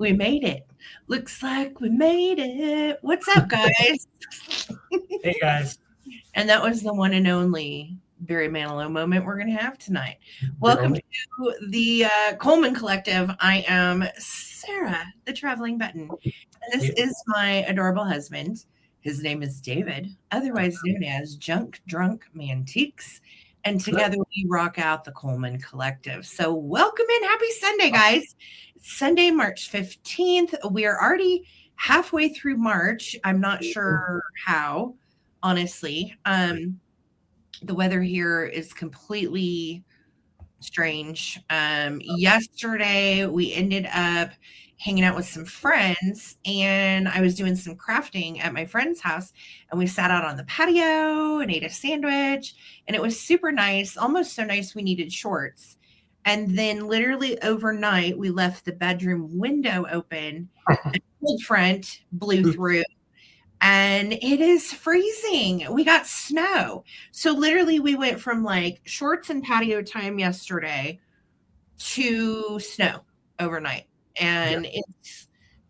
We made it. Looks like we made it. What's up, guys? Hey guys. And that was the one and only Barry Manilow moment we're going to have tonight. Welcome Really? to the Coleman Collective. I am Sarah, the traveling button. And this Yeah. is my adorable husband. His name is David, otherwise known as Junk Drunk Mantiques. And together we rock out the Coleman Collective. So welcome in. Happy Sunday, guys. It's Sunday, March 15th. We are already halfway through March. I'm not sure how, honestly. The weather here is completely strange. Yesterday we ended up hanging out with some friends and I was doing some crafting at my friend's house and we sat out on the patio and ate a sandwich and it was super nice, almost so nice we needed shorts. And then literally overnight we left the bedroom window open and the cold front blew through and it is freezing. We got snow. So literally we went from like shorts and patio time yesterday to snow overnight. And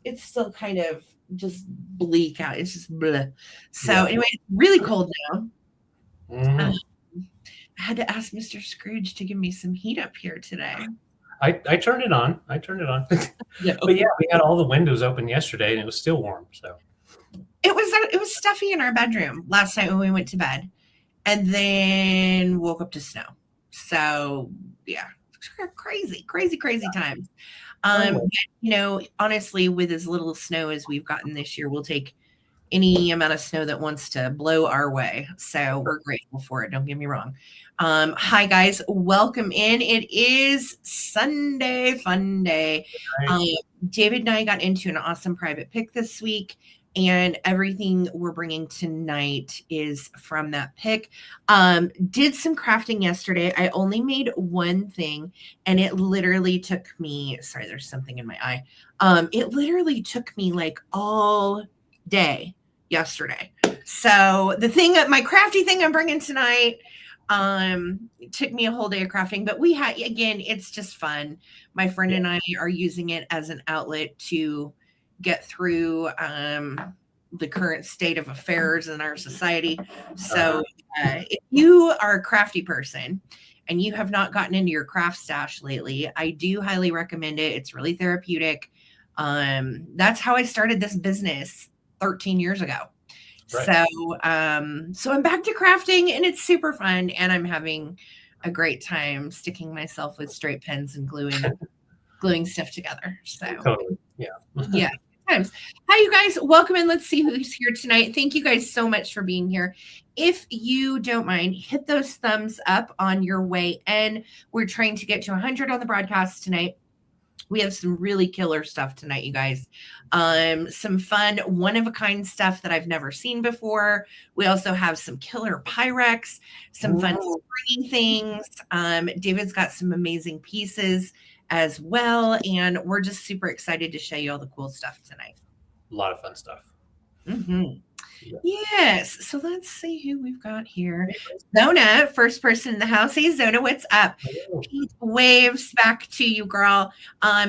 it's still kind of just bleak out. It's just bleh. So anyway, it's really cold now. I had to ask Mr. Scrooge to give me some heat up here today. I turned it on. Yeah. But yeah, we had all the windows open yesterday and it was still warm. So It was stuffy in our bedroom last night when we went to bed and then woke up to snow. So yeah, crazy times. You know, honestly, with as little snow as we've gotten this year, we'll take any amount of snow that wants to blow our way. So we're grateful for it. Don't get me wrong. Hi guys, welcome in. It is Sunday fun day. David and I got into an awesome private pick this week. And everything we're bringing tonight is from that pick. Did some crafting yesterday. I only made one thing and it literally took me, sorry, there's something in my eye. It literally took me like all day yesterday. So the thing, my crafty thing I'm bringing tonight, it took me a whole day of crafting, but we had, again, it's just fun. My friend and I are using it as an outlet to get through the current state of affairs in our society. So if you are a crafty person and you have not gotten into your craft stash lately, I do highly recommend it. It's really therapeutic. That's how I started this business 13 years ago. Right. So I'm back to crafting and it's super fun and I'm having a great time sticking myself with straight pens and gluing stuff together. So totally. Yeah. Times. Hi, you guys. Welcome in. Let's see who's here tonight. Thank you guys so much for being here. If you don't mind, hit those thumbs up on your way in. We're trying to get to 100 on the broadcast tonight. We have some really killer stuff tonight, you guys. Some fun, one-of-a-kind stuff that I've never seen before. We also have some killer Pyrex, some fun springy things. David's got some amazing pieces as well, and we're just super excited to show you all the cool stuff tonight. A lot of fun stuff. Yes, so let's see who we've got here. Zona, first person in the house. Hey Zona, what's up? Pink waves back to you, girl.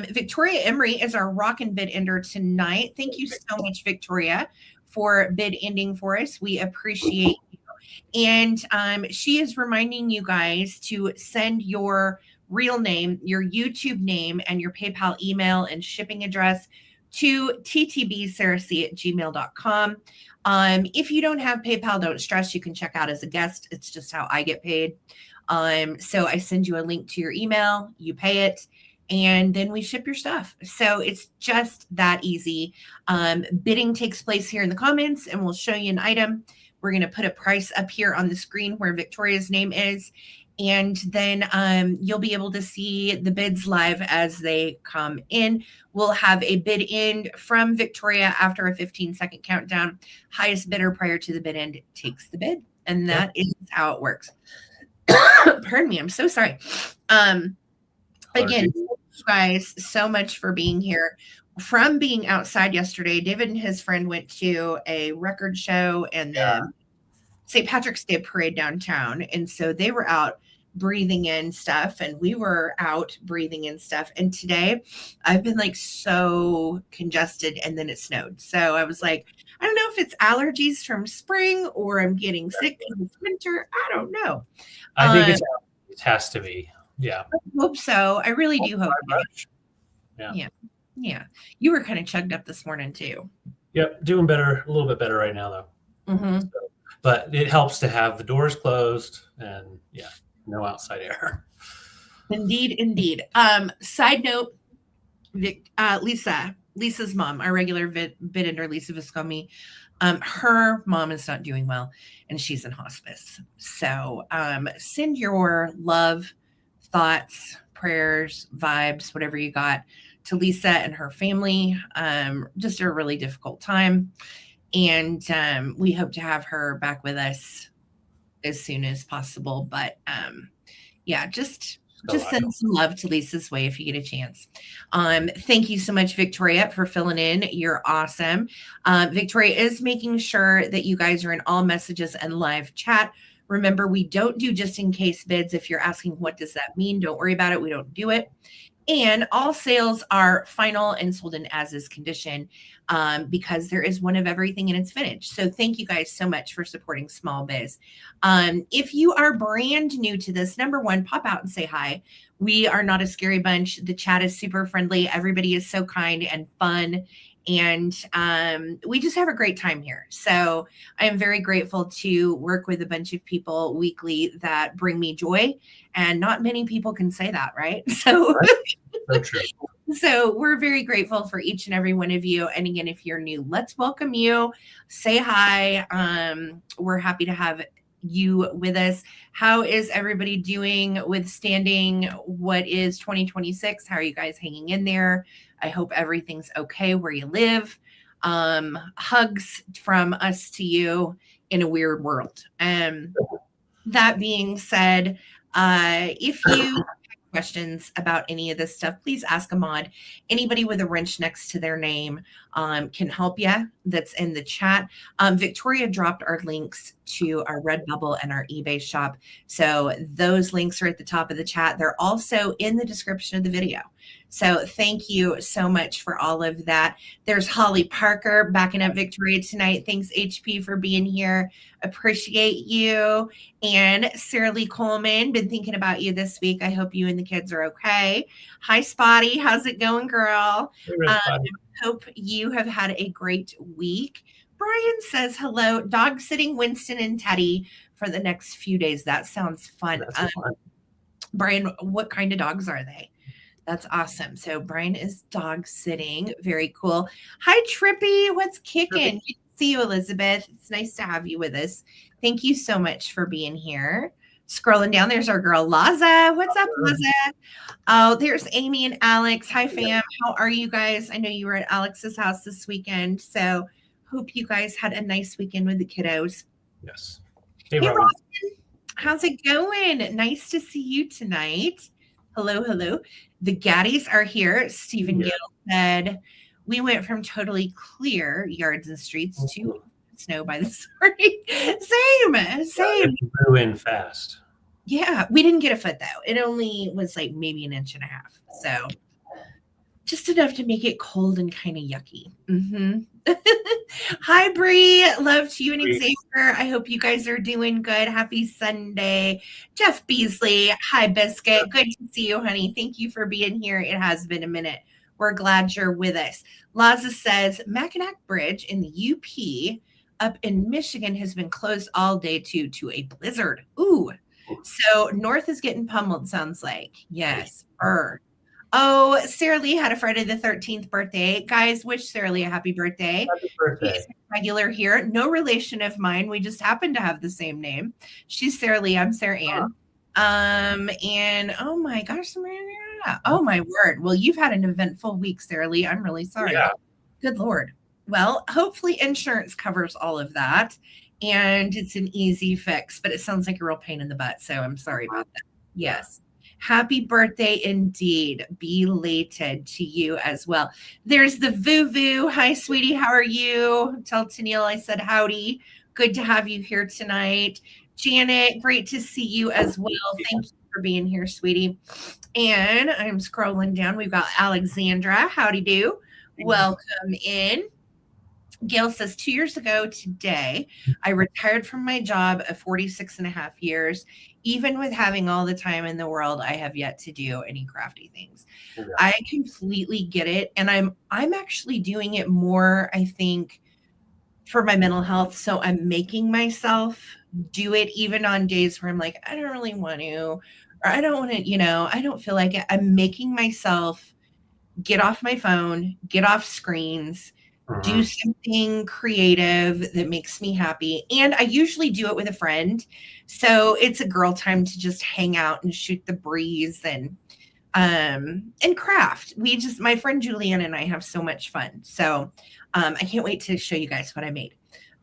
Victoria Emery is our rock and bid ender tonight. Thank you so much, Victoria, for bid ending for us. We appreciate you. And she is reminding you guys to send your real name, your YouTube name, and your PayPal email and shipping address to ttbsarahc@gmail.com. If you don't have PayPal, don't stress. You can check out as a guest. It's just how I get paid. So I send you a link to your email, you pay it, and then we ship your stuff. So it's just that easy. Bidding takes place here in the comments, and we'll show you an item. We're going to put a price up here on the screen where Victoria's name is. And then you'll be able to see the bids live as they come in. We'll have a bid end from Victoria after a 15-second countdown. Highest bidder prior to the bid end takes the bid. And that is how it works. Pardon me. I'm so sorry. Again, thank you guys so much for being here. From being outside yesterday, David and his friend went to a record show and then St. Patrick's Day parade downtown. And so they were out breathing in stuff, and we were out breathing in stuff. And today I've been like so congested, and then it snowed. So I was like, I don't know if it's allergies from spring or I'm getting sick because it's winter. I don't know. I think it has to be. Yeah. I hope so. I really do hope so. Yeah. Yeah. You were kind of chugged up this morning too. Yep. Doing better, a little bit better right now though. Mm-hmm. So, but it helps to have the doors closed and no outside air. Indeed. Side note, Lisa's mom, our regular bid ender, Lisa Viscomi, her mom is not doing well and she's in hospice. So send your love, thoughts, prayers, vibes, whatever you got to Lisa and her family. Just a really difficult time. And we hope to have her back with us as soon as possible. But just send some love to Lisa's way if you get a chance. Thank you so much, Victoria, for filling in. You're awesome. Victoria is making sure that you guys are in all messages and live chat. Remember, we don't do just in case bids. If you're asking what does that mean, don't worry about it. We don't do it. And all sales are final and sold in as is condition because there is one of everything and it's finished. So thank you guys so much for supporting Small Biz. If you are brand new to this, number one, pop out and say hi. We are not a scary bunch. The chat is super friendly. Everybody is so kind and fun. And we just have a great time here. So I am very grateful to work with a bunch of people weekly that bring me joy. And not many people can say that, right? So, so we're very grateful for each and every one of you. And again, if you're new, let's welcome you. Say hi. We're happy to have you with us. How is everybody doing withstanding what is 2026? How are you guys hanging in there? I hope everything's okay where you live. Hugs from us to you in a weird world. That being said, if you have questions about any of this stuff, please ask a mod. Anybody with a wrench next to their name can help you. That's in the chat. Victoria dropped our links to our Redbubble and our eBay shop. So those links are at the top of the chat. They're also in the description of the video. So thank you so much for all of that. There's Holly Parker backing up Victoria tonight. Thanks, HP, for being here. Appreciate you. And Sarah Lee Coleman, been thinking about you this week. I hope you and the kids are okay. Hi, Spotty. How's it going, girl? Hope you have had a great week. Brian says hello. Dog sitting Winston and Teddy for the next few days. That sounds fun. Fun. Brian, what kind of dogs are they? That's awesome. So Brian is dog sitting. Very cool. Hi, Trippy. What's kicking? Good to see you, Elizabeth. It's nice to have you with us. Thank you so much for being here. Scrolling down, there's our girl, Laza. What's up, Laza? Oh, there's Amy and Alex. Hi, fam. How are you guys? I know you were at Alex's house this weekend. So hope you guys had a nice weekend with the kiddos. Yes. Hey, Robin. How's it going? Nice to see you tonight. Hello. The Gaddies are here. Stephen Gill said, we went from totally clear yards and streets to snow by this morning. Same. It blew in fast. Yeah, we didn't get a foot, though. It only was like maybe an inch and a half. So just enough to make it cold and kind of yucky. Hi, Bree. Love to you and Xavier. I hope you guys are doing good. Happy Sunday. Jeff Beasley. Hi, Biscuit. Good to see you, honey. Thank you for being here. It has been a minute. We're glad you're with us. Laza says, Mackinac Bridge in the UP up in Michigan has been closed all day due to a blizzard. Ooh. So North is getting pummeled, sounds like. Yes. Oh, Sarah Lee had a Friday the 13th birthday. Guys, wish Sarah Lee a happy birthday. Happy birthday. She's regular here. No relation of mine. We just happen to have the same name. She's Sarah Lee. I'm Sarah Ann. And oh my gosh. Oh my word. Well, you've had an eventful week, Sarah Lee. I'm really sorry. Yeah. Good Lord. Well, hopefully insurance covers all of that. And it's an easy fix, but it sounds like a real pain in the butt. So I'm sorry about that. Yes. Happy birthday indeed. Belated to you as well. There's the Voo. Hi, sweetie. How are you? Tell Tennille I said howdy. Good to have you here tonight. Janet, great to see you as well. Thank you for being here, sweetie. And I'm scrolling down. We've got Alexandra. Howdy do. Welcome in. Gail says 2 years ago today, I retired from my job of 46 and a half years. Even with having all the time in the world, I have yet to do any crafty things. Yeah. I completely get it. And I'm actually doing it more, I think, for my mental health. So I'm making myself do it even on days where I'm like, I don't really want to, or I don't want to, I don't feel like it. I'm making myself get off my phone, get off screens, do something creative that makes me happy. And I usually do it with a friend. So it's a girl time to just hang out and shoot the breeze and craft. My friend Julianne and I have so much fun. So I can't wait to show you guys what I made.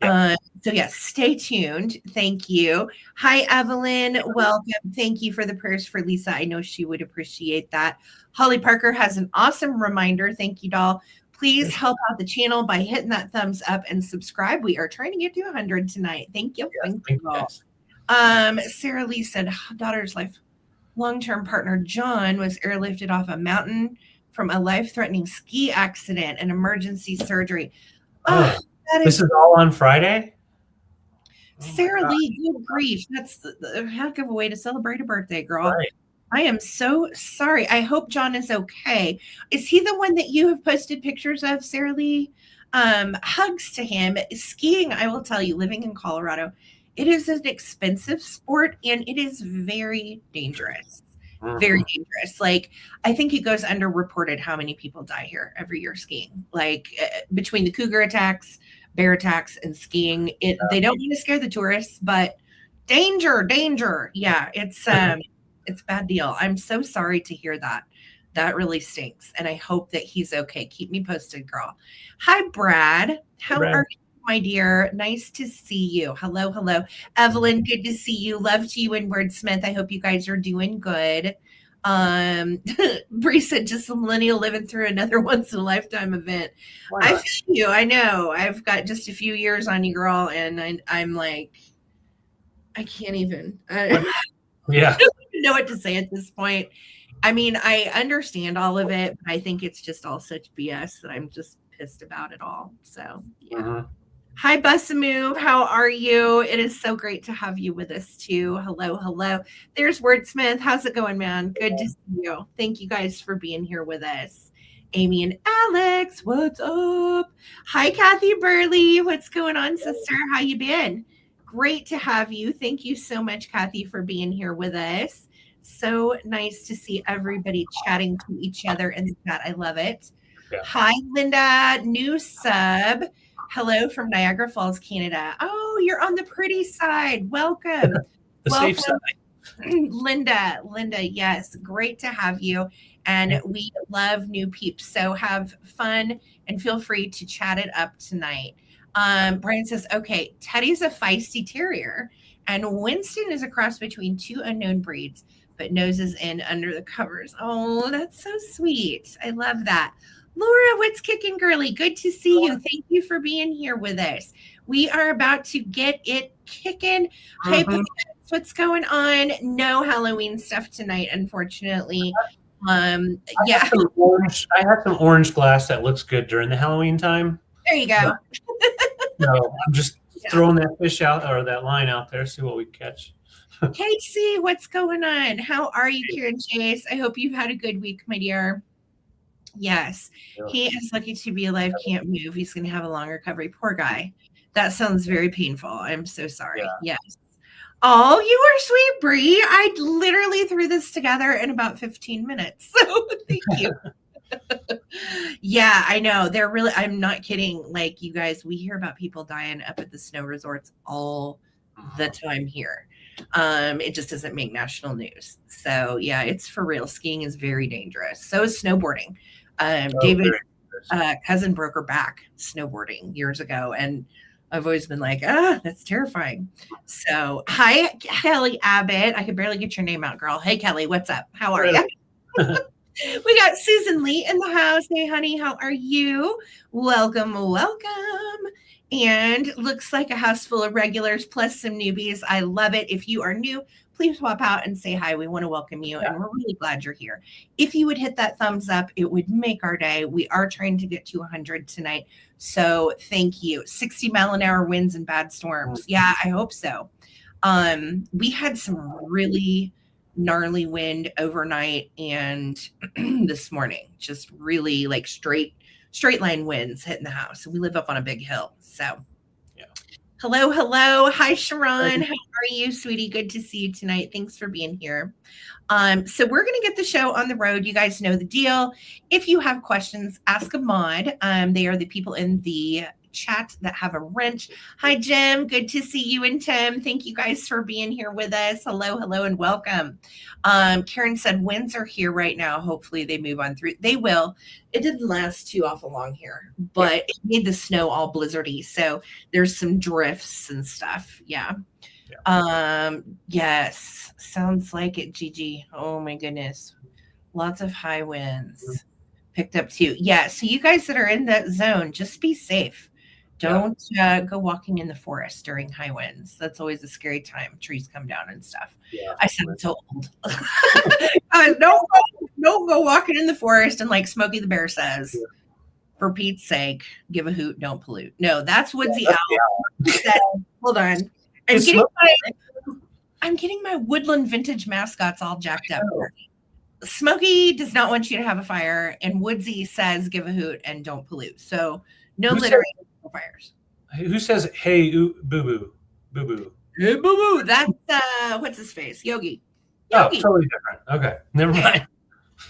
Yep. So yes, stay tuned. Thank you. Hi, Evelyn. Welcome. Thank you for the prayers for Lisa. I know she would appreciate that. Holly Parker has an awesome reminder. Thank you, doll. Please help out the channel by hitting that thumbs up and subscribe. We are trying to get to 100 tonight. Thank you. Yes, Thank you all. Sarah Lee said, daughter's life long-term partner John was airlifted off a mountain from a life-threatening ski accident and emergency surgery. This is all on Friday? Sarah Lee, good grief. That's the heck of a way to celebrate a birthday, girl. Right. I am so sorry. I hope John is okay. Is he the one that you have posted pictures of, Sarah Lee? Hugs to him. Skiing, I will tell you, living in Colorado, it is an expensive sport and it is very dangerous. Very dangerous. Like, I think it goes underreported how many people die here every year skiing. Like, between the cougar attacks, bear attacks, and skiing, they don't want to scare the tourists, but danger. Yeah, it's a bad deal. I'm so sorry to hear that. That really stinks. And I hope that he's okay. Keep me posted, girl. Hi, Brad. How are you, my dear? Nice to see you. Hello. Evelyn, good to see you. Love to you and Wordsmith. I hope you guys are doing good. Bree said, just a millennial living through another once in a lifetime event. I feel you. I know. I've got just a few years on you, girl. And I'm like, I can't even. Yeah. I don't even know what to say at this point. I mean, I understand all of it, but I think it's just all such BS that I'm just pissed about it all. So, yeah. Hi, Bussamove. How are you? It is so great to have you with us, too. Hello. There's Wordsmith. How's it going, man? Good to see you. Thank you guys for being here with us. Amy and Alex, what's up? Hi, Kathy Burley. What's going on, sister? How you been? Great to have you. Thank you so much, Kathy, for being here with us. So nice to see everybody chatting to each other in the chat. I love it. Yeah. Hi, Linda. New sub. Hello from Niagara Falls, Canada. Oh, you're on the pretty side. Welcome. Safe side. Linda, yes. Great to have you. And we love new peeps. So have fun and feel free to chat it up tonight. Brian says, okay, Teddy's a feisty terrier and Winston is a cross between two unknown breeds, but noses in under the covers. Oh, that's so sweet. I love that. Laura, what's kicking, girly? Good to see you. Thank you for being here with us. We are about to get it kicking. Hey, what's going on? No Halloween stuff tonight, unfortunately. I have some orange glass that looks good during the Halloween time. There you go. No, I'm just throwing that fish out or that line out there, see what we catch. Casey, what's going on? How are you, Kieran Chase? I hope you've had a good week, my dear. Yes, he is lucky to be alive, can't move. He's going to have a long recovery. Poor guy. That sounds very painful. I'm so sorry. Yeah. Yes. Oh, you are sweet, Bree. I literally threw this together in about 15 minutes. So thank you. Yeah, I know. They're really, I'm not kidding. Like, you guys, we hear about people dying up at the snow resorts all the time here. It just doesn't make national news. So yeah, it's for real. Skiing is very dangerous. So is snowboarding. David's cousin broke her back snowboarding years ago, and I've always been like, that's terrifying. So hi, Kelly Abbott. I could barely get your name out, girl. Hey, Kelly, what's up? How are you? We got Susan Lee in the house. Hey, honey, how are you? Welcome. And looks like a house full of regulars plus some newbies. I love it. If you are new, please swap out and say hi. We want to welcome you, and we're really glad you're here. If you would hit that thumbs up, it would make our day. We are trying to get to 100 tonight, so thank you. 60-mile-an-hour winds and bad storms. Yeah, I hope so. We had some really gnarly wind overnight and this morning, just really like straight line winds hitting the house. We live up on a big hill, so yeah. Hello. Hi, Sharon. How are you, sweetie? Good to see you tonight. Thanks for being here. So we're going to get the show on the road. You guys know the deal. If you have questions, ask a mod. They are the people in the chat that have a wrench. Hi, Jim. Good to see you and Tim. Thank you guys for being here with us. Hello, and welcome. Karen said winds are here right now. Hopefully they move on through. They will. It didn't last too awful long here, but it made the snow all blizzardy. So there's some drifts and stuff. Yeah. Yes. Sounds like it, Gigi. Oh my goodness. Lots of high winds picked up too. Yeah. So you guys that are in that zone, just be safe. Don't go walking in the forest during high winds. That's always a scary time. Trees come down and stuff. Yeah. I sound so old. Don't go walking in the forest, and like Smokey the Bear says, for Pete's sake, give a hoot, don't pollute. No, that's Woodsy Owl. Hold on. I'm getting my woodland vintage mascots all jacked up. Smokey does not want you to have a fire, and Woodsy says give a hoot and don't pollute. So no littering, no fires. Who says hey boo boo? Boo boo. Hey boo boo. That's what's his face? Yogi. Oh, totally different. Okay. Never mind.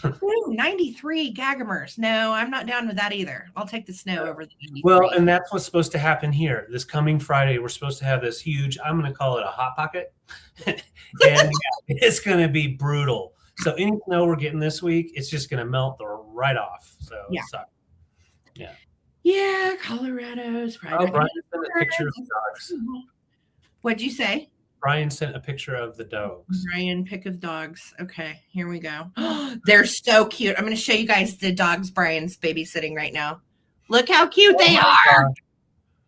Ooh, 93 gagamers. No, I'm not down with that either. I'll take the snow over the 93. Well, and that's what's supposed to happen here. This coming Friday, we're supposed to have this huge, I'm going to call it a hot pocket. And it's going to be brutal. So any snow we're getting this week, it's just going to melt right off. So yeah. It sucks. Yeah. Yeah, Colorado's probably. Oh, Brian sent a picture of the dogs. What'd you say? Brian sent a picture of the dogs. Brian, pic of dogs. Okay, here we go. They're so cute. I'm going to show you guys the dogs Brian's babysitting right now. Look how cute they are. God.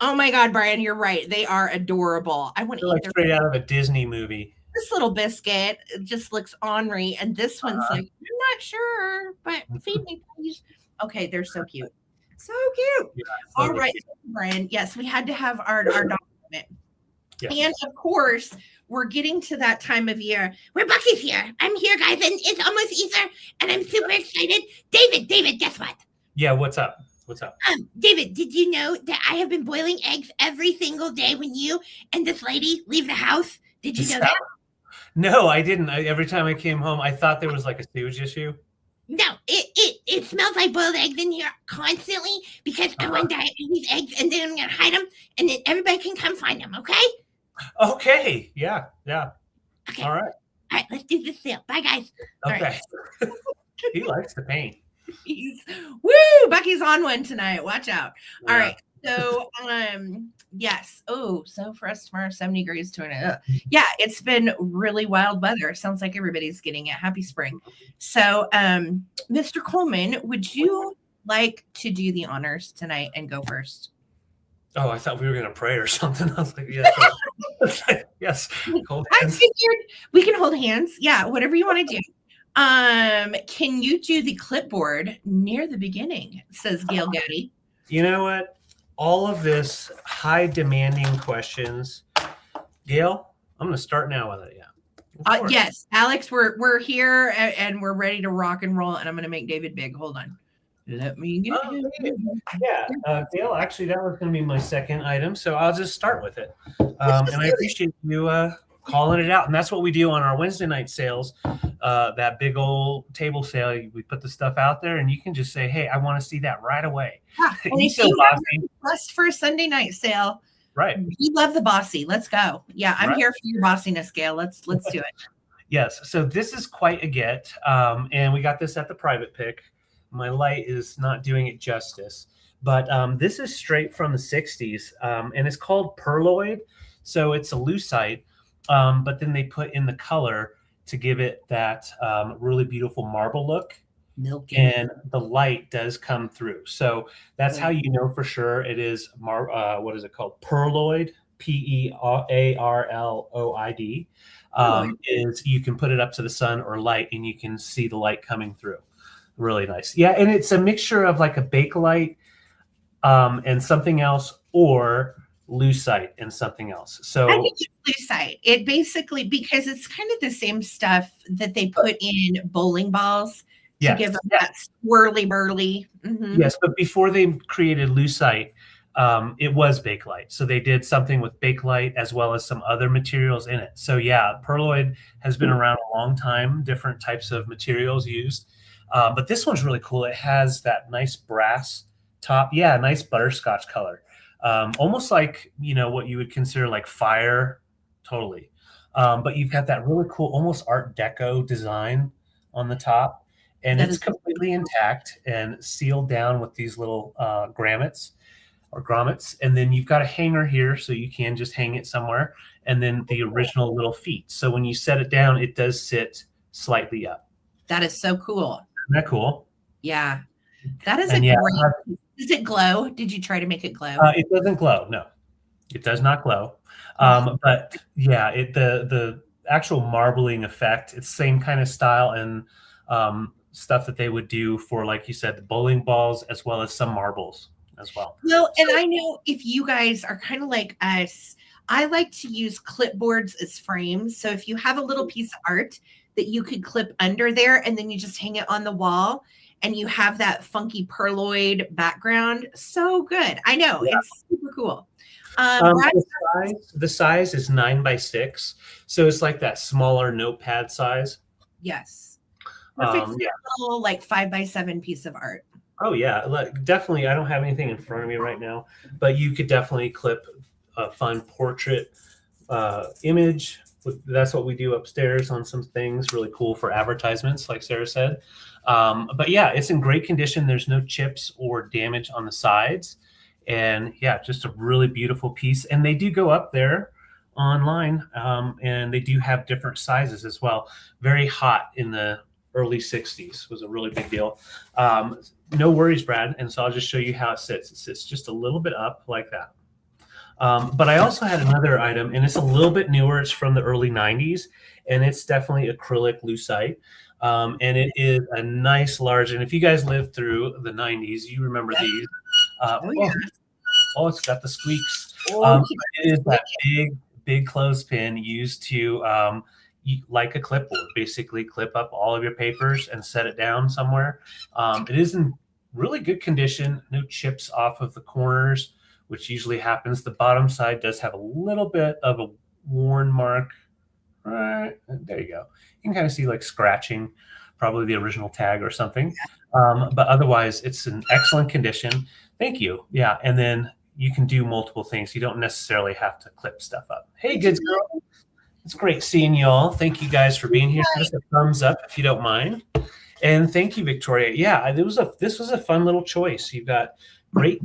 Oh my God, Brian, you're right. They are adorable. I want to eat like straight out of a Disney movie. This little biscuit just looks ornery, and this one's like, I'm not sure, but feed me, please. Okay, they're so cute. So cute. Yeah, so all right, Brian. Yes, we had to have our dog in it. Yes. And of course, we're getting to that time of year where Bucky's here. I'm here, guys, and it's almost Easter, and I'm super excited. David, guess what? Yeah, what's up? David, did you know that I have been boiling eggs every single day when you and this lady leave the house? Did you know that? No, I didn't. Every time I came home, I thought there was like a sewage issue. No, it smells like boiled eggs in here constantly because I want to eat these eggs, and then I'm going to hide them, and then everybody can come find them, okay? Okay. Yeah. Okay. All right, let's do this sale. Bye, guys. Okay. Right. He likes to paint. Woo! Bucky's on one tonight. Watch out. Yeah. All right. So, yes. Oh, so for us tomorrow, 70 degrees to yeah, it's been really wild weather. Sounds like everybody's getting it. Happy spring. So, Mr. Coleman, would you like to do the honors tonight and go first? Oh, I thought we were going to pray or something. I was like, yes. Yes. Hold hands. I figured we can hold hands. Yeah, whatever you want to do. Can you do the clipboard near the beginning? Says Gail Gaddy. You know what? All of this high demanding questions. Gail, I'm going to start now with it. Yeah. Yes, Alex, we're here and we're ready to rock and roll. And I'm going to make David big. Hold on. Let me get it. Yeah, Gail, actually, that was going to be my second item. So I'll just start with it. And I appreciate you calling it out. And that's what we do on our Wednesday night sales, that big old table sale. We put the stuff out there and you can just say, hey, I want to see that right away. Yeah. And if you have a request for a Sunday night sale, right? We love the bossy. Let's go. Yeah, I'm here for your bossiness, Gail. Let's do it. Yes. So this is quite a get. And we got this at the private pick. My light is not doing it justice. But this is straight from the 60s. And it's called Perloid. So it's a lucite. But then they put in the color to give it that really beautiful marble look. Milky. And the light does come through. So that's how you know for sure it is, what is it called? Perloid. Pearloid. Is you can put it up to the sun or light, and you can see the light coming through. Really nice. Yeah, and it's a mixture of like a Bakelite and something else, or lucite and something else. So I think it's lucite. It basically, because it's kind of the same stuff that they put in bowling balls to give them that swirly burly. Mm-hmm. Yes, but before they created lucite, it was Bakelite. So they did something with Bakelite as well as some other materials in it. So yeah, perloid has been around a long time, different types of materials used. But this one's really cool. It has that nice brass top. Yeah, nice butterscotch color. Almost like, what you would consider like fire, totally. But you've got that really cool, almost Art Deco design on the top. And it's completely intact and sealed down with these little grommets. And then you've got a hanger here, so you can just hang it somewhere. And then the original little feet. So when you set it down, it does sit slightly up. That is so cool. Isn't that cool? Yeah. That is great. Does it glow? Did you try to make it glow? It doesn't glow. No, it does not glow. But yeah, the actual marbling effect, it's same kind of style and stuff that they would do for, like you said, the bowling balls as well as some marbles as well. Well, and I know if you guys are kind of like us, I like to use clipboards as frames. So if you have a little piece of art that you could clip under there and then you just hang it on the wall and you have that funky perloid background, so good. I know, it's super cool. The size is 9x6, so it's like that smaller notepad size. Yes. Perfect for a little like 5x7 piece of art. Oh yeah, definitely. I don't have anything in front of me right now, but you could definitely clip a fun portrait image. That's what we do upstairs on some things. Really cool for advertisements, like Sarah said. But yeah, it's in great condition. There's no chips or damage on the sides. And yeah, just a really beautiful piece. And they do go up there online, and they do have different sizes as well. Very hot in the early 60s, was a really big deal. No worries, Brad. And so I'll just show you how it sits. It sits just a little bit up like that. But I also had another item, and it's a little bit newer. It's from the early 90s, and it's definitely acrylic lucite. And it is a nice large, and if you guys lived through the 90s, you remember these. It's got the squeaks. It is that big clothespin used to, like a clipboard, basically clip up all of your papers and set it down somewhere. It is in really good condition, no chips off of the corners, which usually happens. The bottom side does have a little bit of a worn mark. Right there you go. You can kind of see like scratching, probably the original tag or something. But otherwise, it's in excellent condition. Thank you. Yeah, and then you can do multiple things. You don't necessarily have to clip stuff up. Hey, good girl. It's great seeing you all. Thank you guys for being here. Give us a thumbs up if you don't mind. And thank you, Victoria. Yeah, this was a fun little choice. You've got great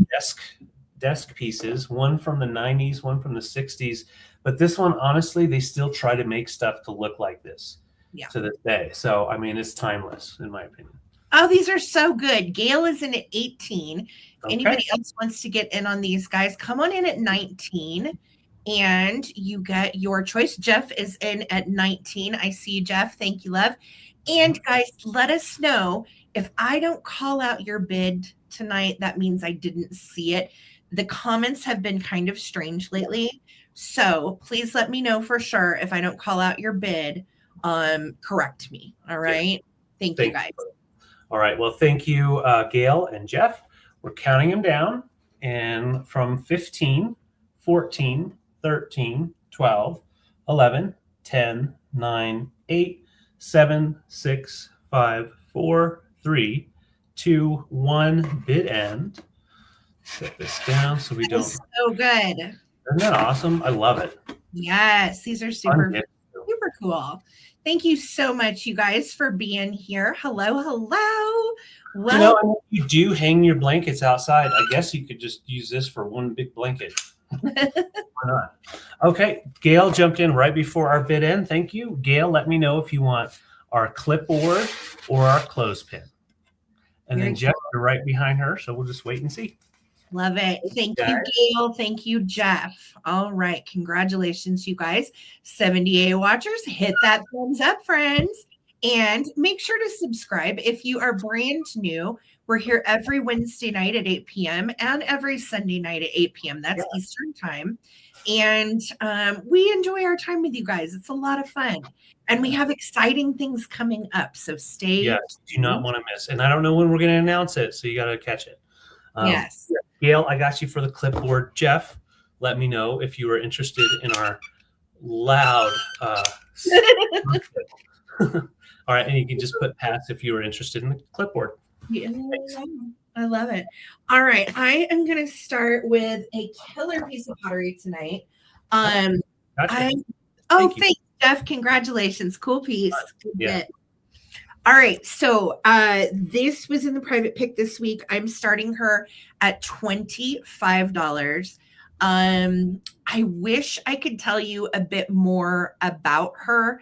desk pieces, one from the 90s, one from the 60s. But this one, honestly, they still try to make stuff to look like this to this day. So, I mean, it's timeless, in my opinion. Oh, these are so good. Gail is in at 18. If anybody else wants to get in on these, guys, come on in at 19. And you get your choice. Jeff is in at 19. I see you, Jeff. Thank you, love. And guys, let us know if I don't call out your bid tonight. That means I didn't see it. The comments have been kind of strange lately. So please let me know for sure if I don't call out your bid. Correct me. All right. Thank you, guys. All right. Well, thank you, Gail and Jeff. We're counting them down. And from 15, 14, 13, 12, 11, 10, 9, 8, 7, 6, 5, 4, 3, 2, 1, bid end. Set this down so we don't. So good. Isn't that awesome? I love it. Yes, these are super cool. Thank you so much, you guys, for being here. Hello. Well, you do hang your blankets outside. I guess you could just use this for one big blanket. Why not? Okay, Gail jumped in right before our bid end. Thank you. Gail, let me know if you want our clipboard or our clothespin. And then Jeff, you're right behind her, so we'll just wait and see. Love it. Thank Guys. you, Gail. Thank you, Jeff. All right. Congratulations, you guys. 70A watchers, hit that thumbs up, friends. And make sure to subscribe if you are brand new. We're here every Wednesday night at 8 p.m. and every Sunday night at 8 p.m. That's Eastern time. And we enjoy our time with you guys. It's a lot of fun. And we have exciting things coming up. So stay Yes, do not want to miss. And I don't know when we're going to announce it, so you got to catch it. Yes. Gail, I got you for the clipboard. Jeff, let me know if you are interested in our loud. All right, and you can just put pass if you are interested in the clipboard. Yeah, I love it. All right, I am going to start with a killer piece of pottery tonight. Gotcha. Thanks, Jeff. Congratulations. Cool piece. Yeah. All right, so this was in the private pick this week. I'm starting her at $25. I wish I could tell you a bit more about her,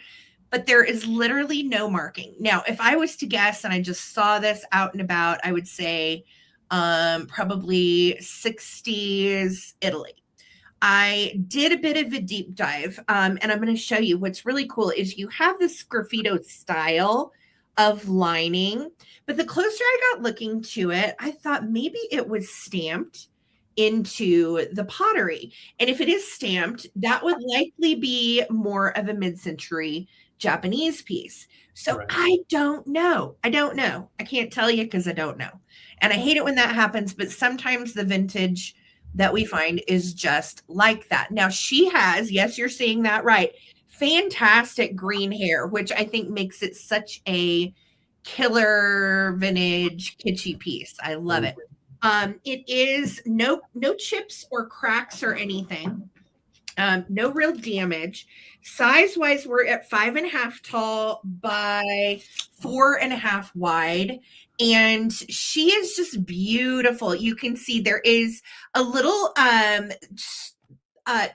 but there is literally no marking. Now, if I was to guess and I just saw this out and about, I would say probably 60s Italy. I did a bit of a deep dive, and I'm going to show you what's really cool is you have this sgraffito style of lining, but the closer I got looking to it, I thought maybe it was stamped into the pottery. And if it is stamped, that would likely be more of a mid-century Japanese piece. So right. I don't know. I can't tell you because I don't know. And I hate it when that happens, but sometimes the vintage that we find is just like that. Now she has, yes, you're seeing that right, fantastic green hair, which I think makes it such a killer vintage kitschy piece. I love it. It is no chips or cracks or anything. No real damage. Size wise, we're at 5.5 tall by 4.5 wide. And she is just beautiful. You can see there is a little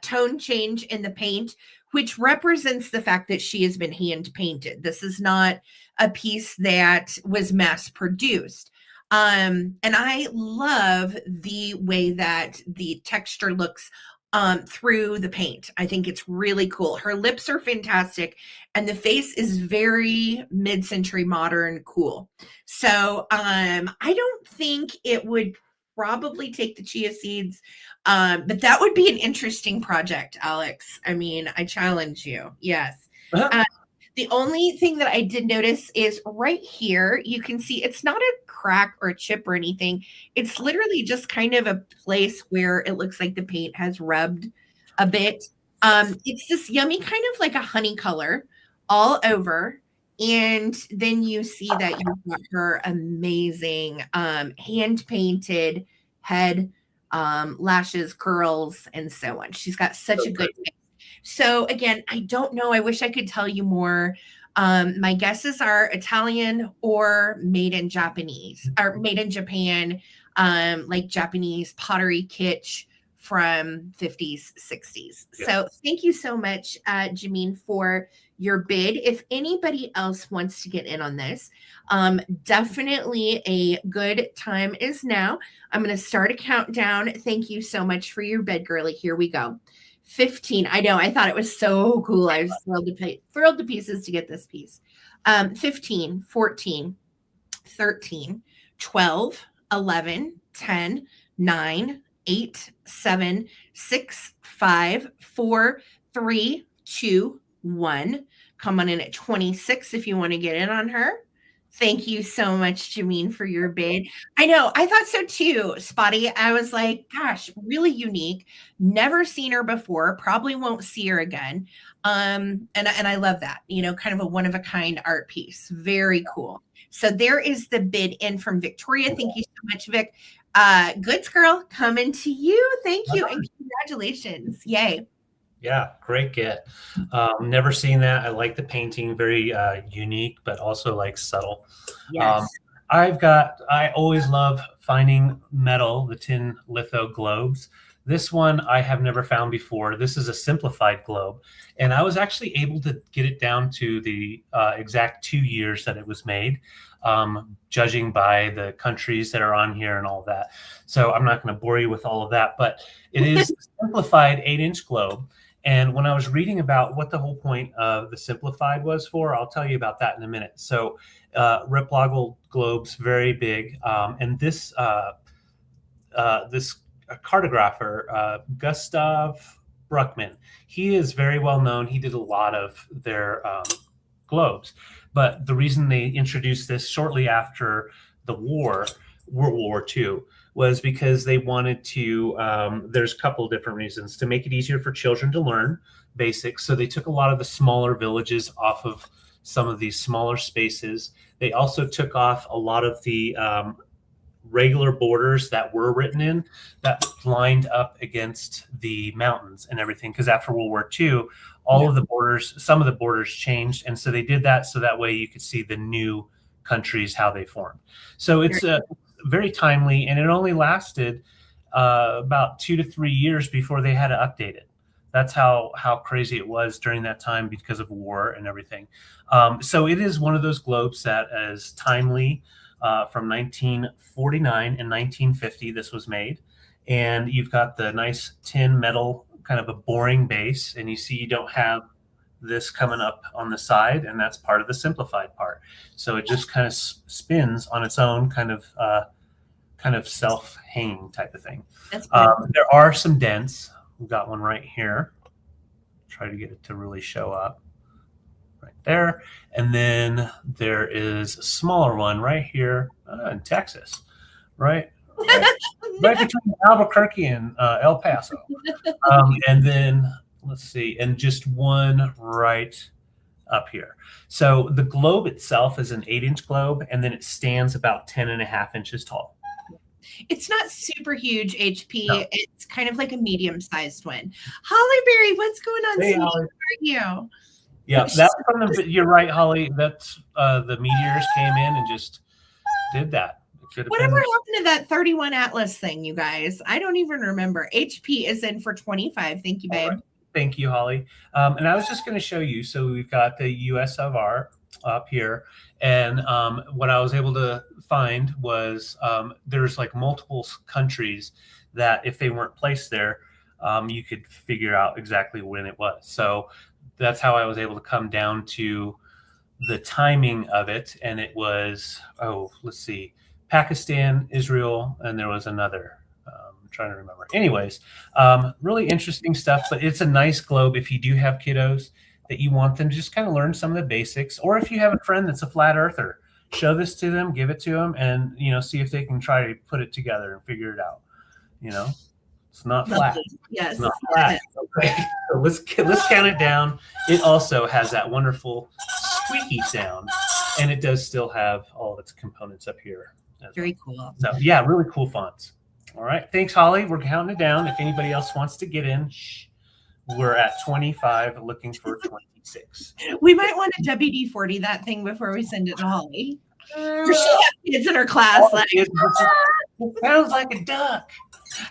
tone change in the paint, which represents the fact that she has been hand painted. This is not a piece that was mass produced. And I love the way that the texture looks through the paint. I think it's really cool. Her lips are fantastic and the face is very mid-century modern cool. So I don't think it would probably take the chia seeds, but that would be an interesting project, Alex. I mean, I challenge you. Yes. The only thing that I did notice is right here, you can see it's not a crack or a chip or anything. It's literally just kind of a place where it looks like the paint has rubbed a bit. It's this yummy kind of like a honey color all over. And then you see that you've got her amazing hand-painted head, lashes, curls, and so on. She's got such a good face. So again, I don't know. I wish I could tell you more. My guesses are Italian or made in Japanese or made in Japan, like Japanese pottery kitsch from 50s, 60s. Yeah. So thank you so much, Jameen, for your bid. If anybody else wants to get in on this, definitely a good time is now. I'm going to start a countdown. Thank you so much for your bid, girly. Here we go. 15. I know. I thought it was so cool. I was thrilled to pieces to get this piece. 15, 14, 13, 12, 11, 10, 9, 8, 7, 6, 5, 4, 3, 2, 1. Come on in at 26 if you want to get in on her. Thank you so much, Jameen, for your bid. I know. I thought so too, Spotty. I was like, gosh, really unique. Never seen her before. Probably won't see her again. And I love that, kind of a one-of-a-kind art piece. Very cool. So there is the bid in from Victoria. Thank you so much, Vic. Goods girl, coming to you. Thank you. And congratulations. Yay. Yeah, great get. Never seen that. I like the painting, very unique, but also like subtle. Yes. I always love finding metal, the tin litho globes. This one I have never found before. This is a simplified globe. And I was actually able to get it down to the exact 2 years that it was made. judging by the countries that are on here and all that. So I'm not going to bore you with all of that, but it is a simplified 8-inch globe. And when I was reading about what the whole point of the simplified was for, I'll tell you about that in a minute. So reploggle globes, very big. And this cartographer, Gustav Bruckmann, he is very well known. He did a lot of their globes. But the reason they introduced this shortly after the war, World War II, was because they wanted to, there's a couple of different reasons, to make it easier for children to learn basics. So they took a lot of the smaller villages off of some of these smaller spaces. They also took off a lot of the regular borders that were written in that lined up against the mountains and everything. Because after World War II, all of the borders, some of the borders changed. And so they did that so that way you could see the new countries, how they formed. So it's very timely, and it only lasted about 2 to 3 years before they had to update it. That's how crazy it was during that time because of war and everything. So it is one of those globes that is timely. From 1949 and 1950, this was made. And you've got the nice tin metal, kind of a boring base. And you see you don't have this coming up on the side, and that's part of the simplified part. So it just kind of spins on its own, kind of self-hanging type of thing. There are some dents. We've got one right here. Try to get it to really show up. Right there. And then there is a smaller one right here in Texas, right between Albuquerque and El Paso. And then let's see, and just one right up here. So the globe itself is an 8-inch globe, and then it stands about 10.5 inches tall. It's not super huge HP. No. It's kind of like a medium-sized one. Hollyberry, what's going on? Hey, How are you? Yeah, that's from the. You're right, Holly. That's the meteors came in and just did that. Whatever happened to that 31 Atlas thing, you guys? I don't even remember. HP is in for 25. Thank you, babe. Right. Thank you, Holly. And I was just going to show you. So we've got the US of R up here, and what I was able to find was there's like multiple countries that if they weren't placed there, you could figure out exactly when it was. So that's how I was able to come down to the timing of it. And it was, let's see, Pakistan, Israel, and there was another. I'm trying to remember. Anyways, really interesting stuff, but it's a nice globe if you do have kiddos that you want them to just kind of learn some of the basics. Or if you have a friend that's a flat earther, show this to them, give it to them, and, see if they can try to put it together and figure it out. It's not flat. Yes. It's not flat. Okay. So let's count it down. It also has that wonderful squeaky sound, and it does still have all of its components up here. Very cool. So yeah, really cool fonts. All right. Thanks, Holly. We're counting it down. If anybody else wants to get in, we're at 25, looking for 26. We might want to WD-40 that thing before we send it to Holly. Or she has kids in her class. It sounds like a duck.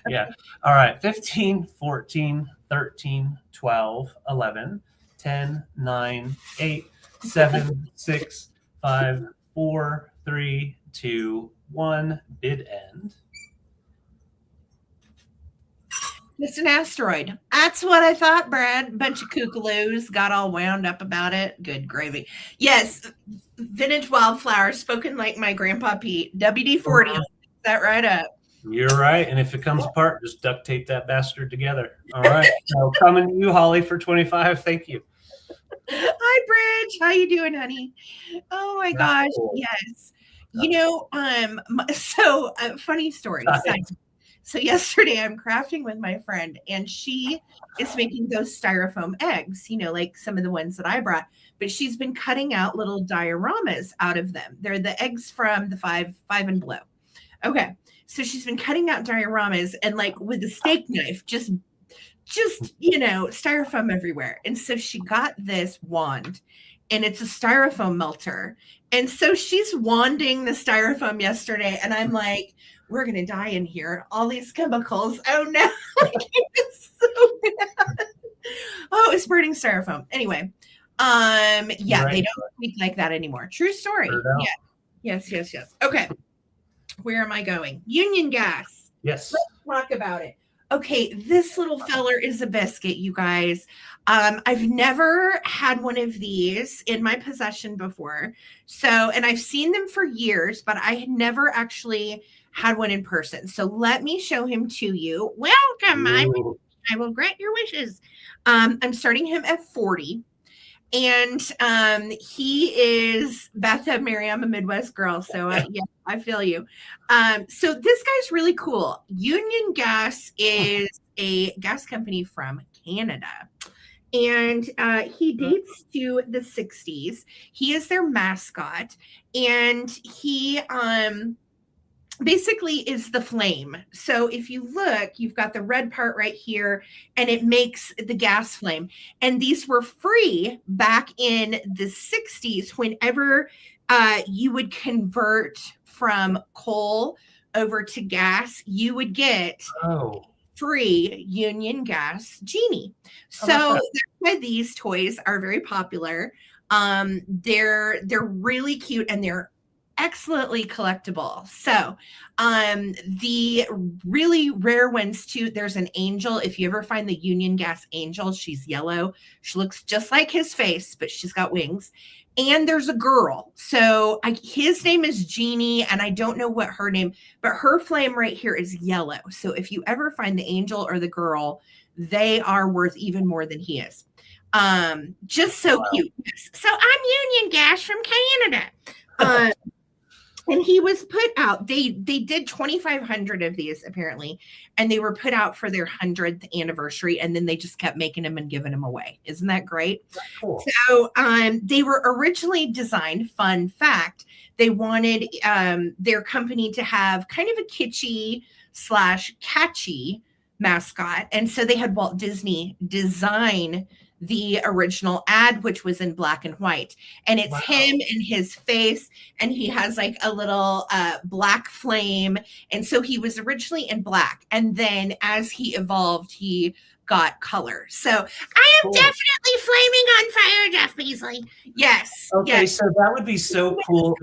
Yeah. All right. 15, 14, 13, 12, 11, 10, 9, 8, 7, 6, 5, 4, 3, 2, 1. Bid end. Just an asteroid. That's what I thought, Brad. Bunch of kookaloos got all wound up about it. Good gravy. Yes. Vintage wildflower, spoken like my grandpa Pete. WD-40. That right up. You're right. And if it comes apart, just duct tape that bastard together. All right. So coming to you, Holly, for 25. Thank you. Hi, Bridge. How you doing, honey? Oh my gosh. Cool. Yes. Funny story. So yesterday I'm crafting with my friend, and she is making those styrofoam eggs, like some of the ones that I brought, but she's been cutting out little dioramas out of them. They're the eggs from the five and below. Okay. So she's been cutting out dioramas and like with a steak knife, just styrofoam everywhere. And so she got this wand, and it's a styrofoam melter. And so she's wanding the styrofoam yesterday, and I'm like, we're going to die in here. All these chemicals. Oh no. It's so bad. Oh, it's burning styrofoam. Anyway. Right. They don't speak like that anymore. True story. Yes, yes, yes. Okay. Where am I going? Union gas. Yes. Let's talk about it. Okay, this little feller is a biscuit, you guys. I've never had one of these in my possession before. So, and I've seen them for years, but I had never actually had one in person. So let me show him to you. Welcome. I will grant your wishes. I'm starting him at 40. And he is Beth Mary. I'm a Midwest girl, so yeah, I feel you. So this guy's really cool. Union Gas is a gas company from Canada, and he dates to the 60s. He is their mascot, and he basically is the flame. So if you look, you've got the red part right here, and it makes the gas flame. And these were free back in the 60s whenever you would convert from coal over to gas, you would get free Union Gas Genie. So that's why these toys are very popular. They're really cute, and they're excellently collectible. So the really rare ones too, there's an angel. If you ever find the Union Gas angel, she's yellow. She looks just like his face, but she's got wings. And there's a girl. So his name is Jeannie, and I don't know what her name, but her flame right here is yellow. So if you ever find the angel or the girl, they are worth even more than he is. Just so cute. So I'm Union Gas from Canada. And he was put out. They did 2,500 of these apparently, and they were put out for their 100th anniversary, and then they just kept making them and giving them away. Isn't that great? Cool. So they were originally designed. Fun fact: they wanted their company to have kind of a kitschy / catchy mascot, and so they had Walt Disney design the original ad, which was in black and white, and it's him and his face, and he has like a little black flame, and so he was originally in black, and then as he evolved he got color. So I am definitely flaming on fire, Jeff Beasley. Yes. Okay, yes. so that would be so cool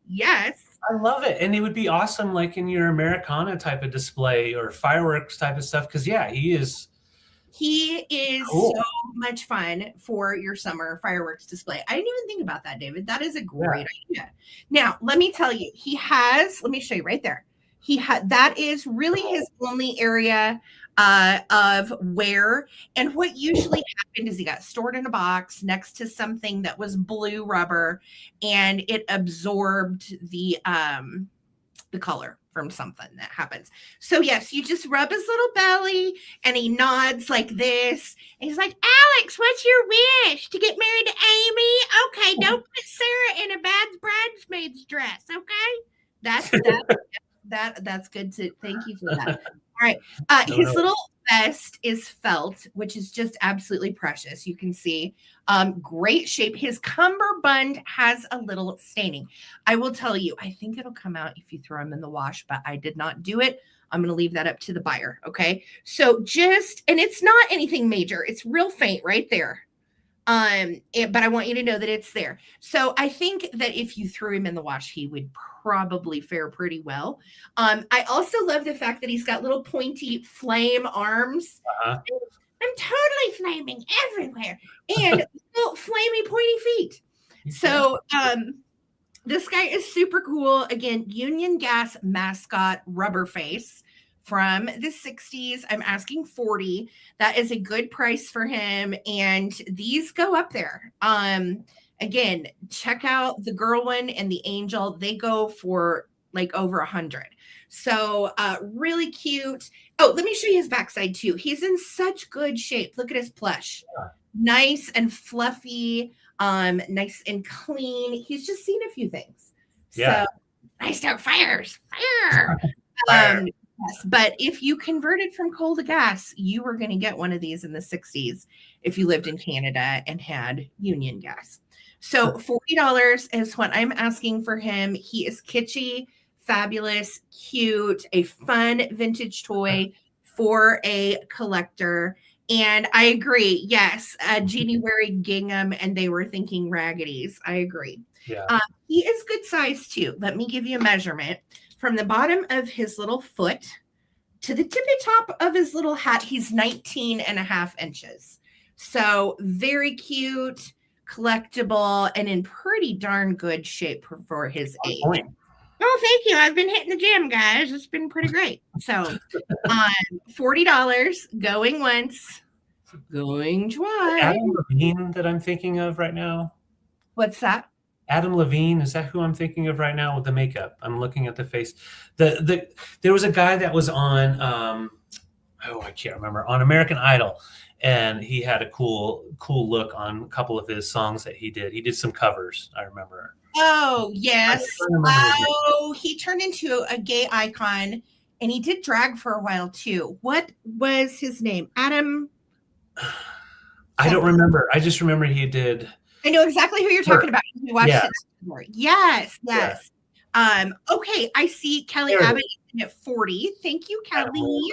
yes, I love it. And it would be awesome like in your Americana type of display or fireworks type of stuff, because he is cool. So much fun for your summer fireworks display. I didn't even think about that, David. That is a great idea. Now, let me tell you, let me show you right there. That is really his only area of wear. And what usually happened is he got stored in a box next to something that was blue rubber, and it absorbed the color from something that happens. So yes, you just rub his little belly, and he nods like this, and he's like, Alex, what's your wish? To get married to Amy? Okay, don't put Sarah in a bad bridesmaid's dress, okay? That's good to thank you for that. All right. His little vest is felt, which is just absolutely precious. You can see great shape. His cummerbund has a little staining. I will tell you, I think it'll come out if you throw him in the wash, but I did not do it. I'm going to leave that up to the buyer. Okay. So and it's not anything major. It's real faint right there. But I want you to know that it's there. So I think that if you threw him in the wash, he would probably fare pretty well. I also love the fact that he's got little pointy flame arms. I'm totally flaming everywhere, and little flamey pointy feet. So this guy is super cool. Again, Union Gas mascot rubber face from the 60s. I'm asking 40. That is a good price for him, and these go up there. Again, check out the girl one and the angel. They go for like over 100. So really cute. Oh, let me show you his backside too. He's in such good shape. Look at his plush. Nice and fluffy, nice and clean. He's just seen a few things. So I start fires. Fire. Yes, but if you converted from coal to gas, you were going to get one of these in the 60s if you lived in Canada and had Union Gas. So $40 is what I'm asking for him. He is kitschy, fabulous, cute, a fun vintage toy for a collector. And I agree. Yes, Jeannie wearing gingham, and they were thinking raggeties. I agree. Yeah. He is good size too. Let me give you a measurement. From the bottom of his little foot to the tippy top of his little hat, he's 19 and a half inches. So very cute, collectible, and in pretty darn good shape for his age. Point. Oh, thank you. I've been hitting the gym, guys. It's been pretty great. So, $40 going once, going twice. Adam Levine that I'm thinking of right now. What's that? Adam Levine, is that who I'm thinking of right now with the makeup? I'm looking at the face. There was a guy that was on I can't remember, on American Idol, and he had a cool look on a couple of his songs that he did. He did some covers, I remember. Oh, yes. Oh, he turned into a gay icon, and he did drag for a while too. What was his name? Adam? I don't remember. I just remember he did. I know exactly who you're talking about. We watched it. Yes. Yeah. Okay, I see Kelly Abbott at 40. Thank you, Kelly.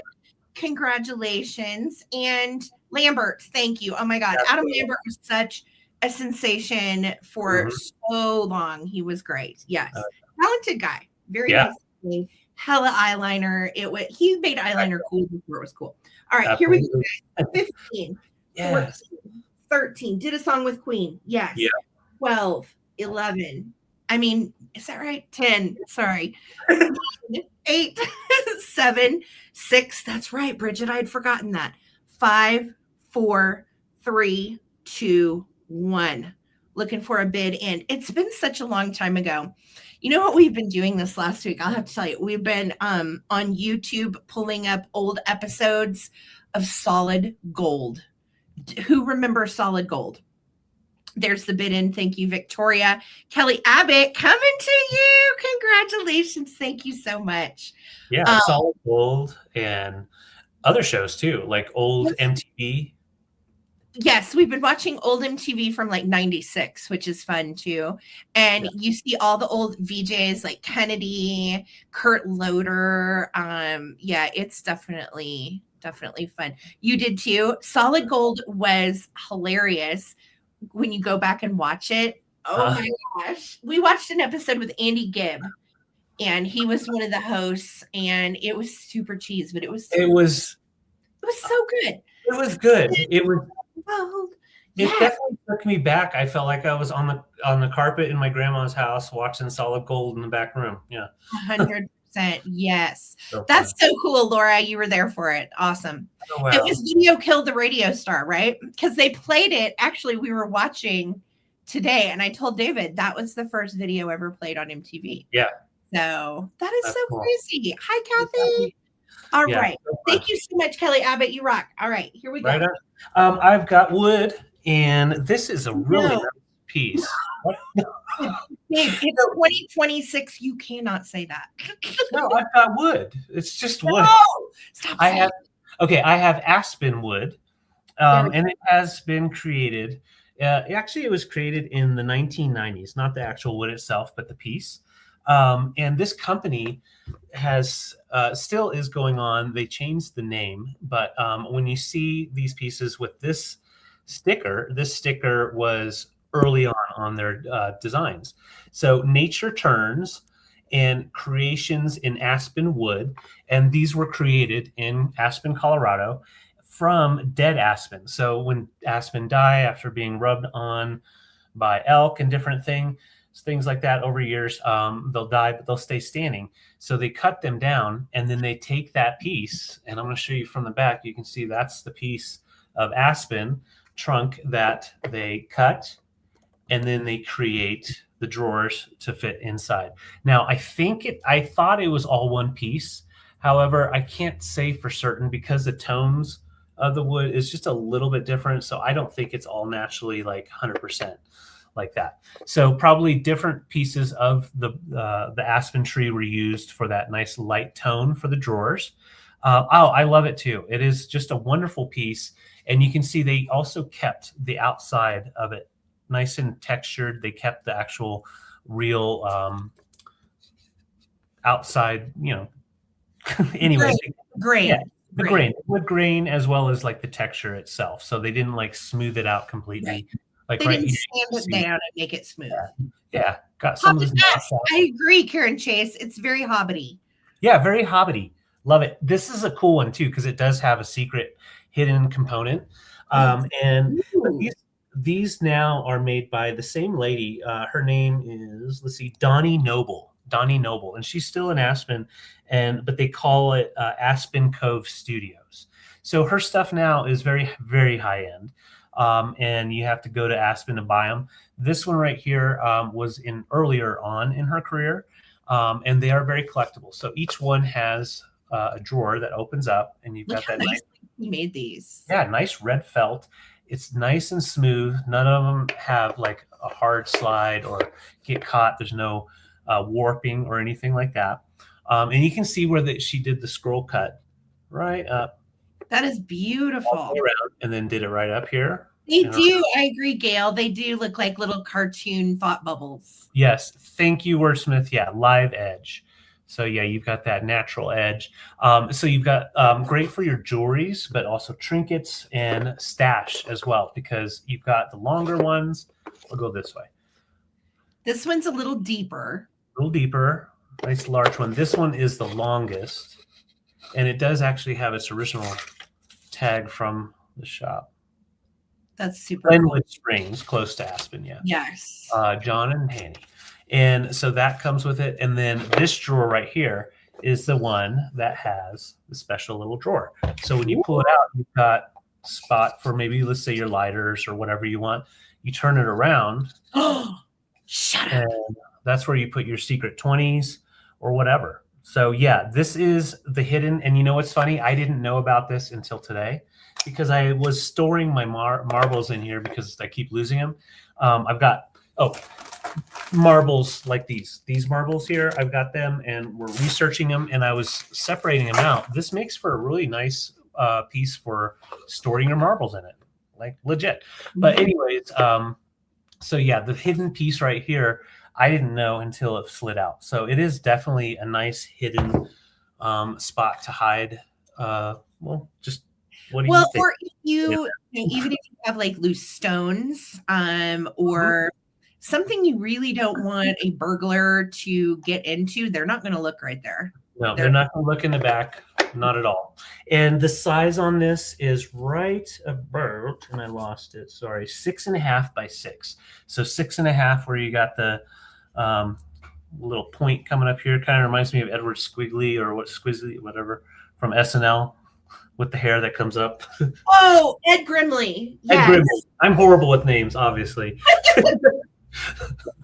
Congratulations. And Lambert, thank you. Oh my God. Adam Lambert was such a sensation for so long. He was great. Yes. Talented guy. Very nice. Hella eyeliner. He made eyeliner cool before it was cool. All right, here we go. 15. Yes. 14, 13. Did a song with Queen. Yes. Yeah. 12, 11. I mean, is that right? 10. Sorry. 9, 8, 7, 6. That's right, Bridget. I had forgotten that. 5, 4, 3, 2, 1. Looking for a bid in. It's been such a long time ago. You know what we've been doing this last week? I'll have to tell you. We've been on YouTube pulling up old episodes of Solid Gold. Who remembers Solid Gold? There's the bid in. Thank you, Victoria. Kelly Abbott, coming to you. Congratulations. Thank you so much. Yeah, Solid Gold and other shows too, like old MTV. Yes, we've been watching old MTV from like 96, which is fun too. And you see all the old VJs like Kennedy, Kurt Loder. It's definitely fun. You did too. Solid Gold was hilarious when you go back and watch it. Oh my gosh. We watched an episode with Andy Gibb, and he was one of the hosts, and it was super cheese, but it was so good. It was good. It Yes. definitely took me back. I felt like I was on the carpet in my grandma's house watching Solid Gold in the back room. Yeah. 100%. Yes. So That's so cool, Laura. You were there for it. Awesome. Oh, wow. It was Video Killed the Radio Star, right? Because they played it. Actually, we were watching today, and I told David that was the first video ever played on MTV. Yeah. So that is so cool. crazy. Hi, Kathy. All right. Thank you so much, Kelly Abbott. You rock. All right. Here we go. Right on. I've got wood, and this is a really nice piece. Dave, it's 2026. You cannot say that. No, I've got wood. It's just wood. No, stop. I have aspen wood, and it has been created. Actually, it was created in the 1990s, not the actual wood itself, but the piece. And this company has still is going on. They changed the name, but when you see these pieces with this sticker was early on their designs. So Nature Turns and Creations in Aspen Wood, and these were created in Aspen, Colorado, from dead aspen. So when aspen die after being rubbed on by elk and different things like that over years, they'll die, but they'll stay standing. So they cut them down, and then they take that piece, and I'm going to show you from the back. You can see that's the piece of aspen trunk that they cut, and then they create the drawers to fit inside. Now, I thought it was all one piece. However, I can't say for certain because the tones of the wood is just a little bit different. So I don't think it's all naturally like 100% like that. So probably different pieces of the aspen tree were used for that nice light tone for the drawers. I love it too. It is just a wonderful piece. And you can see they also kept the outside of it nice and textured. They kept the actual real outside, anyway. Great. The Right. grain, wood grain, as well as like the texture itself. So they didn't like smooth it out completely. Right. Like They right didn't here, you sand can it see, down and make it smooth. yeah, got some of this Hobbit-esque. knocked out. I agree, Karen Chase. It's very hobbity. Yeah, very hobbity. Love it. This is a cool one too because it does have a secret hidden component. And but Ooh. these now are made by the same lady. Her name is, let's see, Donnie Noble. Donnie Noble, and she's still in Aspen, but they call it Aspen Cove Studios. So her stuff now is very, very high end, and you have to go to Aspen to buy them. This one right here was in earlier on in her career, and they are very collectible. So each one has a drawer that opens up, and you've Look got how that nice he made these. nice red felt. It's nice and smooth. None of them have like a hard slide or get caught. There's no warping or anything like that. And you can see where she did the scroll cut right up, That is all beautiful. the way around, and then did it right up here. They do. I agree, Gail. They do look like little cartoon thought bubbles. Yes. Thank you, Wordsmith. Yeah, live edge. So yeah, you've got that natural edge. So you've got great for your jewelries, but also trinkets and stash as well, because you've got the longer ones. We'll go this way. This one's a little deeper. A little deeper. Nice large one. This one is the longest, and it does actually have its original tag from the shop. That's super Glenwood Springs, close to Aspen, yeah. Yes. John and Hanny. And so that comes with it. And then this drawer right here is the one that has the special little drawer. So when you pull it out, you've got a spot for maybe, let's say, your lighters or whatever you want. You turn it around. Oh, shut up. And that's where you put your secret 20s or whatever. So yeah, this is the hidden. And you know what's funny? I didn't know about this until today because I was storing my marbles in here because I keep losing them. I've got, marbles like these marbles here. I've got them and we're researching them and I was separating them out. This makes for a really nice piece for storing your marbles in it, like legit. But anyways, so yeah, the hidden piece right here, I didn't know until it slid out. So it is definitely a nice hidden spot to hide. Well, just what do you think? Or if even if you have like loose stones, or something you really don't want a burglar to get into, they're not going to look right there. No, they're not going to look in the back. Not at all. And the size on this is right about, and I lost it, sorry, 6.5 by 6. So 6.5 where you got the little point coming up here. Kind of reminds me of Edward Squiggly or whatever from SNL with the hair that comes up. Oh, Ed Grimley. Yes. Ed Grimley. I'm horrible with names, obviously.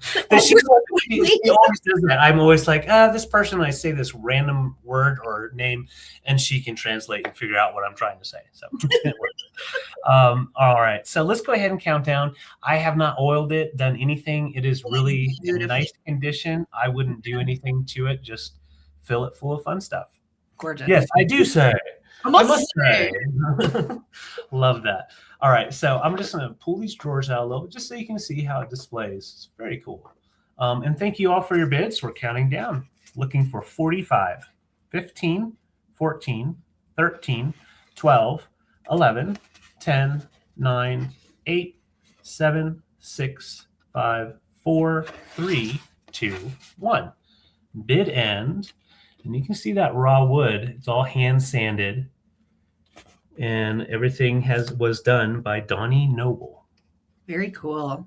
She always does that. I'm always like, this person, I say this random word or name, and she can translate and figure out what I'm trying to say. So it works. All right. So let's go ahead and count down. I have not oiled it, done anything. It is really in nice condition. I wouldn't do anything to it. Just fill it full of fun stuff. Gorgeous. Yes, I do say. I must say. Love that. All right, so I'm just going to pull these drawers out a little, just so you can see how it displays. It's very cool. And thank you all for your bids. We're counting down, looking for 45, 15, 14, 13, 12, 11, 10, 9, 8, 7, 6, 5, 4, 3, 2, 1. Bid end. And you can see that raw wood. It's all hand sanded. And everything was done by Donnie Noble. Very cool.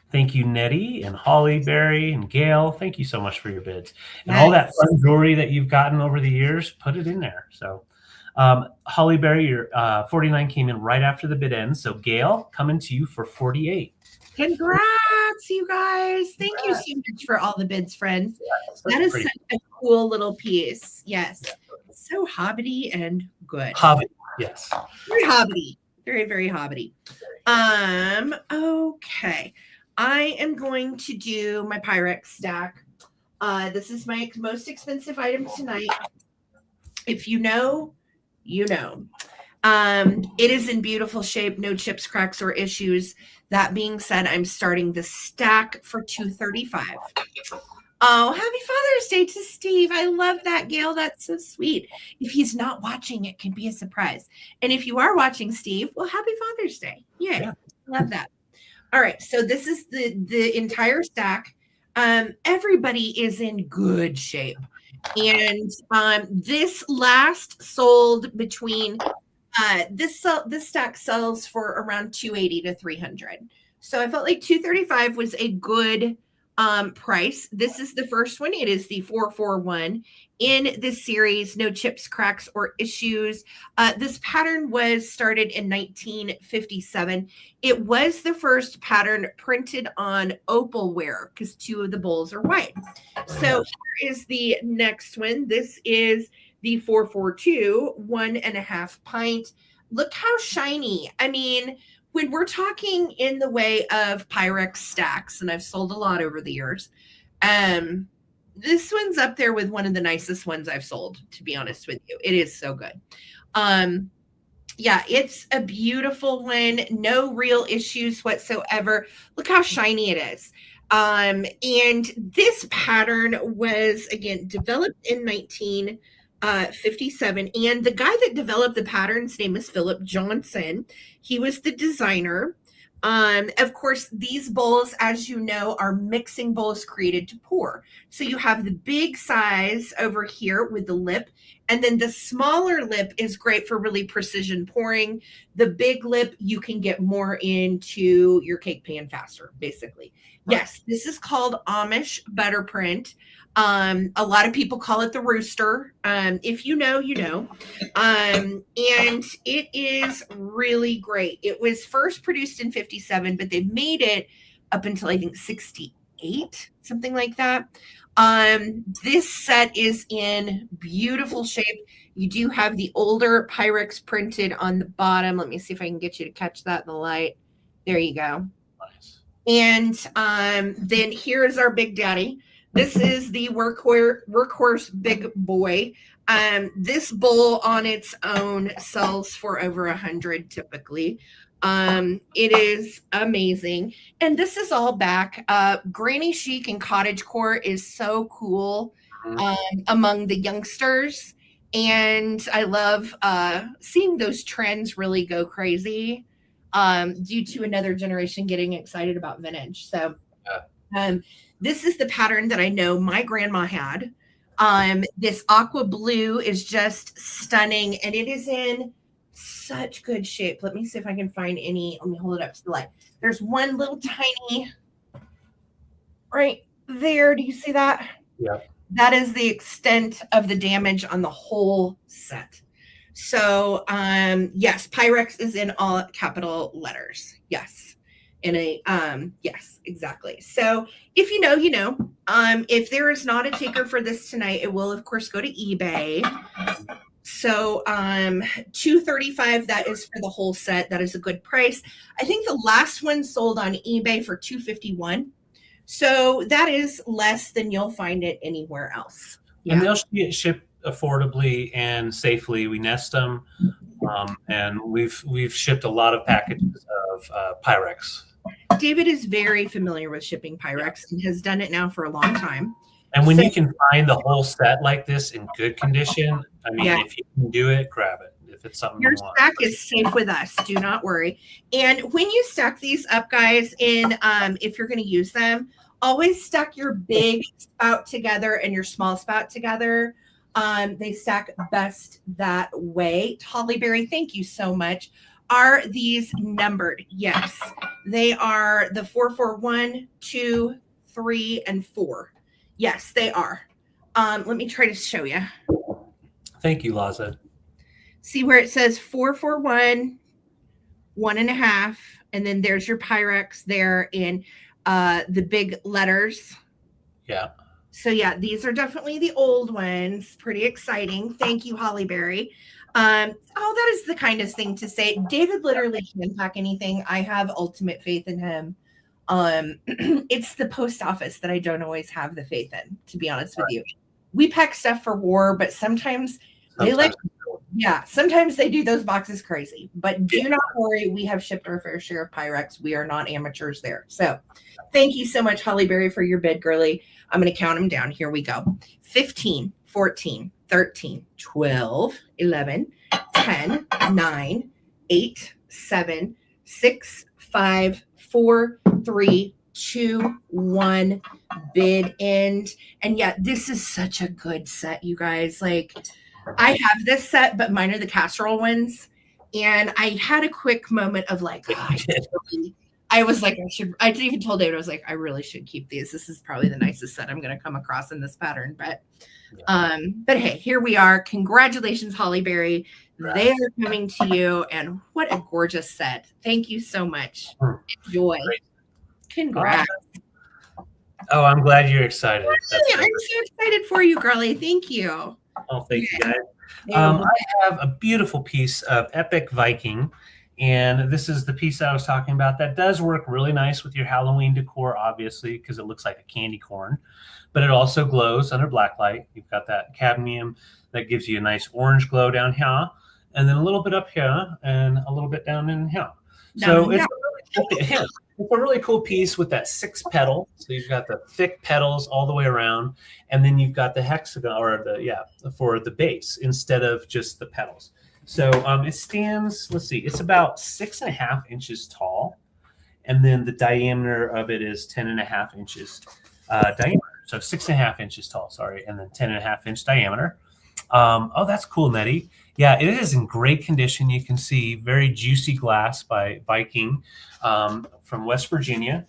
Thank you, Nettie and Holly Berry and Gail. Thank you so much for your bids. And all that fun jewelry that you've gotten over the years, put it in there. So Holly Berry, your 49 came in right after the bid ends. So Gail, coming to you for 48. Congrats, you guys. Thank you so much for all the bids, friends. Yeah, that is such a cool little piece. Yes. Yeah. So hobbity and good. Hobbity, yes. Very hobbity. Very, very hobbity. Okay. I am going to do my Pyrex stack. This is my most expensive item tonight. If you know, you know. It is in beautiful shape, no chips, cracks, or issues. That being said, I'm starting the stack for $235. Oh, happy Father's Day to Steve. I love that, Gail. That's so sweet. If he's not watching, it can be a surprise. And if you are watching, Steve, well, happy Father's Day. Yay. Yeah. Love that. All right. So this is the entire stack. Everybody is in good shape. And this last sold between this stack sells for around 280 to 300. So I felt like 235 was a good price. This is the first one. It is the 441 in this series. No chips, cracks, or issues. This pattern was started in 1957. It was the first pattern printed on opalware because two of the bowls are white. So here is the next one. This is the 442, 1.5 pint. Look how shiny. I mean, when we're talking in the way of Pyrex stacks, and I've sold a lot over the years, this one's up there with one of the nicest ones I've sold, to be honest with you. It is so good. Yeah, it's a beautiful one. No real issues whatsoever. Look how shiny it is. And this pattern was, again, developed in 1957. And the guy that developed the pattern's name is Philip Johnson. He was the designer. Of course, these bowls, as you know, are mixing bowls created to pour. So you have the big size over here with the lip, and then the smaller lip is great for really precision pouring. The big lip, you can get more into your cake pan faster, basically. Yes, this is called Amish butter print. A lot of people call it the rooster. If you know, you know. And it is really great. It was first produced in 57, but they made it up until I think 68, something like that. This set is in beautiful shape. You do have the older Pyrex printed on the bottom. Let me see if I can get you to catch that in the light. There you go. Nice. And then here's our big daddy. This is the workhorse big boy. This bowl on its own sells for over 100 typically. It is amazing. And this is all back. Granny chic and cottagecore is so cool among the youngsters. And I love seeing those trends really go crazy due to another generation getting excited about vintage. So this is the pattern that I know my grandma had. This aqua blue is just stunning, and it is in such good shape. Let me see if I can find any. Let me hold it up to the light. There's one little tiny right there. Do you see that? Yeah. That is the extent of the damage on the whole set. So, yes, Pyrex is in all capital letters. Yes. Yes, exactly. So if you know, you know. If there is not a taker for this tonight, it will of course go to eBay. So $235, that is for the whole set. That is a good price. I think the last one sold on eBay for $251. So that is less than you'll find it anywhere else. Yeah. And they'll get shipped affordably and safely. We nest them, and we've shipped a lot of packages of Pyrex. David is very familiar with shipping Pyrex and has done it now for a long time. And when you can find the whole set like this in good condition, I mean, if you can do it, grab it. If it's something your you want. stack is safe with us. Do not worry. And when you stack these up, guys, in if you're going to use them, always stack your big spout together and your small spout together. They stack best that way. Hollyberry, thank you so much. Are these numbered? Yes, they are the 441, 2, 3, and 4. Yes, they are. Let me try to show you. Thank you, Laza. See where it says 441, 1.5, and then there's your Pyrex there in the big letters. Yeah. So yeah, these are definitely the old ones. Pretty exciting. Thank you, Hollyberry. Oh, that is the kindest thing to say. David literally can pack anything. I have ultimate faith in him. It's the post office that I don't always have the faith in, to be honest with you. We pack stuff for war, but sometimes they let Yeah, sometimes they do those boxes crazy, but Yeah. do not worry. We have shipped our fair share of Pyrex. We are not amateurs there. So thank you so much, Holly Berry, for your bid, girly. I'm going to count them down. Here we go: 15, 14, 13, 12, 11, 10, 9, 8, 7, 6, 5, 4, 3, 2, 1. Bid end. And yet, this is such a good set, you guys. Like, I have this set, but mine are the casserole ones. And I had a quick moment of like, oh, I was like, I even told David, I was like, I really should keep these. This is probably the nicest set I'm going to come across in this pattern. But hey, here we are. Congratulations, Holly Berry. They are coming to you. And what a gorgeous set. Thank you so much. Enjoy. Congrats. Oh, I'm glad you're excited. I'm so excited for you, girly. Thank you. Oh, thank you, guys. I have a beautiful piece of Epic Viking, and this is the piece I was talking about that does work really nice with your Halloween decor, obviously, because it looks like a candy corn, but it also glows under black light. You've got that cadmium that gives you a nice orange glow down here, and then a little bit up here, and a little bit down in here. So it's a really cool piece with that 6 petal. So you've got the thick petals all the way around, and then you've got the hexagon or for the base instead of just the petals. So it stands, let's see, it's about 6.5 inches tall, and then the diameter of it is 10.5 inches diameter. So 6.5 inches tall, sorry, and then 10.5 inch diameter. Oh, that's cool, Nettie. Yeah, it is in great condition. You can see very juicy glass by Viking from West Virginia.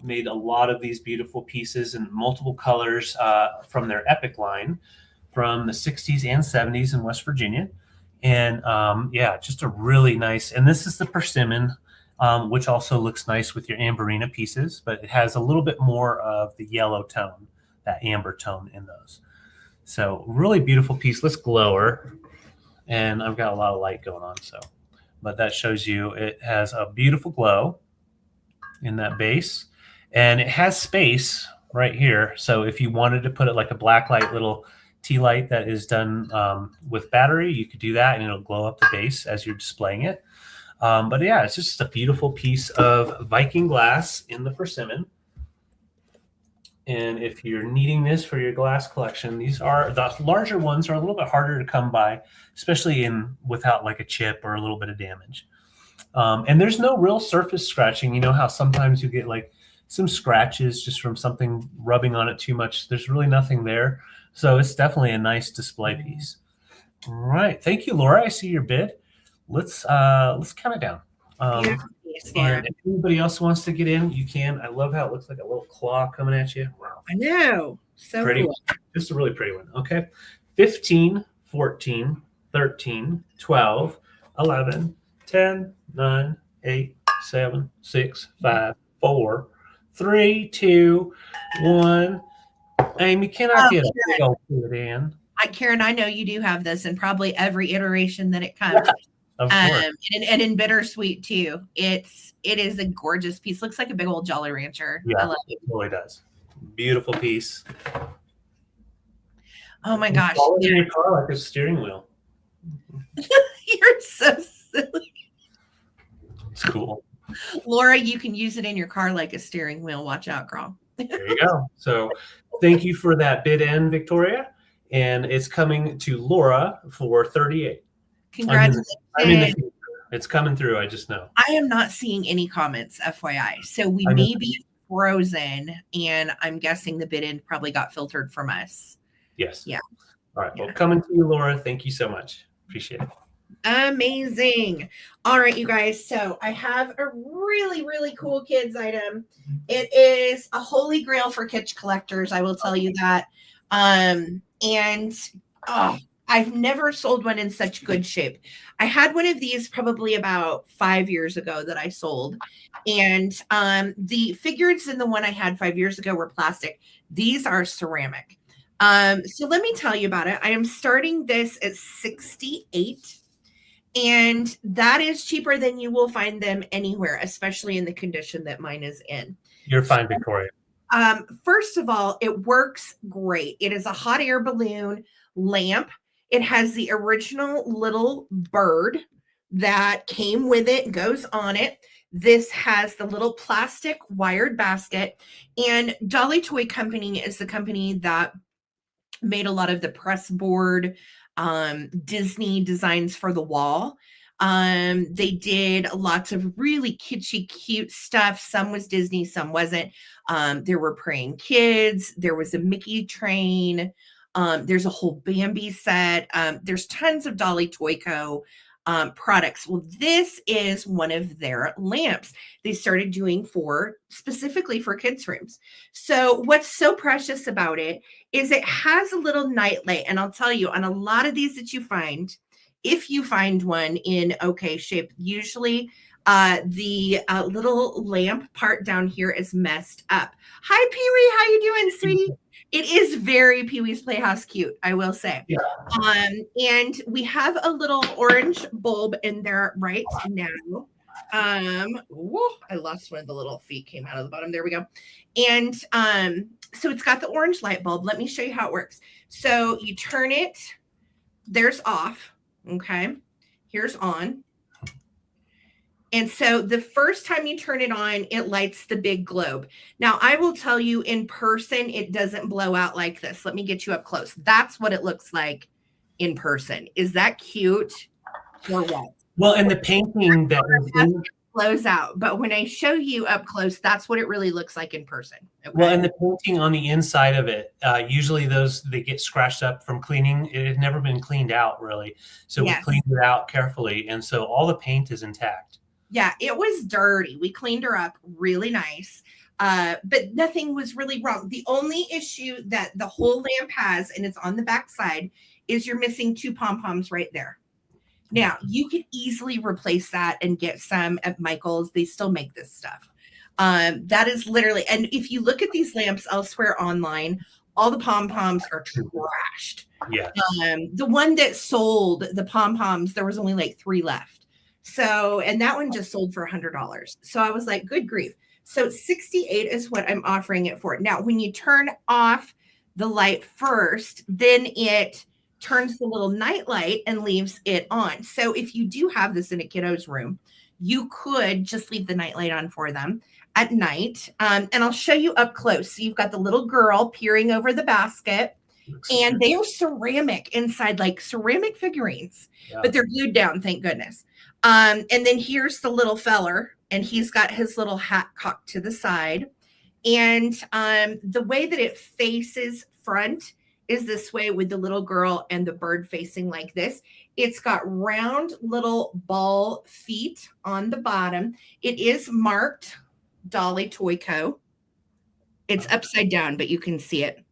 Made a lot of these beautiful pieces in multiple colors from their Epic line from the 60s and 70s in West Virginia. And yeah, just a really nice, and this is the persimmon, which also looks nice with your amberina pieces, but it has a little bit more of the yellow tone, that amber tone in those. So really beautiful piece. Let's glow her. And I've got a lot of light going on, so, but that shows you it has a beautiful glow in that base, and it has space right here. So if you wanted to put it like a black light little tea light that is done with battery, you could do that, and it'll glow up the base as you're displaying it. But yeah, it's just a beautiful piece of Viking glass in the persimmon. And if you're needing this for your glass collection, these are the larger ones are a little bit harder to come by, especially without like a chip or a little bit of damage. And there's no real surface scratching. You know how sometimes you get like some scratches just from something rubbing on it too much. There's really nothing there. So it's definitely a nice display piece. All right. Thank you, Laura. I see your bid. Let's count it down. And if anybody else wants to get in, you can. I love how it looks like a little claw coming at you. Wow. I know. So pretty. Cool. Just a really pretty one. Okay. 15, 14, 13, 12, 11, 10, 9, 8, 7, 6, 5, 4, 3, 2, 1. Amy, can I get a go it in? Karen, I know you do have this in probably every iteration that it comes. And in bittersweet too. It is a gorgeous piece. Looks like a big old Jolly Rancher. Yeah, I love it really does. Beautiful piece. Oh my gosh! In your car like a steering wheel. You're so silly. It's cool. Laura, you can use it in your car like a steering wheel. Watch out, girl. There you go. So, thank you for that bid in, Victoria, and it's coming to Laura for 38. Congratulations. It's coming through. I just know. I am not seeing any comments, FYI. So we may be frozen, and I'm guessing the bid in probably got filtered from us. Yes. Yeah. All right. Well, coming to you, Laura. Thank you so much. Appreciate it. Amazing. All right, you guys. So I have a really, really cool kids item. It is a holy grail for kitsch collectors. I will tell you that. I've never sold one in such good shape. I had one of these probably about 5 years ago that I sold. And the figures in the one I had 5 years ago were plastic. These are ceramic. So let me tell you about it. I am starting this at $68. And that is cheaper than you will find them anywhere, especially in the condition that mine is in. You're fine, Victoria. First of all, it works great. It is a hot air balloon lamp. It has the original little bird that came with it, goes on it. This has the little plastic wired basket. And Dolly Toy Company is the company that made a lot of the press board Disney designs for the wall. They did lots of really kitschy, cute stuff. Some was Disney, some wasn't. There were praying kids. There was a Mickey train. There's a whole Bambi set. There's tons of Dolly Toy Co. Products. Well, this is one of their lamps they started doing specifically for kids' rooms. So what's so precious about it is it has a little night light. And I'll tell you, on a lot of these that you find, if you find one in okay shape, usually the little lamp part down here is messed up. Hi, Pee-wee. How you doing, sweetie? It is very Pee-wee's Playhouse cute, I will say. Yeah. And we have a little orange bulb in there right now. Whoa, I lost one of the little feet came out of the bottom. There we go. And so it's got the orange light bulb. Let me show you how it works. So you turn it, there's off. Okay. Here's on. And so the first time you turn it on, it lights the big globe. Now, I will tell you in person, it doesn't blow out like this. Let me get you up close. That's what it looks like in person. Is that cute or what? Well, and the painting that is in blows out, but when I show you up close, that's what it really looks like in person. Okay? Well, and the painting on the inside of it, usually they get scratched up from cleaning. It had never been cleaned out really, so yes. We cleaned it out carefully, and so all the paint is intact. Yeah, it was dirty. We cleaned her up really nice, but nothing was really wrong. The only issue that the whole lamp has, and it's on the back side, is you're missing 2 pom-poms right there. Now, you could easily replace that and get some at Michael's. They still make this stuff. That is literally, and if you look at these lamps elsewhere online, all the pom-poms are trashed. Yeah. The one that sold the pom-poms, there was only like 3 left. So, and that one just sold for $100. So I was like, good grief. So 68 is what I'm offering it for. Now, when you turn off the light first, then it turns the little night light and leaves it on. So if you do have this in a kiddo's room, you could just leave the night light on for them at night. And I'll show you up close. So you've got the little girl peering over the basket, and they are ceramic inside, like ceramic figurines, but they're glued down, thank goodness. And then here's the little feller, and he's got his little hat cocked to the side. And the way that it faces front is this way with the little girl and the bird facing like this. It's got round little ball feet on the bottom. It is marked Dolly Toy Co. It's upside down, but you can see it.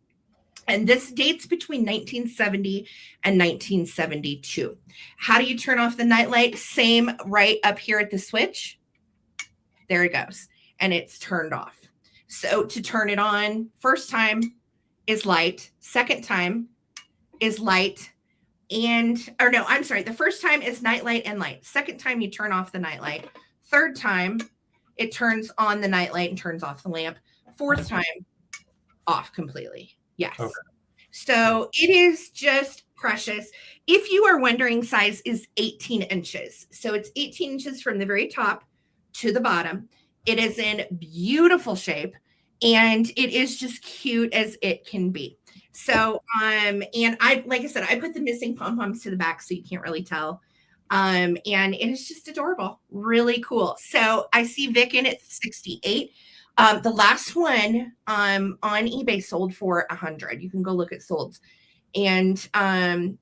And this dates between 1970 and 1972. How do you turn off the nightlight? Same right up here at the switch. There it goes. And it's turned off. So to turn it on, first time is light. Second time is light. The first time is nightlight and light. Second time you turn off the nightlight. Third time, it turns on the nightlight and turns off the lamp. Fourth time, off completely. Yes. Okay. So it is just precious. If you are wondering, size is 18 inches. So it's 18 inches from the very top to the bottom. It is in beautiful shape, and it is just cute as it can be. So, and I, like I said, I put the missing pom-poms to the back so you can't really tell. And it is just adorable. Really cool. So I see Vic in at 68. The last one on eBay sold for $100. You can go look at solds, and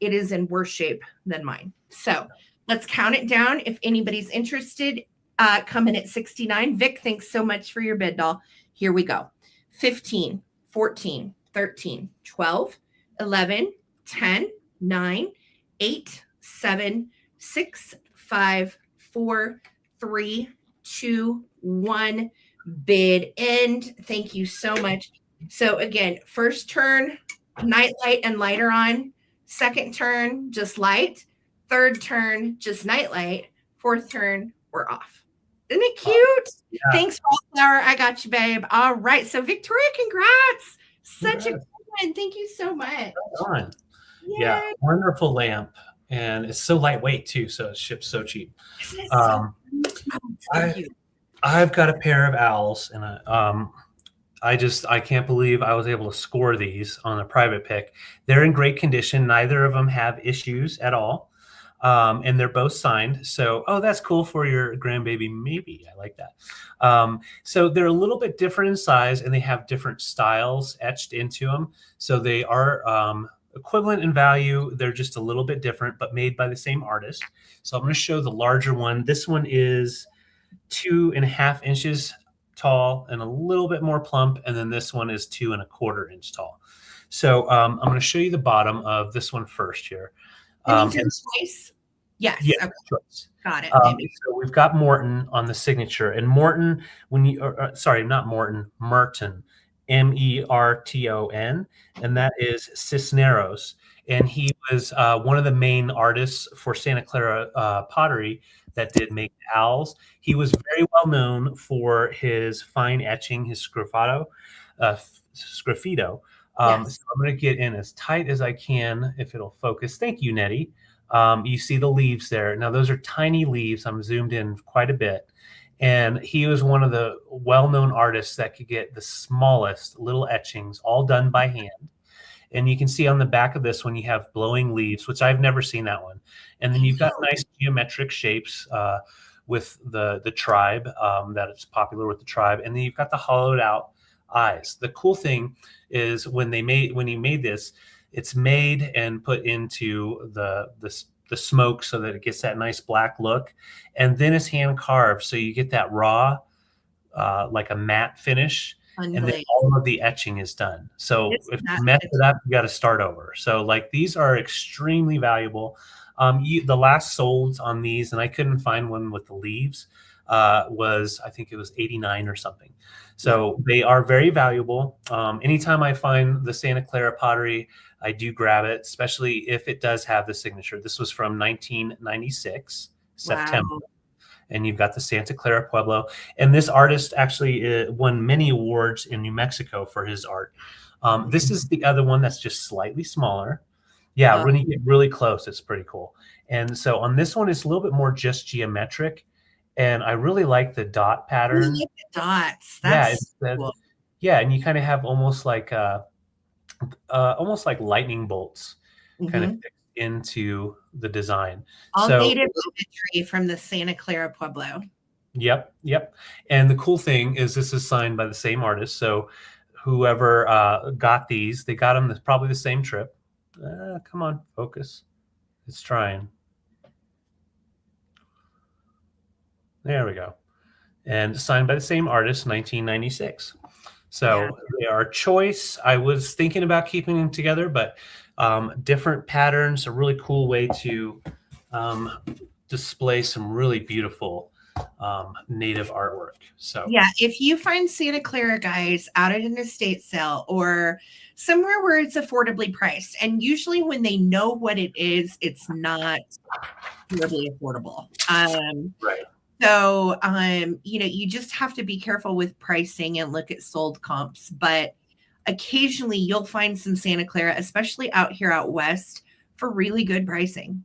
it is in worse shape than mine. So let's count it down. If anybody's interested, come in at 69. Vic, thanks so much for your bid, doll. Here we go. 15, 14, 13, 12, 11, 10, 9, 8, 7, 6, 5, 4, 3, 2, 1. Bid end. Thank you so much. So again, first turn, night light and lighter on. Second turn, just light. Third turn, just night light. Fourth turn, we're off. Isn't it cute? Yeah. Thanks, Wallflower. I got you, babe. All right. So Victoria, congrats. Such a good one. Thank you so much. Yeah, Yay. wonderful lamp, and it's so lightweight too, so it ships so cheap. Isn't it so Um, cute? Oh, thank I you. I've got a pair of owls, and I can't believe I was able to score these on a private pick. They're in great condition. Neither of them have issues at all. And they're both signed. So, oh, that's cool for your grandbaby. Maybe I like that. So they're a little bit different in size, and they have different styles etched into them. So they are equivalent in value. They're just a little bit different, but made by the same artist. So I'm going to show the larger one. This one is 2.5 inches tall and a little bit more plump, and then this one is 2.25 inch tall. So I'm going to show you the bottom of this one first here. And these are And choice? Yes. yeah, Okay. choice. Got it. So we've got Morton on the signature, and Morton, when you, sorry, not Morton, Merton, Merton, and that is Cisneros, and he was one of the main artists for Santa Clara pottery that did make owls. He was very well known for his fine etching, his sgraffito. Yes. So I'm going to get in as tight as I can if it'll focus. Thank you, Nettie. You see the leaves there. Now, those are tiny leaves. I'm zoomed in quite a bit. And he was one of the well-known artists that could get the smallest little etchings, all done by hand. And you can see on the back of this one, you have blowing leaves, which I've never seen that one. And then you've got nice geometric shapes with the tribe that is popular with the tribe. And then you've got the hollowed out eyes. The cool thing is when he made this, it's made and put into the smoke so that it gets that nice black look, and then it's hand carved, so you get that raw, like a matte finish, and then Unglazed. all of the etching is done. So if you mess it up, you got to start over. So like these are extremely valuable. The last sold on these, and I couldn't find one with the leaves, was I think it was 89 or something. So they are very valuable. Anytime I find the Santa Clara pottery, I do grab it, especially if it does have the signature. This was from 1996, September. Wow. And you've got the Santa Clara Pueblo. And this artist actually won many awards in New Mexico for his art. This is the other one that's just slightly smaller. Yeah, when you get really close, it's pretty cool. And so on this one, it's a little bit more just geometric. And I really like the dot pattern. I like the dots. That's cool. Yeah, and you kind of have almost like lightning bolts kind of fixed into the design. All native imagery from the Santa Clara Pueblo. Yep. And the cool thing is this is signed by the same artist. So whoever got these, they got them probably the same trip. Come on, focus. It's trying. There we go. And signed by the same artist, 1996. So they are choice. I was thinking about keeping them together, but different patterns, a really cool way to display some really beautiful native artwork. So yeah, if you find Santa Clara, guys, out at an estate sale or somewhere where it's affordably priced, and usually when they know what it is, it's not terribly affordable. Right. So, you just have to be careful with pricing and look at sold comps. But occasionally you'll find some Santa Clara, especially out here out west, for really good pricing.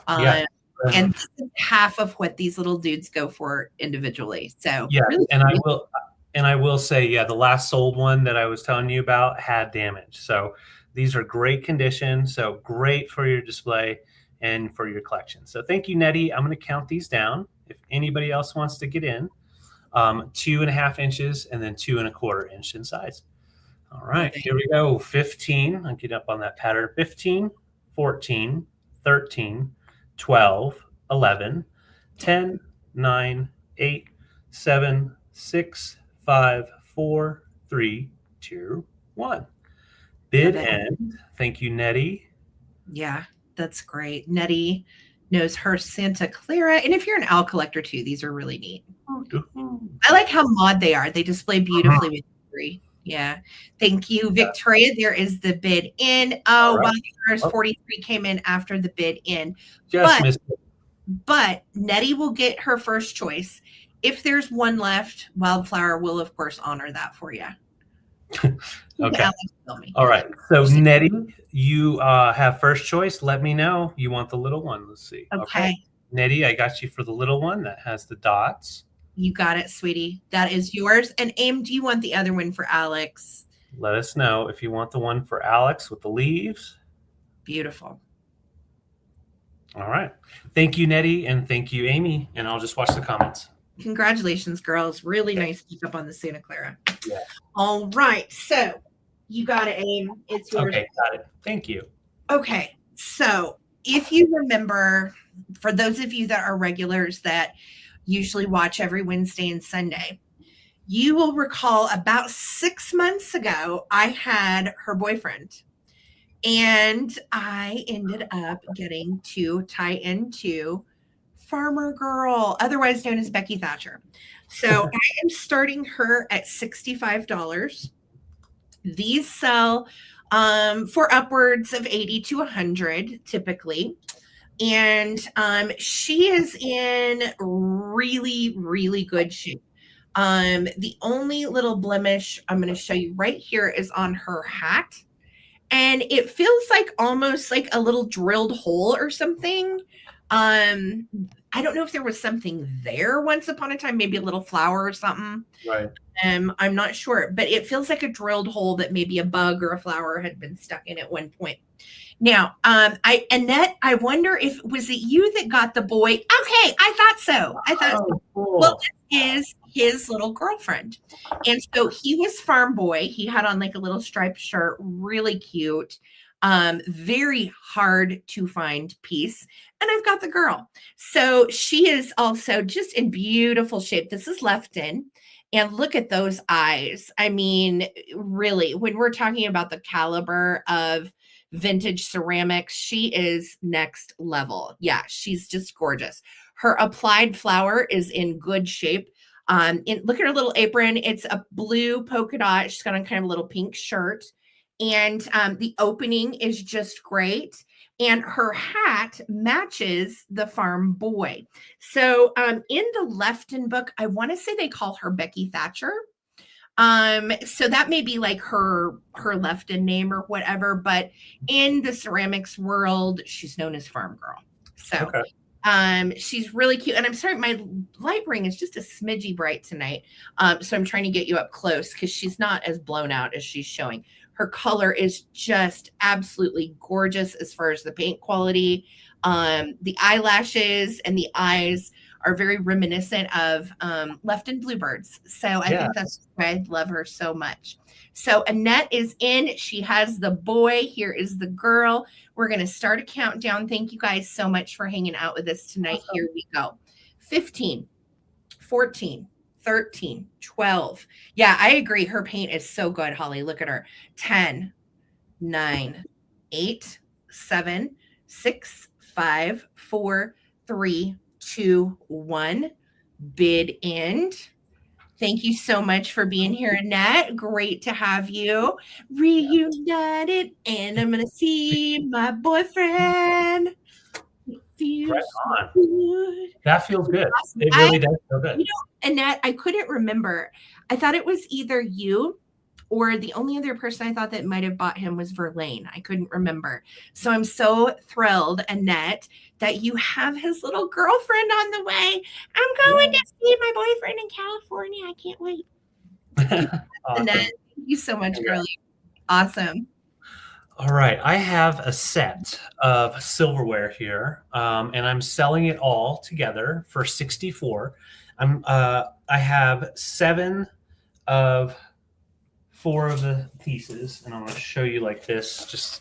And this is half of what these little dudes go for individually. So yeah, really and I will say, yeah, the last sold one that I was telling you about had damage. So these are great condition. So great for your display and for your collection. So thank you, Nettie. I'm going to count these down. If anybody else wants to get in, 2.5 inches and then 2.25 inch in size. All right, here we go. 15. I'll get up on that pattern. 15, 14, 13, 12, 11, 10, 9, 8, 7, 6, 5, 4, 3, 2, 1. Bid end. Thank you, Nettie. Yeah, that's great. Nettie knows her Santa Clara. And if you're an owl collector too, these are really neat. I like how mod they are. They display beautifully with jewelry. Yeah. Thank you, Victoria. There is the bid in. Oh, Wildflowers 43 came in after the bid in. Just missed it. But Nettie will get her first choice. If there's one left, Wildflower will, of course, honor that for you. Okay. Alex, tell me. All right. So Nettie, you have first choice. Let me know. You want the little one. Let's see. Okay. Okay. Nettie, I got you for the little one that has the dots. You got it, sweetie. That is yours. And Aim, do you want the other one for Alex? Let us know if you want the one for Alex with the leaves. Beautiful. All right. Thank you, Nettie, and thank you, Amy. And I'll just watch the comments. Congratulations, girls. Really nice keep up on the Santa Clara. Yeah. All right. So you got it, Aim. It's yours. Okay, got it. Thank you. Okay. So if you remember, for those of you that are regulars that usually watch every Wednesday and Sunday, you will recall about 6 months ago, I had her boyfriend. And I ended up getting to tie into Farmer Girl, otherwise known as Becky Thatcher. So I am starting her at $65. These sell for upwards of 80 to 100 typically. And she is in really, really good shape. The only little blemish I'm going to show you right here is on her hat. And it feels like almost like a little drilled hole or something. I don't know if there was something there once upon a time, maybe a little flower or something. Right. I'm not sure, but it feels like a drilled hole that maybe a bug or a flower had been stuck in at one point. Now, Annette, I wonder if was it you that got the boy? Okay, I thought so. Oh, cool. Well, this is his little girlfriend. And so he was farm boy. He had on like a little striped shirt, really cute. Very hard to find piece. And I've got the girl. So she is also just in beautiful shape. This is left in. And look at those eyes. I mean, really, when we're talking about the caliber of vintage ceramics, she is next level. Yeah, she's just gorgeous. Her applied flower is in good shape. Look at her little apron. It's a blue polka dot. She's got on kind of a little pink shirt. And the opening is just great. And her hat matches the farm boy. So in the Lefton book, I want to say they call her Becky Thatcher. So that may be like her Lefton name or whatever, but in the ceramics world, she's known as Farm Girl. So she's really cute. And I'm sorry, my light ring is just a smidgy bright tonight. So I'm trying to get you up close because she's not as blown out as she's showing. Her color is just absolutely gorgeous as far as the paint quality. The eyelashes and the eyes are very reminiscent of Lefton Bluebirds. So I think that's why I love her so much. So Annette is in. She has the boy. Here is the girl. We're going to start a countdown. Thank you guys so much for hanging out with us tonight. Awesome. Here we go. 15, 14, 13, 12. Yeah, I agree. Her paint is so good, Holly. Look at her. 10, 9, 8, 7, 6, 5, 4, 3, 2, 1. Bid end. Thank you so much for being here, Annette. Great to have you. Reunited, and I'm going to see my boyfriend. Right on. Good. That feels good. Awesome. It really does feel good. You know, Annette, I couldn't remember. I thought it was either you or the only other person I thought that might have bought him was Verlaine. I couldn't remember. So I'm so thrilled, Annette, that you have his little girlfriend on the way. I'm going to see my boyfriend in California. I can't wait. Awesome. Annette, thank you so much, girlie. Awesome. All right. I have a set of silverware here, and I'm selling it all together for $64. I have 4 of the pieces, and I'm going to show you like this.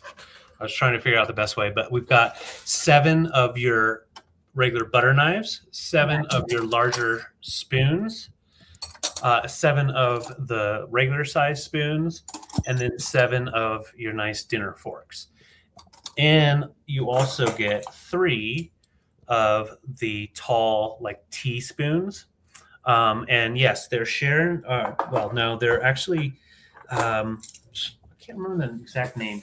I was trying to figure out the best way, but we've got 7 of your regular butter knives, 7 of your larger spoons, 7 of the regular size spoons, and then 7 of your nice dinner forks. And you also get 3 of the tall like teaspoons. And yes, they're sharing. Well, no, they're actually. I can't remember the exact name.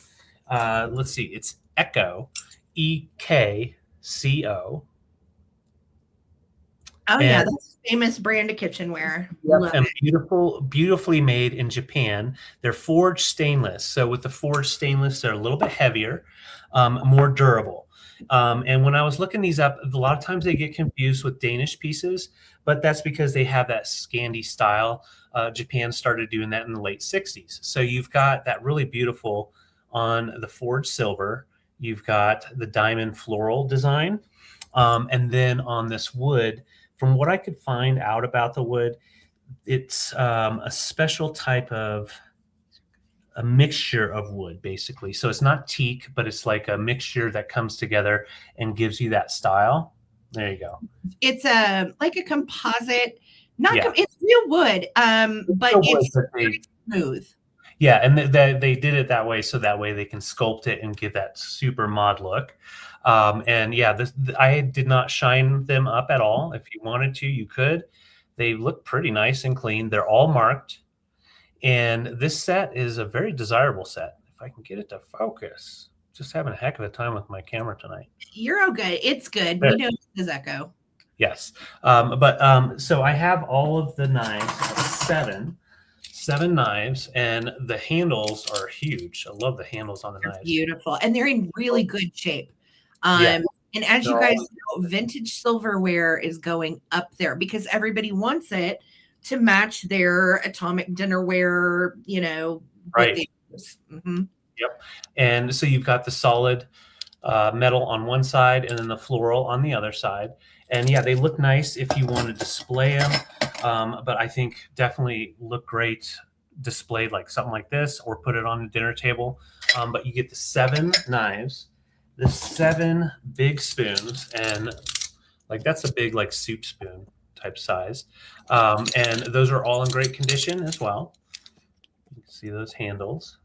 Let's see. It's Echo, EKCO. Oh yeah, And that's a famous brand of kitchenware. yep, Love and it. beautifully made in Japan. They're forged stainless. So with the forged stainless, they're a little bit heavier, more durable. And when I was looking these up, a lot of times they get confused with Danish pieces, but that's because they have that Scandi style. Japan started doing that in the late 60s. So you've got that really beautiful on the forged silver. You've got the diamond floral design. And then on this wood, from what I could find out about the wood, it's a special type of a mixture of wood, basically. So it's not teak, but it's like a mixture that comes together and gives you that style. There you go. It's a like a composite, not Yeah, it's real wood, it's but still wood, it's but very smooth. yeah, and they did it that way so that way they can sculpt it and give that super mod look. And yeah, I did not shine them up at all. If you wanted to, you could. They look pretty nice and clean. They're all marked. And this set is a very desirable set. If I can get it to focus, just having a heck of a time with my camera tonight. You're all good. It's good. There. We know it's Echo. Yes. So I have all of the knives, seven knives, and the handles are huge. I love the handles on the They're knives. beautiful. And they're in really good shape. Yeah. And as you They're guys all- know, vintage silverware is going up there because everybody wants it to match their atomic dinnerware, you know, what Right. they use. Mhm. Yep. And so you've got the solid metal on one side and then the floral on the other side. And yeah, they look nice if you want to display them. But I think definitely look great displayed like something like this or put it on the dinner table. But you get the 7 knives, the 7 big spoons, and like that's a big like soup spoon type size. And those are all in great condition as well. You can see those handles.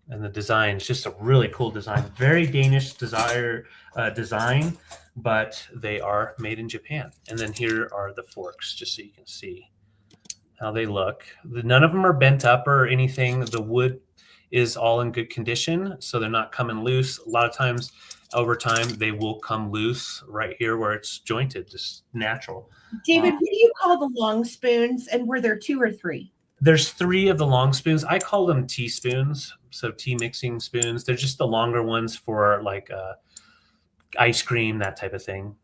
And the design is just a really cool design. Very Danish design, but they are made in Japan. And then here are the forks, just so you can see how they look. None of them are bent up or anything. The wood is all in good condition, so they're not coming loose. A lot of times over time, they will come loose right here where it's jointed, just natural. David, what do you call the long spoons? And were there 2 or 3? There's 3 of the long spoons. I call them teaspoons, so tea mixing spoons. They're just the longer ones for like ice cream, that type of thing,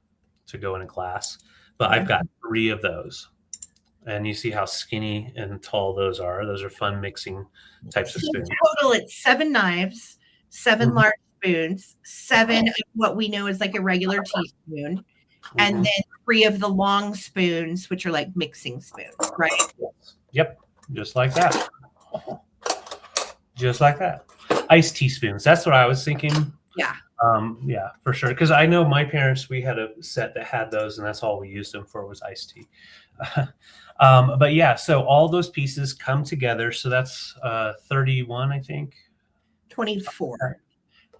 to go in a glass. But I've got 3 of those, and you see how skinny and tall those are. Those are fun mixing types of spoons. Total, it's 7 knives, 7 large spoons, 7 of what we know is like a regular teaspoon, and then 3 of the long spoons, which are like mixing spoons, right? Yep, just like that. Just like that. Iced teaspoons. That's what I was thinking. Yeah. Yeah, for sure. Because I know my parents, we had a set that had those, and that's all we used them for was iced tea. But yeah, so all those pieces come together. So that's 31, I think. 24.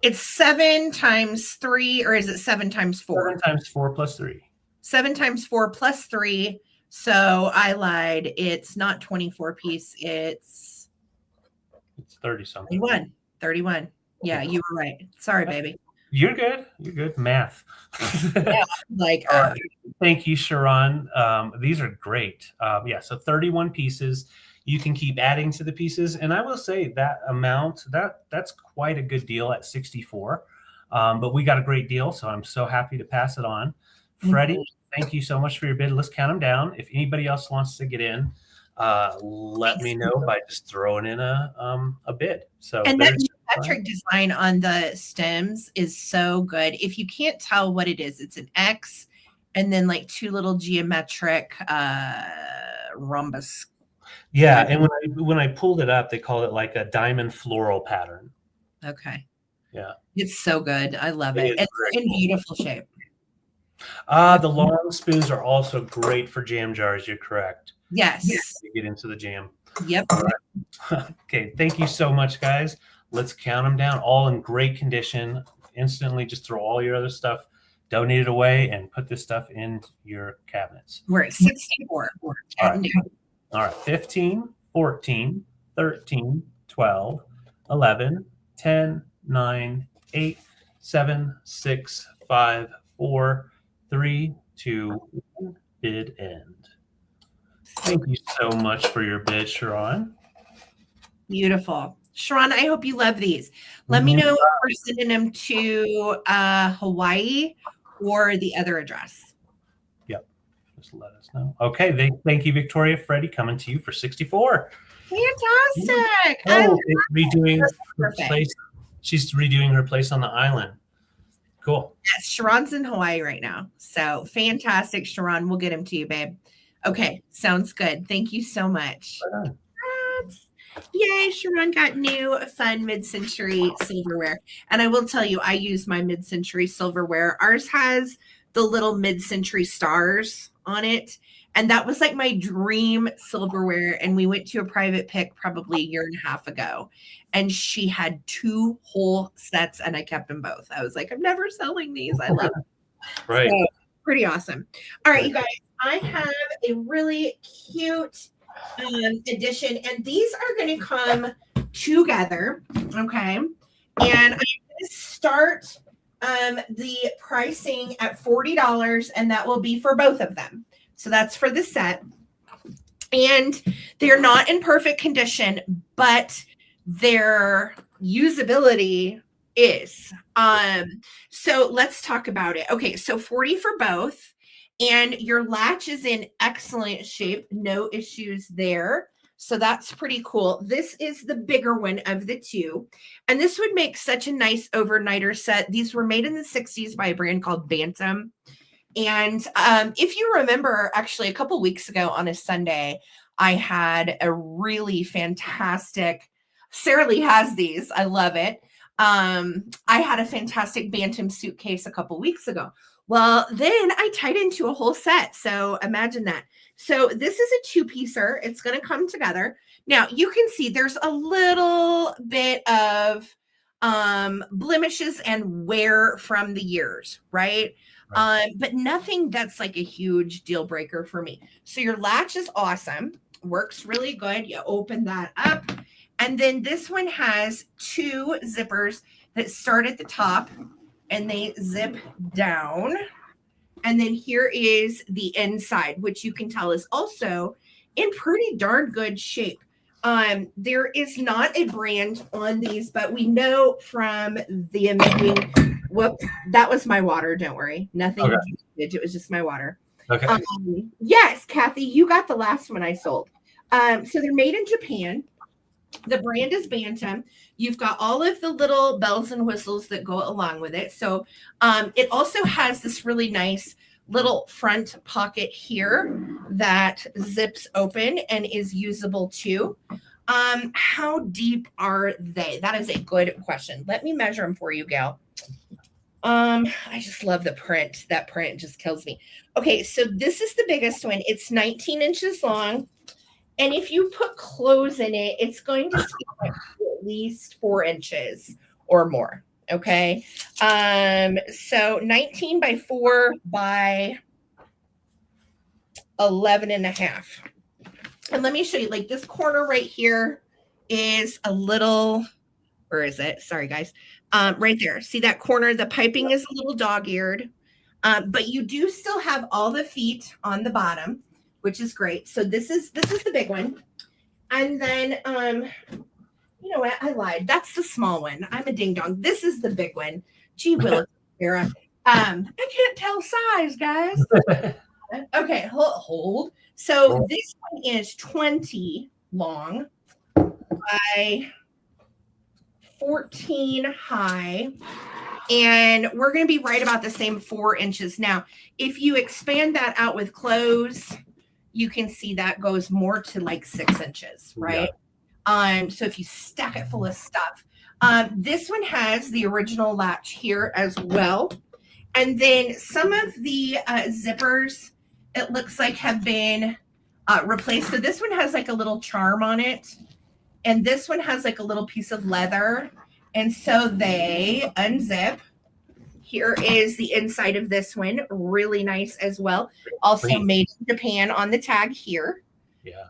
It's 7 times 3, or is it 7 times 4? 7 times 4 plus 3. 7 times 4 plus 3. So I lied. It's not 24 piece. It's 30 something. 31. 31. Yeah, you were right. Sorry, baby. You're good. You're good. Math. Yeah, like, thank you, Sharon. These are great. Yeah, so 31 pieces. You can keep adding to the pieces, and I will say that amount that's quite a good deal at 64. But we got a great deal, so I'm so happy to pass it on. Freddie, thank you so much for your bid. Let's count them down. If anybody else wants to get in, let me know by just throwing in a bid. So and that geometric design on the stems is so good. If you can't tell what it is, it's an X and then like 2 little geometric rhombus. Yeah, and when I pulled it up, they call it like a diamond floral pattern. Okay. Yeah. It's so good. I love it. It's in beautiful shape. The long spoons are also great for jam jars. You're correct. Yes. You get into the jam. Yep. Okay. Thank you so much, guys. Let's count them down. All in great condition. Instantly just throw all your other stuff, donate it away, and put this stuff in your cabinets. We're at 64. All right. 15, 14, 13, 12, 11, 10, 9, 8, 7, 6, 5, 4, 3, 2, 1, bid end. Thank you so much for your bid, Sharon. Beautiful. Sharon, I hope you love these. Let me know if we're sending them to Hawaii or the other address. Yep. Just let us know. Okay. Thank you, Victoria. Freddie, coming to you for 64. Fantastic. Redoing her place. She's redoing her place on the island. Cool. Yes, Sharon's in Hawaii right now. So fantastic, Sharon. We'll get him to you, babe. Okay, sounds good. Thank you so much. Right on. Yay, Sharon got new fun mid-century silverware. And I will tell you, I use my mid-century silverware. Ours has the little mid-century stars on it. And that was like my dream silverware. And we went to a private pick probably a year and a half ago. And she had 2 whole sets and I kept them both. I was like, I'm never selling these. I love them. Right. So, pretty awesome. All right, you guys, I have a really cute edition, and these are going to come together. Okay. And I'm going to start the pricing at $40, and that will be for both of them. So that's for the set. And they're not in perfect condition, but their usability is. So let's talk about it. Okay, so 40 for both. And your latch is in excellent shape. No issues there. So that's pretty cool. This is the bigger one of the two. And this would make such a nice overnighter set. These were made in the 60s by a brand called Bantam. And if you remember, actually, a couple weeks ago on a Sunday, I had a really fantastic, Sarah Lee has these. I love it. I had a fantastic Bantam suitcase a couple weeks ago. Well, then I tied into a whole set. So imagine that. So this is a 2-piecer. It's going to come together. Now you can see there's a little bit of blemishes and wear from the years, right? But nothing that's like a huge deal breaker for me. So your latch is awesome. Works really good. You open that up. And then this one has 2 zippers that start at the top and they zip down. And then here is the inside, which you can tell is also in pretty darn good shape. There is not a brand on these, but we know from the making, whoops, that was my water. Don't worry. Nothing. Okay. It was just my water. Okay. Yes, Kathy, you got the last one I sold. So they're made in Japan. The brand is Bantam. You've got all of the little bells and whistles that go along with it. So it also has this really nice little front pocket here that zips open and is usable too. How deep are they? That is a good question. Let me measure them for you, Gail. I just love the print. That print just kills me. Okay, so this is the biggest one. It's 19 inches long. And if you put clothes in it, it's going to be like at least 4 inches or more. Okay. So 19 by 4 by 11 and a half. And let me show you, like this corner right here is a little, where is it? Sorry, guys. Right there. See that corner? The piping is a little dog-eared, but you do still have all the feet on the bottom, which is great. So this is the big one. And then, you know what? I lied. That's the small one. I'm a ding dong. This is the big one. Gee willikers, Sarah. I can't tell size, guys. Okay, hold. So this one is 20 long by 14 high. And we're going to be right about the same 4 inches. Now, if you expand that out with clothes, you can see that goes more to like 6 inches, right? Yeah. So if you stack it full of stuff, this one has the original latch here as well. And then some of the zippers, it looks like have been replaced. So this one has like a little charm on it. And this one has like a little piece of leather. And so they unzip. Here is the inside of this one. Really nice as well. Also made in Japan on the tag here. Yeah.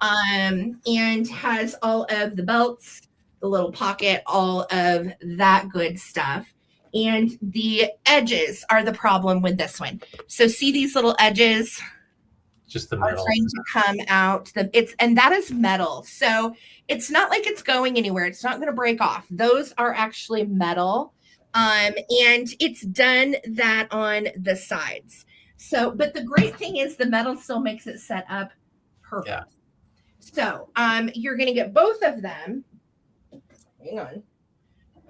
And has all of the belts, the little pocket, all of that good stuff. And the edges are the problem with this one. So see these little edges? Just the are metal. trying to come out. And that is metal. So it's not like it's going anywhere. It's not going to break off. Those are actually metal. And it's done that on the sides. So, but the great thing is the metal still makes it set up perfect. Yeah. So, you're going to get both of them. Hang on.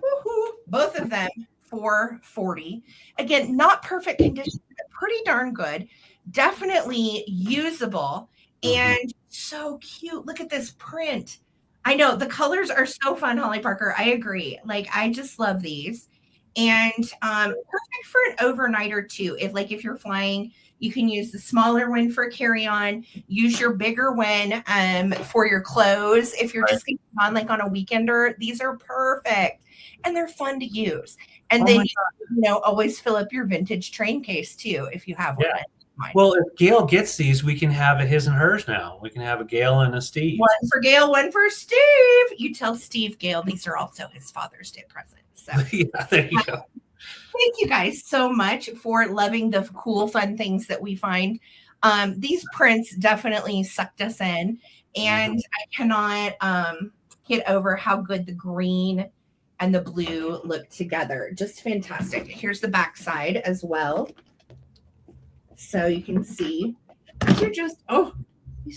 Woo-hoo. Both of them for $40. Again, not perfect condition, but pretty darn good. Definitely usable and so cute. Look at this print. I know the colors are so fun, Holly Parker. I agree. Like, I just love these. And perfect for an overnighter too. If you're flying, you can use the smaller one for carry-on. Use your bigger one for your clothes. If you're just going on like on a weekender, these are perfect. And they're fun to use. And then always fill up your vintage train case too if you have one. Well, if Gail gets these, we can have a his and hers now. We can have a Gail and a Steve. One for Gail, one for Steve. You tell Steve, Gail, these are also his Father's Day presents. So yeah, there you go. Thank you guys so much for loving the cool, fun things that we find. These prints definitely sucked us in, and I cannot get over how good the green and the blue look together. Just fantastic. Here's the back side as well. So you can see these are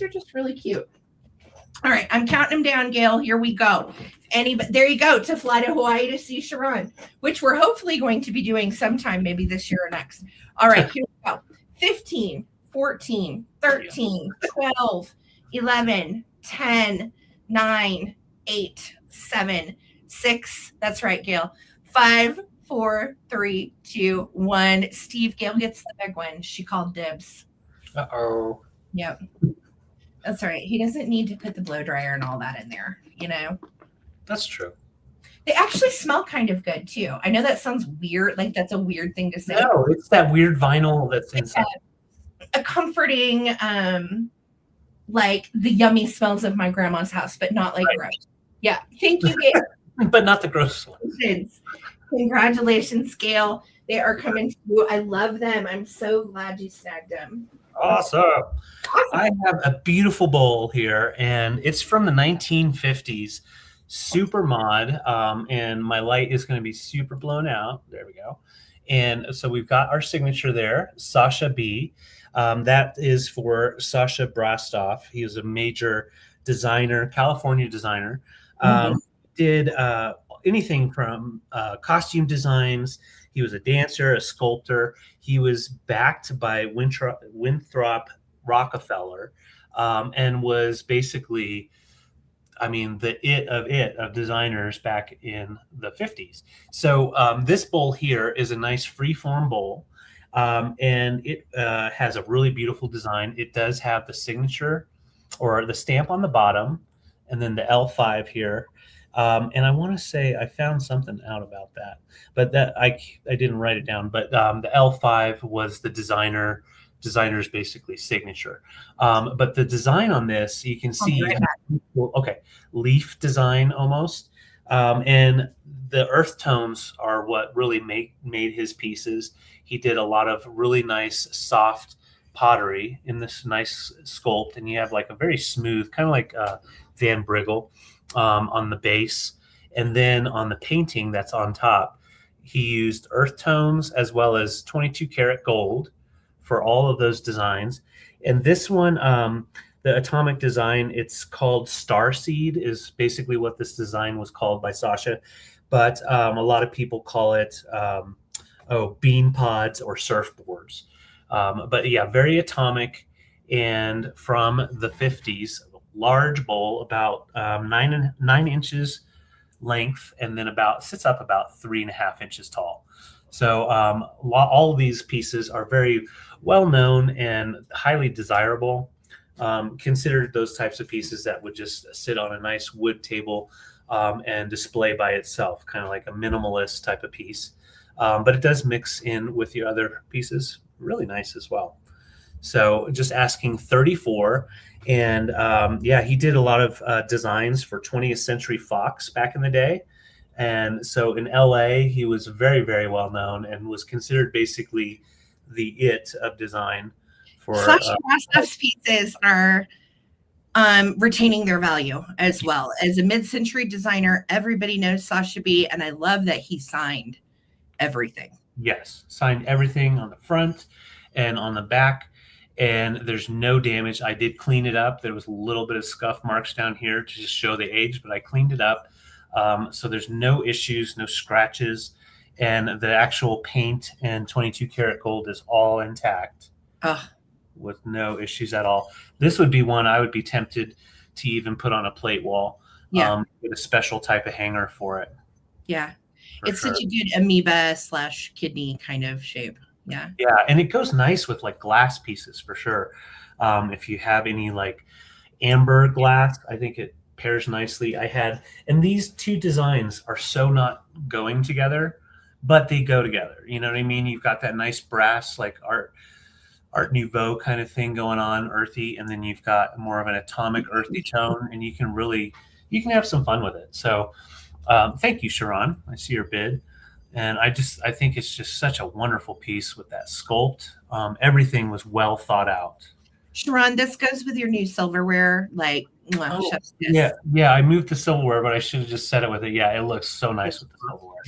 just really cute. All right, I'm counting them down, Gail. Here we go. There you go, to fly to Hawaii to see Sharon, which we're hopefully going to be doing sometime, maybe this year or next. All right, here we go. 15, 14, 13, 12, 11, 10, 9, 8, 7, 6. That's right, Gail. 5, 4, 3, 2, 1. Steve, Gail gets the big one. She called dibs. Uh-oh. Yep. That's right. He doesn't need to put the blow dryer and all that in there, That's true. They actually smell kind of good too. I know that sounds weird. Like that's a weird thing to say. No, it's that weird vinyl that's inside. A comforting, like the yummy smells of my grandma's house, but not like gross. Yeah. Thank you, Gail. But not the gross ones. Congratulations, Gail. They are coming through. I love them. I'm so glad you snagged them. Awesome. I have a beautiful bowl here, and it's from the 1950s, super mod, and my light is going to be super blown out. There we go. And so we've got our signature there, Sasha B. That is for Sasha Brastoff. He is a major designer, California designer. Did anything from costume designs. He was a dancer, a sculptor. He was backed by Winthrop Rockefeller, and was basically, the it of designers back in the 50s. So this bowl here is a nice freeform bowl, and it has a really beautiful design. It does have the signature or the stamp on the bottom, and then the L5 here. And I want to say I found something out about that, but that I didn't write it down. But the L5 was the designer's basically signature. But the design on this, you can see, leaf design almost. And the earth tones are what really made his pieces. He did a lot of really nice soft pottery in this nice sculpt, and you have like a very smooth, kind of like Van Briggle. On the base, and then on the painting that's on top, he used earth tones as well as 22 karat gold for all of those designs. And this one, the atomic design, it's called Starseed, is basically what this design was called by Sasha, but a lot of people call it bean pods or surfboards. But yeah, very atomic, and from the 50s. Large bowl, about 9 inches length, and then sits up about 3.5 inches tall. So all of these pieces are very well known and highly desirable. Considered those types of pieces that would just sit on a nice wood table and display by itself, kind of like a minimalist type of piece. But it does mix in with the other pieces. Really nice as well. So just asking 34. And he did a lot of designs for 20th Century Fox back in the day. And so in LA, he was very, very well known and was considered basically the it of design for Sasha Rastov's pieces are retaining their value as well. As a mid-century designer, everybody knows Sasha B, and I love that he signed everything. yes, signed everything on the front and on the back, and there's no damage. I did clean it up. There was a little bit of scuff marks down here to just show the age, but I cleaned it up. So there's no issues, no scratches, and the actual paint and 22 karat gold is all intact. With no issues at all. This would be one I would be tempted to even put on a plate wall. With a special type of hanger for it. Yeah. It's such a good amoeba / kidney kind of shape. Yeah. Yeah. And it goes nice with like glass pieces for sure. If you have any like amber glass, I think it pairs nicely. And these two designs are so not going together, but they go together. You know what I mean? You've got that nice brass, like Art Nouveau kind of thing going on, earthy, and then you've got more of an atomic earthy tone, and you can have some fun with it. So thank you, Sharon. I see your bid. And I think it's just such a wonderful piece with that sculpt. Everything was well thought out. Sharon, this goes with your new silverware, like chef's kiss. Yeah. I moved to silverware, but I should have just said it with it. Yeah, it looks so nice with the silverware.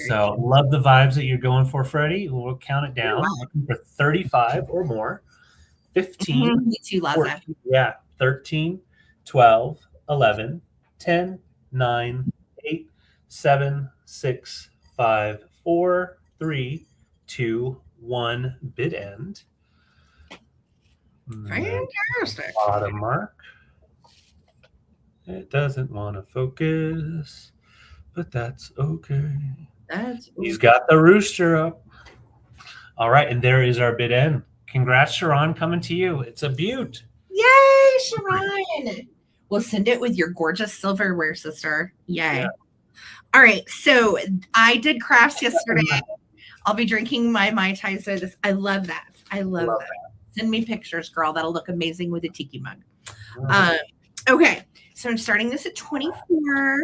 So love the vibes that you're going for, Freddie. We'll count it down. Looking for 35 or more. 15. Me too, Laza. 14, 13, 12, 11, 10, 9, 8, 7, 6, 5, 4, 3, 2, 1. Bid end. Fantastic. Bottom mark. It doesn't want to focus, but that's okay. He's got the rooster up. All right, and there is our bid end. Congrats, Sharon, coming to you. It's a beaut. Yay, Sharon. We'll send it with your gorgeous silverware, sister. Yay. Yeah. All right, so I did crafts yesterday. I'll be drinking my Mai Tais with this. I love that. I love that. Send me pictures, girl. That'll look amazing with a tiki mug. Okay, so I'm starting this at 24,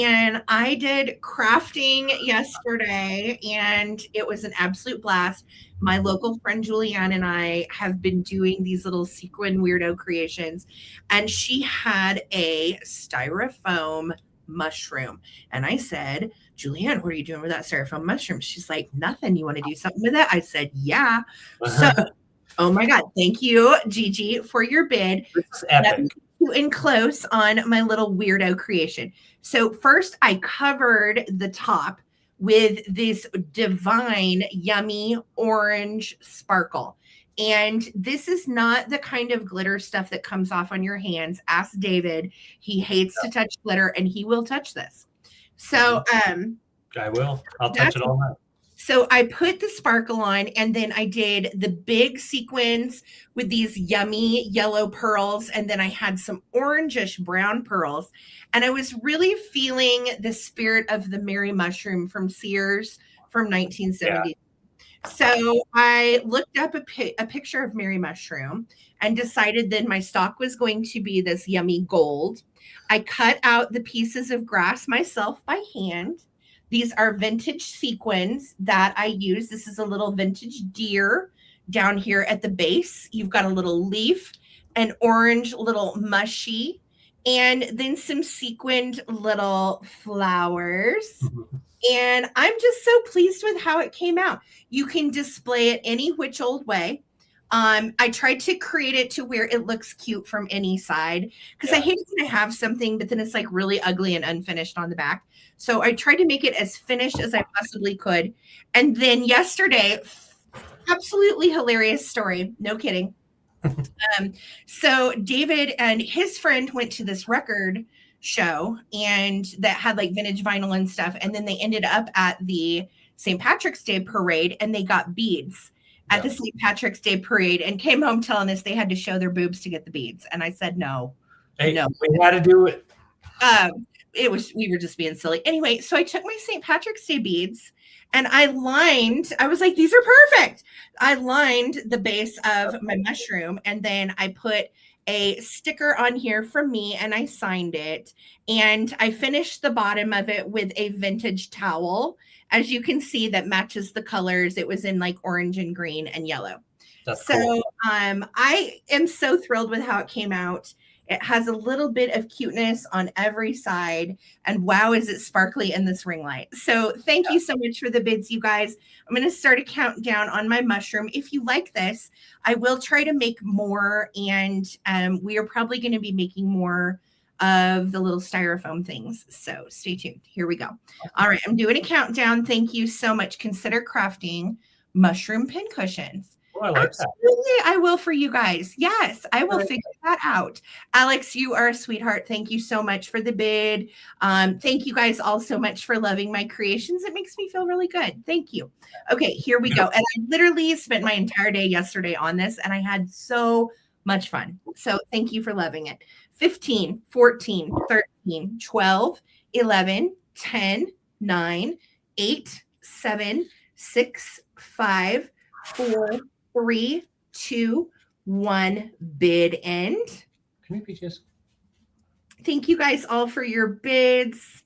and I did crafting yesterday, and it was an absolute blast. My local friend Julianne and I have been doing these little sequin weirdo creations, and she had a styrofoam mushroom. And I said, Julianne, what are you doing with that styrofoam mushroom? She's like, nothing. You want to do something with it? I said, yeah. So, oh my God. Thank you, Gigi, for your bid. This is epic. And close on my little weirdo creation. So first I covered the top with this divine, yummy orange sparkle. And this is not the kind of glitter stuff that comes off on your hands. Ask David. He hates to touch glitter, and he will touch this. So I will. I'll touch it all night. So I put the sparkle on, and then I did the big sequins with these yummy yellow pearls. And then I had some orangish brown pearls. And I was really feeling the spirit of the Mary Mushroom from Sears from 1970. Yeah. So I looked up a picture of Mary Mushroom and decided then my stock was going to be this yummy gold. I cut out the pieces of grass myself by hand. These are vintage sequins that I use. This is a little vintage deer down here at the base. You've got a little leaf, an orange little mushy, and then some sequined little flowers. And I'm just so pleased with how it came out. You can display it any which old way. I tried to create it to where it looks cute from any side, because I hate to have something, but then it's like really ugly and unfinished on the back. So I tried to make it as finished as I possibly could. And then yesterday, absolutely hilarious story. No kidding. So David and his friend went to this record show, and that had like vintage vinyl and stuff. And then they ended up at the St. Patrick's Day parade, and they got beads at the St. Patrick's Day parade, and came home telling us they had to show their boobs to get the beads. And I said, no, we had to do it. We were just being silly. Anyway, so I took my St. Patrick's Day beads and I was like, these are perfect. I lined the base of my mushroom, and then I put a sticker on here from me, and I signed it, and I finished the bottom of it with a vintage towel, as you can see, that matches the colors. It was in like orange and green and yellow. That's So cool. I am so thrilled with how it came out. It has a little bit of cuteness on every side, and wow, is it sparkly in this ring light. So thank you so much for the bids, you guys. I'm going to start a countdown on my mushroom. If you like this, I will try to make more, and we are probably going to be making more of the little styrofoam things. So stay tuned. Here we go. All right, I'm doing a countdown. Thank you so much. Consider crafting mushroom pincushions. Oh, I like that. Absolutely, I will for you guys. Yes, I will Right. figure that out. Alex, you are a sweetheart. Thank you so much for the bid. Thank you guys all so much for loving my creations. It makes me feel really good. Thank you. Okay, here we go. And I literally spent my entire day yesterday on this, and I had so much fun. So thank you for loving it. 15, 14, 13, 12, 11, 10, 9, 8, 7, 6, 5, 4, 3, 2, 1, bid end. Can you peaches? Thank you guys all for your bids.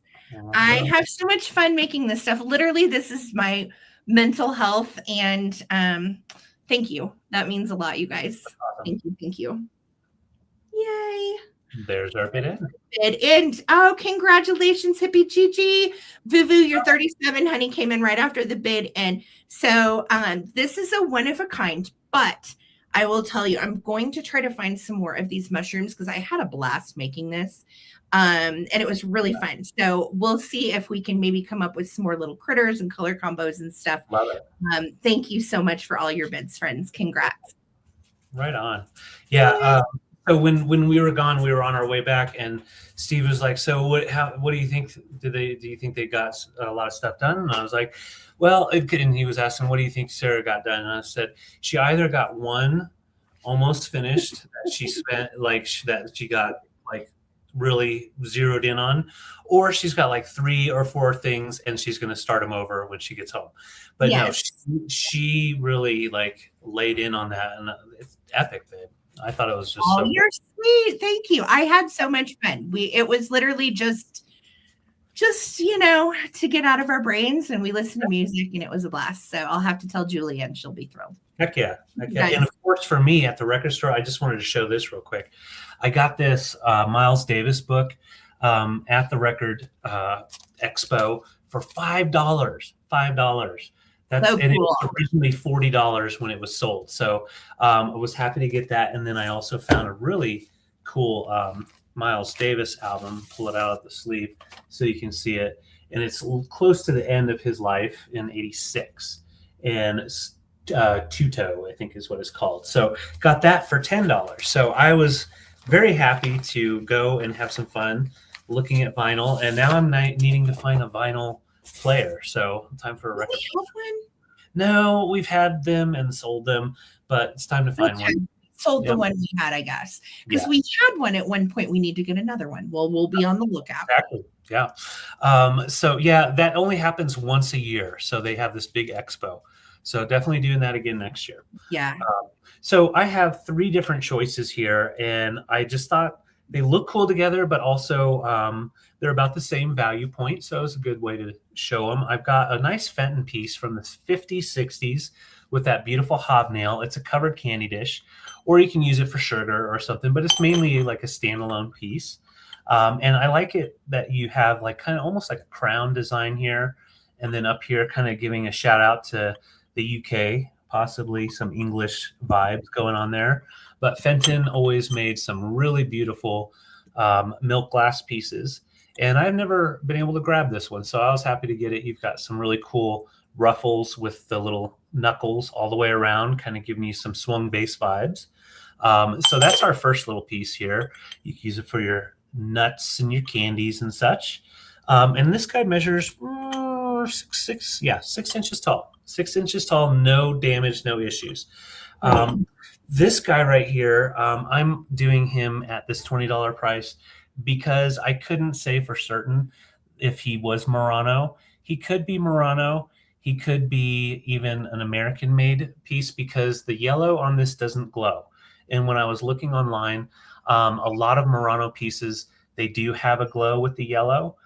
I have so much fun making this stuff. Literally, this is my mental health, and thank you. That means a lot, you guys. Awesome. Thank you. Thank you. Yay. There's our bid end. Bid end. Oh, congratulations, Hippie Gigi. Vuvu, your 37, honey, came in right after the bid end. So this is a one of a kind, but I will tell you, I'm going to try to find some more of these mushrooms because I had a blast making this. And it was really fun. So we'll see if we can maybe come up with some more little critters and color combos and stuff. Love it. Thank you so much for all your bids, friends. Congrats. Right on. Yeah. So when we were gone, we were on our way back, and Steve was like, "So what do you think? Do you think they got a lot of stuff done?" And I was like, "Well," and he was asking, "What do you think Sarah got done?" And I said, "She either got one almost finished that she spent that she got like really zeroed in on, or she's got like 3 or 4 things and she's going to start them over when she gets home." But yes. No, she really like laid in on that, and it's epic, babe. I thought it was just so you're sweet. Thank you. I had so much fun. It was literally just to get out of our brains, and we listened to music, and it was a blast. So I'll have to tell Julie, and she'll be thrilled. Heck yeah. Nice. And of course, for me at the record store, I just wanted to show this real quick. I got this Miles Davis book at the record expo for $5. That's so cool. And it was cool. originally $40 when it was sold. So I was happy to get that. And then I also found a really cool Miles Davis album. Pull it out of the sleeve so you can see it. And it's close to the end of his life in '86. And Tuto, I think is what it's called. So got that for $10. So I was very happy to go and have some fun looking at vinyl. And now I'm needing to find a vinyl player. So time for a record. No, we've had them and sold them, but it's time to find one. Sold the one we had, I guess, because we had one at one point. We need to get another one. Well, we'll be on the lookout. Exactly. Yeah. So yeah, that only happens once a year. So they have this big expo. So definitely doing that again next year. Yeah. So I have 3 different choices here, and I just thought they look cool together, but also they're about the same value point. So it's a good way to show them. I've got a nice Fenton piece from the 50s, 60s with that beautiful hobnail. It's a covered candy dish, or you can use it for sugar or something, but it's mainly like a standalone piece. And I like it that you have like kind of almost like a crown design here. And then up here, kind of giving a shout out to the UK, possibly some English vibes going on there. But Fenton always made some really beautiful milk glass pieces. And I've never been able to grab this one, so I was happy to get it. You've got some really cool ruffles with the little knuckles all the way around, kind of giving you some swung bass vibes. So that's our first little piece here. You can use it for your nuts and your candies and such. And this guy measures 6 inches tall. 6 inches tall, no damage, no issues. This guy right here, I'm doing him at this $20 price because I couldn't say for certain if he was Murano. He could be Murano. He could be even an American-made piece because the yellow on this doesn't glow. And when I was looking online, a lot of Murano pieces, they do have a glow with the yellow.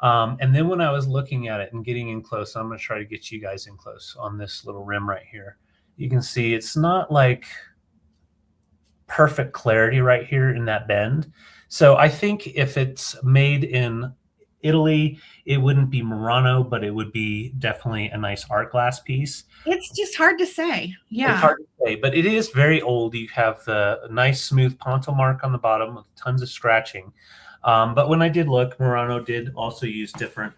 And then when I was looking at it and getting in close, I'm going to try to get you guys in close on this little rim right here. you can see it's not like perfect clarity right here in that bend. So I think if it's made in Italy, it wouldn't be Murano, but it would be definitely a nice art glass piece. It's just hard to say. It's Yeah. hard to say, but it is very old. You have the nice smooth ponto mark on the bottom with tons of scratching. But when I did look, Murano did also use different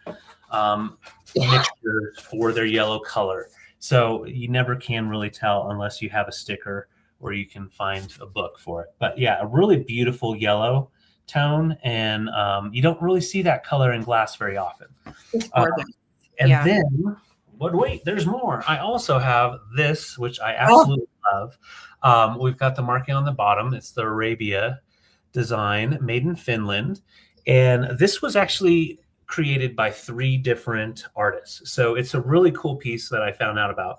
mixtures for their yellow color. So you never can really tell unless you have a sticker or you can find a book for it. But yeah, a really beautiful yellow tone, and you don't really see that color in glass very often. It's gorgeous. And Yeah. then, but wait, there's more. I also have this, which I absolutely love. We've got the marking on the bottom. It's the Arabia design, made in Finland. And this was actually created by 3 different artists. So it's a really cool piece that I found out about.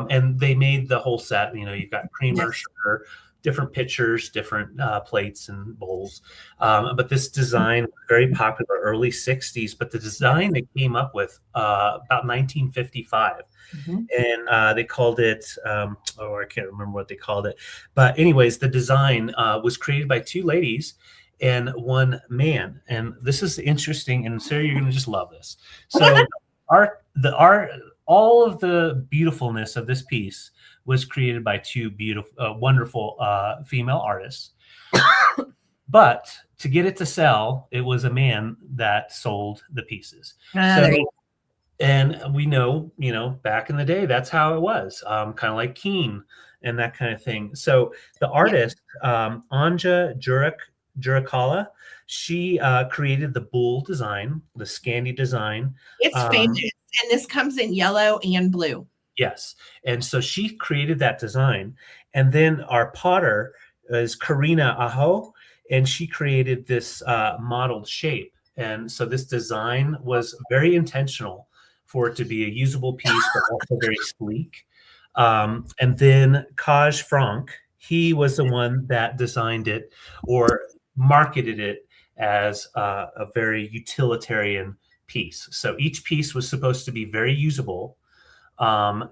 And they made the whole set. You know, you've got creamer, Yes. sugar, different pitchers, different plates and bowls. But this design was very popular early 60s. But the design they came up with about 1955. Mhm. And they called it, I can't remember what they called it. But anyways, the design was created by 2 ladies and 1 man. And this is interesting. And Sarah, you're going to just love this. So all of the beautifulness of this piece was created by 2 beautiful, wonderful female artists. But to get it to sell, it was a man that sold the pieces. And we know, back in the day, that's how it was, kind of like Keen and that kind of thing. So the artist, Anja Jurikala, she created the bull design, the Scandi design. It's famous. And this comes in yellow and blue. Yes. And so she created that design. And then our potter is Karina Aho, and she created this modeled shape. And so this design was very intentional for it to be a usable piece, but also very sleek. And then Kaj Frank, he was the one that designed it or marketed it as a very utilitarian piece. So each piece was supposed to be very usable.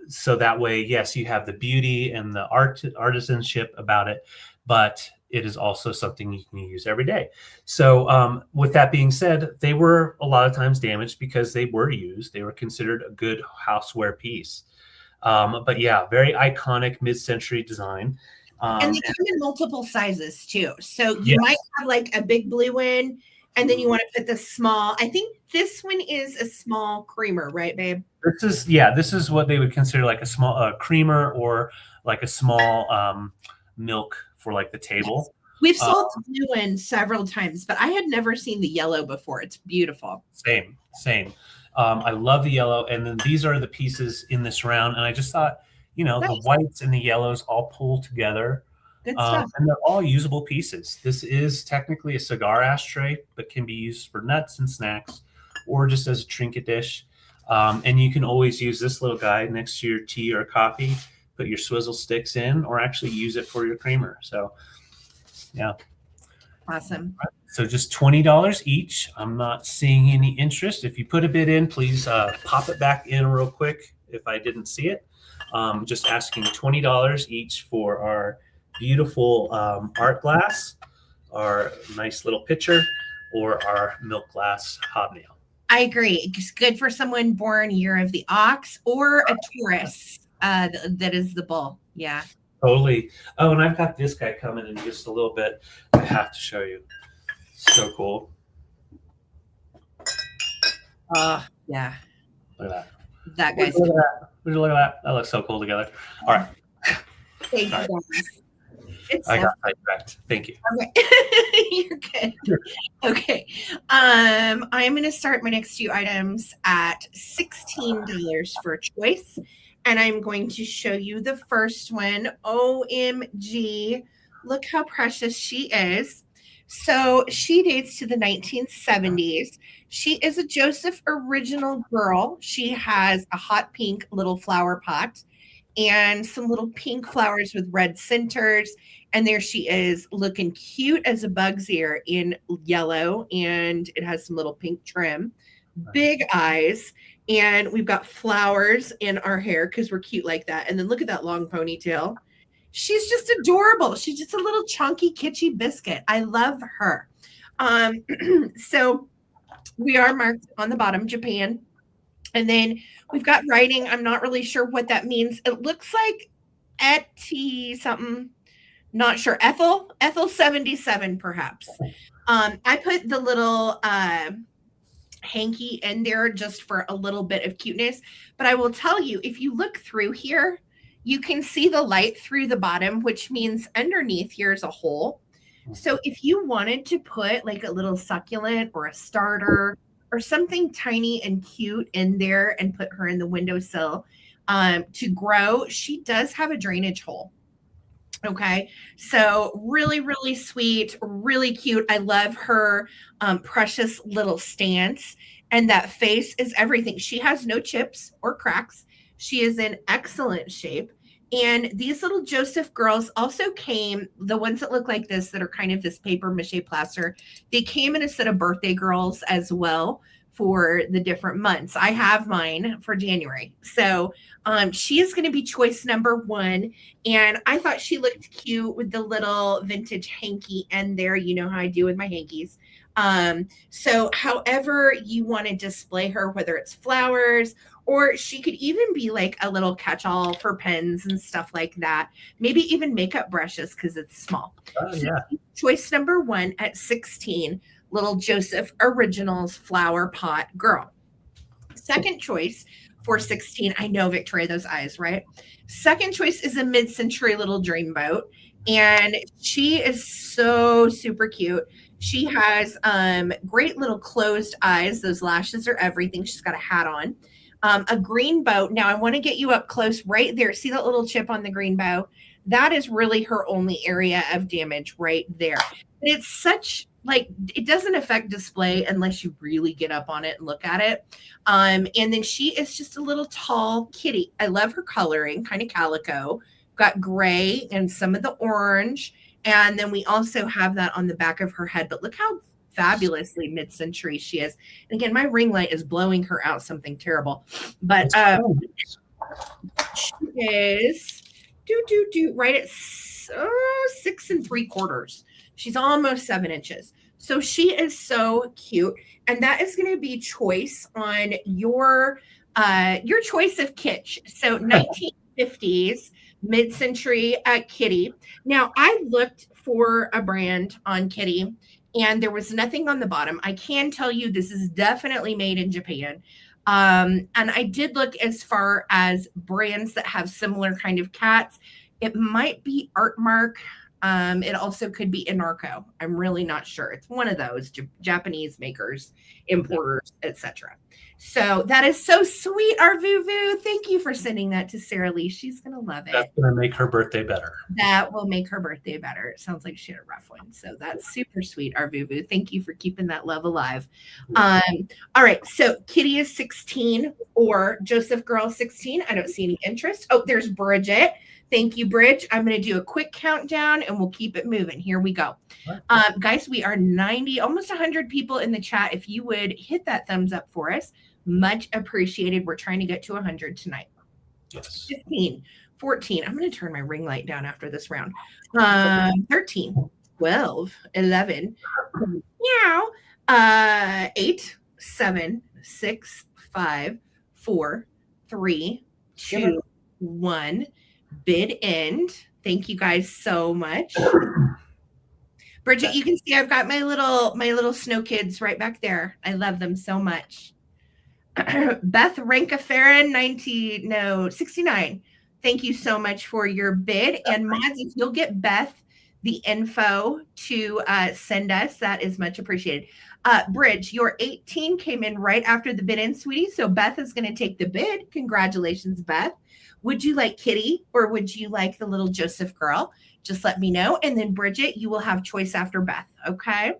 So that way, yes, you have the beauty and the artisanship about it, but it is also something you can use every day. So with that being said, they were a lot of times damaged because they were used. They were considered a good houseware piece. But yeah, very iconic mid-century design. And they come in multiple sizes too. So you Yes. might have like a big blue one, and then you want to put the small. I think this one is a small creamer, right, babe? This is what they would consider like a small creamer or like a small milk for like the table. We've sold the blue one several times, but I had never seen the yellow before. It's beautiful. Same. I love the yellow. And then these are the pieces in this round. And I just thought, Nice. the whites and the yellows all pull together. Good stuff. And they're all usable pieces. This is technically a cigar ashtray, but can be used for nuts and snacks or just as a trinket dish. And you can always use this little guy next to your tea or coffee, put your swizzle sticks in, or actually use it for your creamer. So, yeah. Awesome. So just $20 each. I'm not seeing any interest. If you put a bid in, please pop it back in real quick if I didn't see it. Just asking $20 each for our beautiful art glass, our nice little pitcher, or our milk glass hobnail. I agree. It's good for someone born year of the ox or a Taurus that is the bull. Yeah. Totally. Oh, and I've got this guy coming in just a little bit. I have to show you. So cool. Yeah. Look at that. That guy's Look at that. Would you look at that? That looks so cool together. All right. Thank you, guys. I got sidetracked. Thank you. Okay. You're good. Okay. I'm going to start my next 2 items at $16 for a choice. And I'm going to show you the first one. OMG. Look how precious she is. So she dates to the 1970s. She is a Joseph original girl. She has a hot pink little flower pot and some little pink flowers with red centers. And there she is looking cute as a bug's ear in yellow. And it has some little pink trim. big eyes, and we've got flowers in our hair because we're cute like that. And then look at that long ponytail. She's just adorable. She's just a little chunky, kitschy biscuit. I love her. Um, so we are marked on the bottom, Japan. And then we've got writing. I'm not really sure what that means. It looks like Etty something. Not sure. Ethel 77, perhaps. I put the little hanky in there just for a little bit of cuteness. But I will tell you, if you look through here, you can see the light through the bottom, which means underneath here is a hole. So if you wanted to put like a little succulent or a starter or something tiny and cute in there and put her in the windowsill to grow, she does have a drainage hole. Okay. So really, really sweet, really cute. I love her precious little stance. And that face is everything. She has no chips or cracks. She is in excellent shape. And these little Joseph girls also came, the ones that look like this, that are kind of this paper mache plaster, they came in a set of birthday girls as well for the different months. I have mine for January. So she is going to be choice number 1. And I thought she looked cute with the little vintage hanky in there. You know how I do with my hankies. So however you want to display her, whether it's flowers, or she could even be like a little catch-all for pens and stuff like that. Maybe even makeup brushes because it's small. Oh, yeah. So choice number 1 at 16, little Joseph Originals flower pot girl. Second choice for 16, I know, Victoria, those eyes, right? Second choice is a mid-century little dreamboat. And she is so super cute. She has great little closed eyes. Those lashes are everything. She's got a hat on. A green bow. Now I want to get you up close right there. See that little chip on the green bow? That is really her only area of damage right there. But it's such like, it doesn't affect display unless you really get up on it and look at it. And then she is just a little tall kitty. I love her coloring, kind of calico. Got gray and some of the orange. And then we also have that on the back of her head. But look how fabulously mid-century she is. And again, my ring light is blowing her out something terrible. But she is right at 6 3/4. She's almost 7 inches. So she is so cute. And that is going to be choice on your choice of kitsch. So 1950s mid-century kitty. Now I looked for a brand on kitty and there was nothing on the bottom. I can tell you this is definitely made in Japan. And I did look as far as brands that have similar kind of cats. It might be Artmark. It also could be Inarco. I'm really not sure. It's one of those Japanese makers, importers, etc. So that is so sweet, our Vuvu. Thank you for sending that to Sarah Lee. She's going to love it. That's going to make her birthday better. That will make her birthday better. It sounds like she had a rough one. So that's super sweet, our Vuvu. Thank you for keeping that love alive. All right. So Kitty is 16 or Joseph Girl 16. I don't see any interest. Oh, there's Bridget. Thank you, Bridge. I'm going to do a quick countdown and we'll keep it moving. Here we go. Guys, we are 90, almost 100 people in the chat. If you would hit that thumbs up for us, much appreciated. We're trying to get to 100 tonight. Yes. 15, 14. I'm going to turn my ring light down after this round. 13, 12, 11. Meow. 8, 7, 6, 5, 4, 3, 2, 1. Bid end. Thank you guys so much. Bridget, you can see I've got my little snow kids right back there. I love them so much. Beth Rankafarin 69. Thank you so much for your bid. And mods, if you'll get Beth the info to send us, that is much appreciated. Bridge, your 18 came in right after the bid in, sweetie. So Beth is going to take the bid. Congratulations, Beth. Would you like Kitty or would you like the little Joseph girl? Just let me know. And then Bridget, you will have choice after Beth. Okay.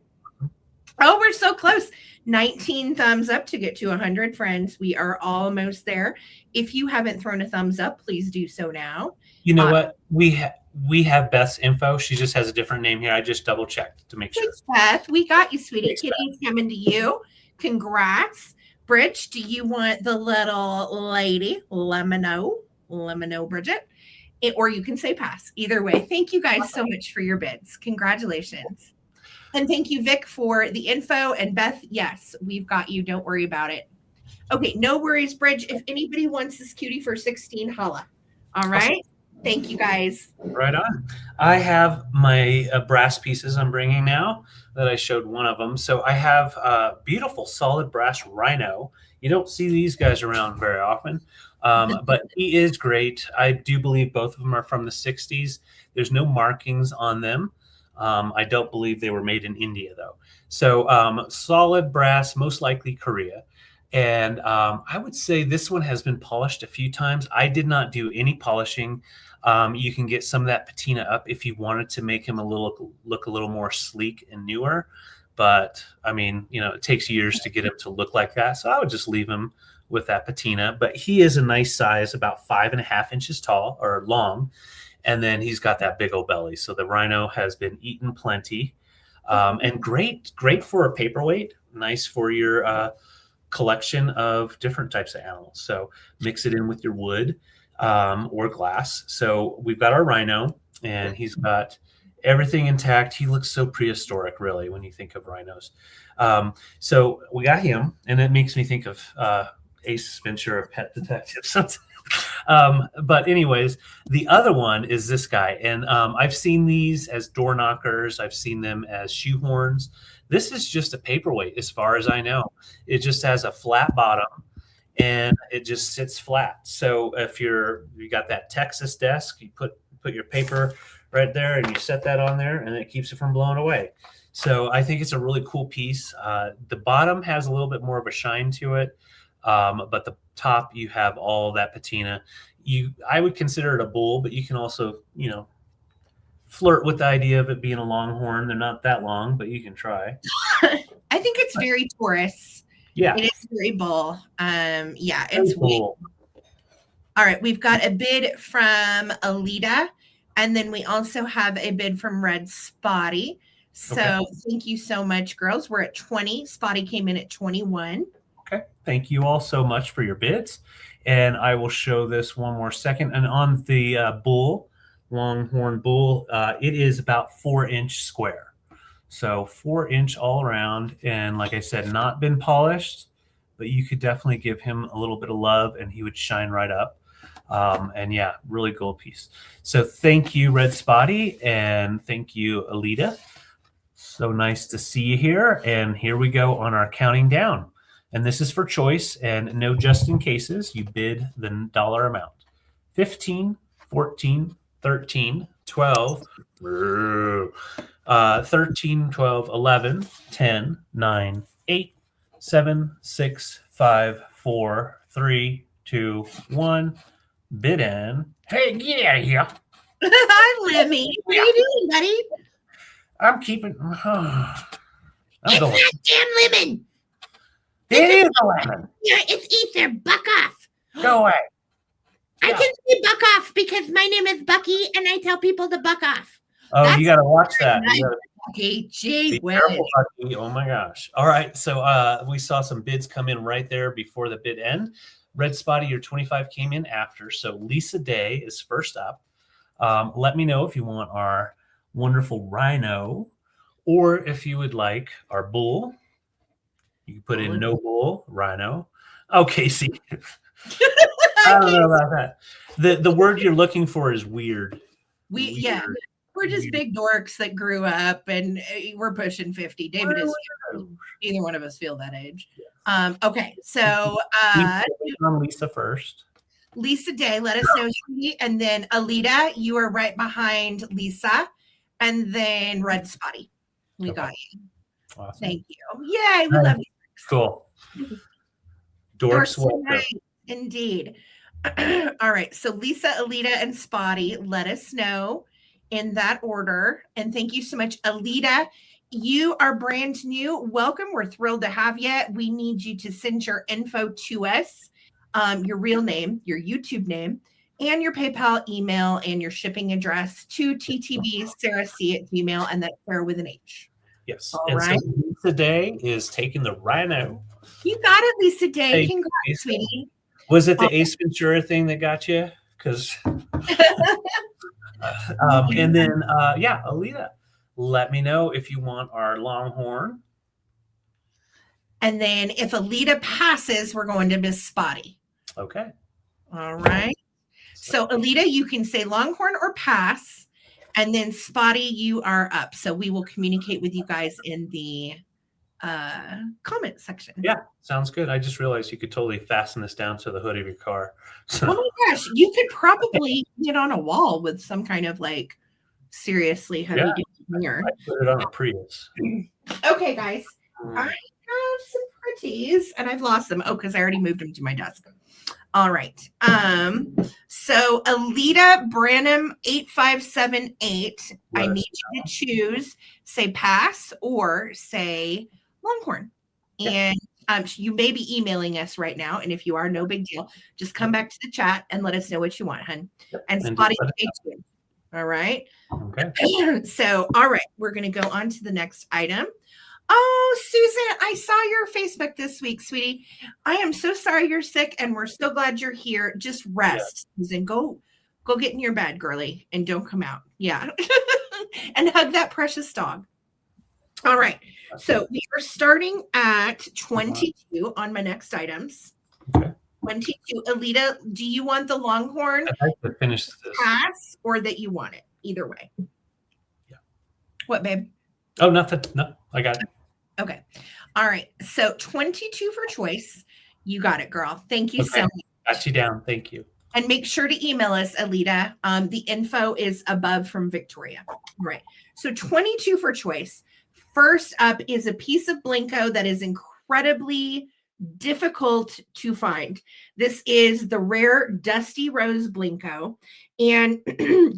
Oh, we're so close. 19 thumbs up to get to 100, friends. We are almost there. If you haven't thrown a thumbs up, please do so now. You know what? We have Beth's info. She just has a different name here. I just double checked to make sure. Thanks, Beth. We got you, sweetie. Kitty's coming to you. Congrats. Bridge, do you want the little lady? Let me know. Let me know, Bridget. Or you can say pass. Either way. Thank you guys so much for your bids. Congratulations. And thank you, Vic, for the info. And Beth, yes, we've got you. Don't worry about it. Okay, no worries, Bridge. If anybody wants this cutie for 16, holla. All right. Awesome. Thank you, guys. Right on. I have my brass pieces I'm bringing now that I showed one of them. So I have a beautiful solid brass rhino. You don't see these guys around very often, but he is great. I do believe both of them are from the 60s. There's no markings on them. I don't believe they were made in India, though. So solid brass, most likely Korea. And I would say this one has been polished a few times. I did not do any polishing. You can get some of that patina up if you wanted to make him look a little more sleek and newer. But I mean, it takes years to get him to look like that. So I would just leave him with that patina. But he is a nice size, about 5.5 inches tall or long. And then he's got that big old belly. So the rhino has been eaten plenty. And great for a paperweight. Nice for your collection of different types of animals. So mix it in with your wood or glass. So we've got our rhino, and he's got everything intact. He looks so prehistoric, really, when you think of rhinos. So we got him, and it makes me think of Ace Ventura, Pet Detective. But anyways, the other one is this guy, and I've seen these as door knockers. I've seen them as shoehorns. This is just a paperweight, as far as I know. It just has a flat bottom, and it just sits flat. So if you got that Texas desk, you put your paper right there, and you set that on there, and it keeps it from blowing away. So I think it's a really cool piece. The bottom has a little bit more of a shine to it, but the top, you have all that patina. I would consider it a bull, but you can also, flirt with the idea of it being a longhorn. They're not that long, but you can try. I think it's very Taurus. Yeah. It is very bull. Yeah, it's bull. All right, we've got a bid from Alita, and then we also have a bid from Red Spotty. So Thank you so much, girls. We're at 20. Spotty came in at 21. Okay. Thank you all so much for your bids. And I will show this one more second. And on the bull, longhorn bull, it is about 4-inch square. So 4-inch all around. And like I said, not been polished, but you could definitely give him a little bit of love and he would shine right up. And yeah, really cool piece. So thank you, Red Spotty, and thank you, Alita. So nice to see you here. And here we go on our counting down. And this is for choice and no just in cases. You bid the dollar amount. 15, 14, 13, 12, 13, 12, 11, 10, 9, 8, 7, 6, 5, 4, 3, 2, 1. Bid in. Hey, get out of here. Hi, Lemmy. What are you doing, buddy? I'm keeping. It's going. not damn lemon. It is a lemon. Yeah, it's Ether. Buck off. Go away. I can say buck off because my name is Bucky and I tell people to buck off. Oh, you got to watch that. Okay, gee, Be careful, Bucky. Oh my gosh. All right. So we saw some bids come in right there before the bid end. Red Spotty, your 25 came in after. So Lisa Day is first up. Let me know if you want our wonderful rhino or if you would like our bull. You can put in no bull, rhino. Okay, see. I don't know about that. The word you're looking for is weird. Yeah, we're just big dorks that grew up and we're pushing 50. David is 50. Neither one of us feel that age. Okay, so Lisa first. Lisa Day, let us know. And then Alita, you are right behind Lisa. And then Red Spotty. We got you. Awesome. Thank you. Yay, we love you. Cool. Dorks welcome. Indeed. All right. So Lisa, Alita, and Spotty, let us know in that order. And thank you so much. Alita, you are brand new. Welcome. We're thrilled to have you. We need you to send your info to us, your real name, your YouTube name, and your PayPal email and your shipping address to ttbsarahc@gmail.com, and that's Sarah with an H. Yes. All and right. so Lisa Day is taking the rhino. You got it, Lisa Day. Hey, Congrats, Lisa. sweetie. Was it the Ace Ventura thing that got you? Because, and then, yeah, Alita, let me know if you want our Longhorn. And then if Alita passes, we're going to Miss Spotty. Okay. All right. So Alita, you can say Longhorn or pass. And then Spotty, you are up. So we will communicate with you guys in the comment section. Yeah, sounds good. I just realized you could totally fasten this down to the hood of your car. So. Oh my gosh, you could probably get on a wall with some kind of like seriously heavy duty hanger. I put it on a Prius. Okay, guys, I have some pretties and I've lost them. Oh, because I already moved them to my desk. All right. So Alita Branham 8578. I need you to choose, say pass or say Longhorn. And you may be emailing us right now. And if you are, no big deal. Just come back to the chat and let us know what you want, hun. And Spotty, stay tuned. All right. Okay. So, all right, we're going to go on to the next item. Oh, Susan, I saw your Facebook this week, sweetie. I am so sorry you're sick, and we're so glad you're here. Just rest, Susan. Go get in your bed, girly, and don't come out. Yeah. And hug that precious dog. All right. So we are starting at 22 on my next items. Okay. 22. Alita, do you want the Longhorn I'd like to finish this. pass or that you want it? Either way. Yeah. What, babe? Oh, nothing. No, I got it. Okay. All right. So 22 for choice. You got it, girl. Thank you so much. Got you down. Thank you. And make sure to email us, Alita. The info is above from Victoria. All right. So 22 for choice. First up is a piece of Blinko that is incredibly difficult to find. This is the rare Dusty Rose Blinko. And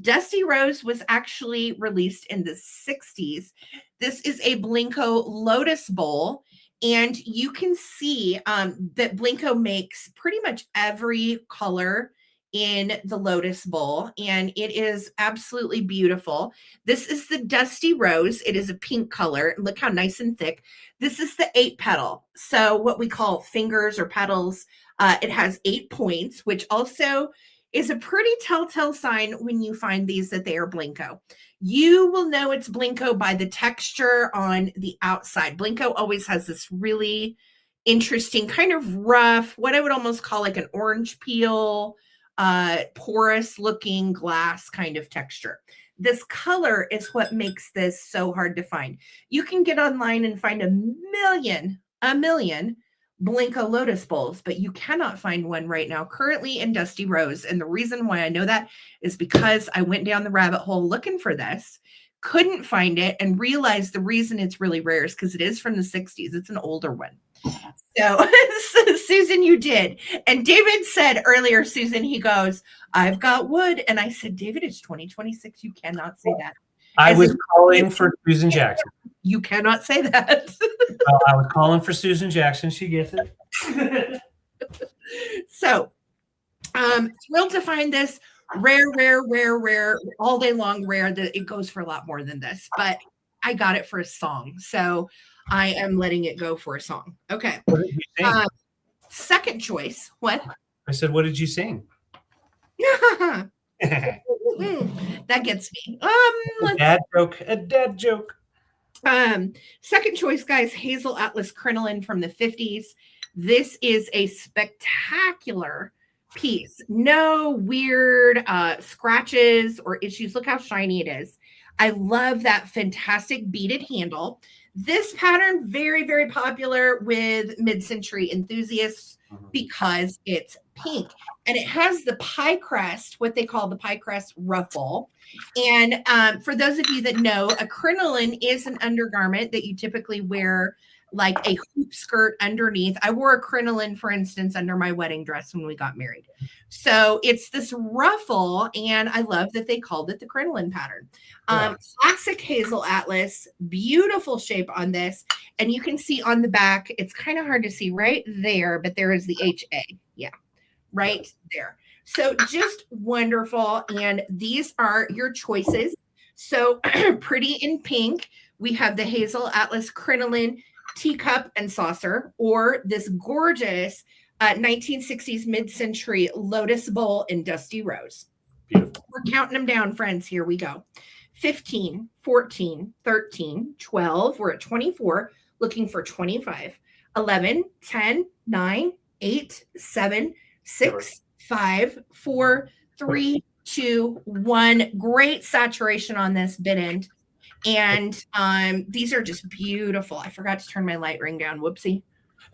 Dusty Rose was actually released in the 60s. This is a Blinko Lotus Bowl. And you can see that Blinko makes pretty much every color in the Lotus Bowl, and it is absolutely beautiful. This is the Dusty Rose. It is a pink color. Look how nice and thick. This is the 8 petal. So what we call fingers or petals. It has 8 points, which also is a pretty telltale sign when you find these that they are Blinko. You will know it's Blinko by the texture on the outside. Blinko always has this really interesting kind of rough, what I would almost call like an orange peel, porous looking glass kind of texture. This color is what makes this so hard to find. You can get online and find a million Blinko Lotus Bowls, but you cannot find one right now currently in Dusty Rose. And the reason why I know that is because I went down the rabbit hole looking for this, couldn't find it, and realized the reason it's really rare is because it is from the 60s. It's an older one. So Susan, you did. And David said earlier, Susan, he goes, I've got wood. And I said, David, it's 2026. You cannot say that. I was calling for Susan Jackson. You cannot say that. I was calling for Susan Jackson. She gets it. So thrilled to find this rare, all day long rare. That it goes for a lot more than this, but I got it for a song. So I am letting it go for a song. Okay. What did you sing? Second choice. What? I said, what did you sing? That gets me. A dad joke. Second choice, guys, Hazel Atlas Crinoline from the 50s. This is a spectacular piece. No weird scratches or issues. Look how shiny it is. I love that fantastic beaded handle. This pattern, very, very popular with mid-century enthusiasts because it's pink. And it has the pie crest, what they call the pie crest ruffle. And for those of you that know, a crinoline is an undergarment that you typically wear like a hoop skirt underneath. I wore a crinoline, for instance, under my wedding dress when we got married. So it's this ruffle, and I love that they called it the crinoline pattern. Classic Hazel Atlas, beautiful shape on this. And you can see on the back, it's kind of hard to see right there, but there is the HA. Yeah, right there. So just wonderful. And these are your choices. So pretty in pink. We have the Hazel Atlas Crinoline. teacup and saucer, or this gorgeous 1960s mid-century lotus bowl in dusty rose. Beautiful. We're counting them down, friends. Here we go. 15, 14, 13, 12. We're at 24, looking for 25. 11, 10, 9, 8, 7, 6, 5, 4, 3, 2, 1. Great saturation on this bit end. And these are just beautiful. I forgot to turn my light ring down. Whoopsie.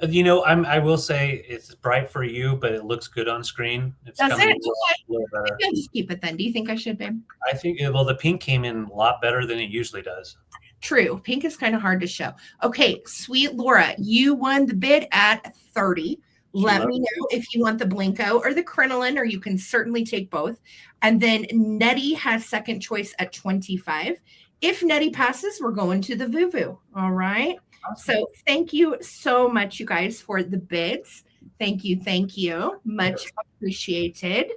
You know, I will say it's bright for you, but it looks good on screen. It's Does coming it? a little better. I'll just keep it then. Do you think I should, babe? I think, well, the pink came in a lot better than it usually does. True. Pink is kind of hard to show. Okay, sweet Laura, you won the bid at 30. Let me know if you want the Blinko or the crinoline, or you can certainly take both. And then Nettie has second choice at 25. If Nettie passes, we're going to the Vuvu. All right. Awesome. So thank you so much, you guys, for the bids. Thank you. Thank you. Much appreciated.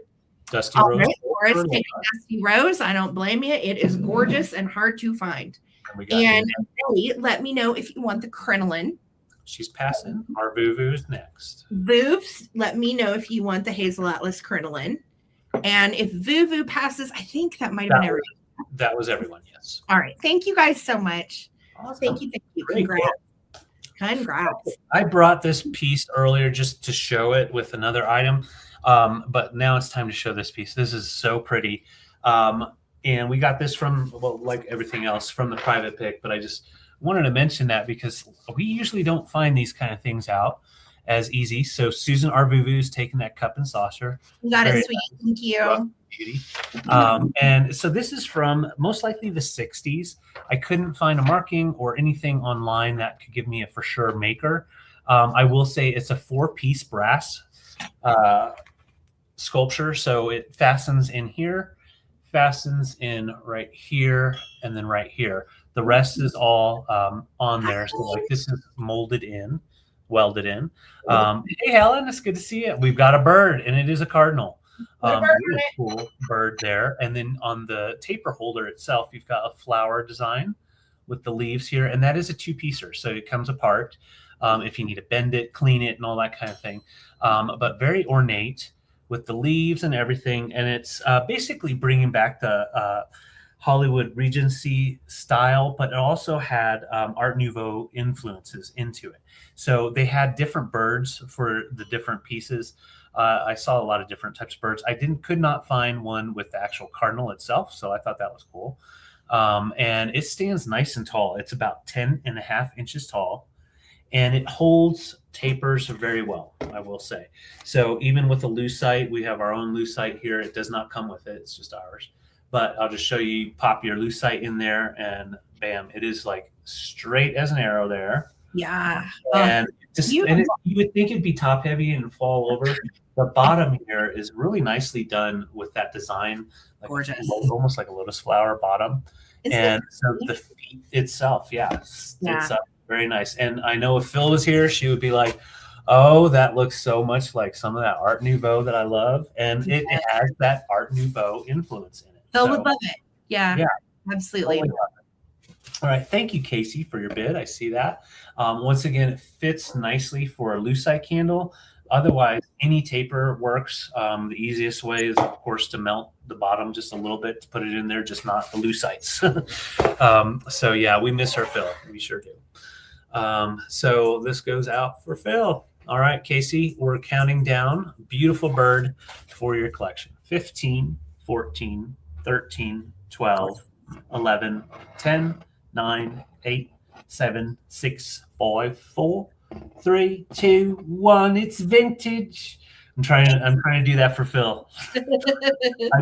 Dusty All Rose. right, Laura's taking Dusty Rose. I don't blame you. It is gorgeous and hard to find. And Nelly, let me know if you want the crinoline. She's passing. Our Vuvu's next. Vuvs, let me know if you want the Hazel Atlas crinoline. And if Vuvu passes, I think that might have been everyone. That was everyone, yes. All right. Thank you guys so much. Awesome. Thank you. Thank you. Great. Congrats. Congrats. I brought this piece earlier just to show it with another item, but now it's time to show this piece. This is so pretty. And we got this from, well, like everything else, from the private pick, but I just wanted to mention that because we usually don't find these kind of things out as easy. So Susan Arvuvu's taking that cup and saucer. You got it, Very sweet. nice. Thank you. Beauty. And so this is from most likely the 60s. I couldn't find a marking or anything online that could give me a for sure maker. I will say it's a 4-piece brass sculpture. So it fastens in here, fastens in right here, and then right here. The rest is all on there. So like this is molded in, welded in. Hey, Helen, it's good to see you. We've got a bird, and it is a cardinal. Really cool bird there. And then on the taper holder itself, you've got a flower design with the leaves here, and that is a 2-piecer. So it comes apart if you need to bend it, clean it, and all that kind of thing. But very ornate with the leaves and everything. And it's basically bringing back the Hollywood Regency style, but it also had Art Nouveau influences into it. So they had different birds for the different pieces. I saw a lot of different types of birds. I could not find one with the actual cardinal itself, so I thought that was cool. And it stands nice and tall. It's about 10.5 inches tall, and it holds tapers very well, I will say. So even with a lucite, we have our own lucite here. It does not come with it. It's just ours. But I'll just show you, pop your lucite in there, and bam, it is like straight as an arrow there. Yeah. And you would think it'd be top heavy and fall over. The bottom here is really nicely done with that design, like gorgeous, almost like a lotus flower bottom. And so the feet itself, it's very nice. And I know if Phil was here, she would be like, "Oh, that looks so much like some of that Art Nouveau that I love," and it has that Art Nouveau influence in it. Phil would love it. Yeah, absolutely. Totally. All right, thank you, Casey, for your bid. I see that. Once again, it fits nicely for a lucite candle. Otherwise, any taper works. The easiest way is, of course, to melt the bottom just a little bit to put it in there, just not the lucites. So yeah, we miss her, Phil. We sure do. So this goes out for Phil. All right, Casey, we're counting down. Beautiful bird for your collection. 15, 14, 13, 12, 11, 10, 9, 8, 7, 6, 5, 4, 3, 2, 1. It's vintage. I'm trying to do that for Phil. I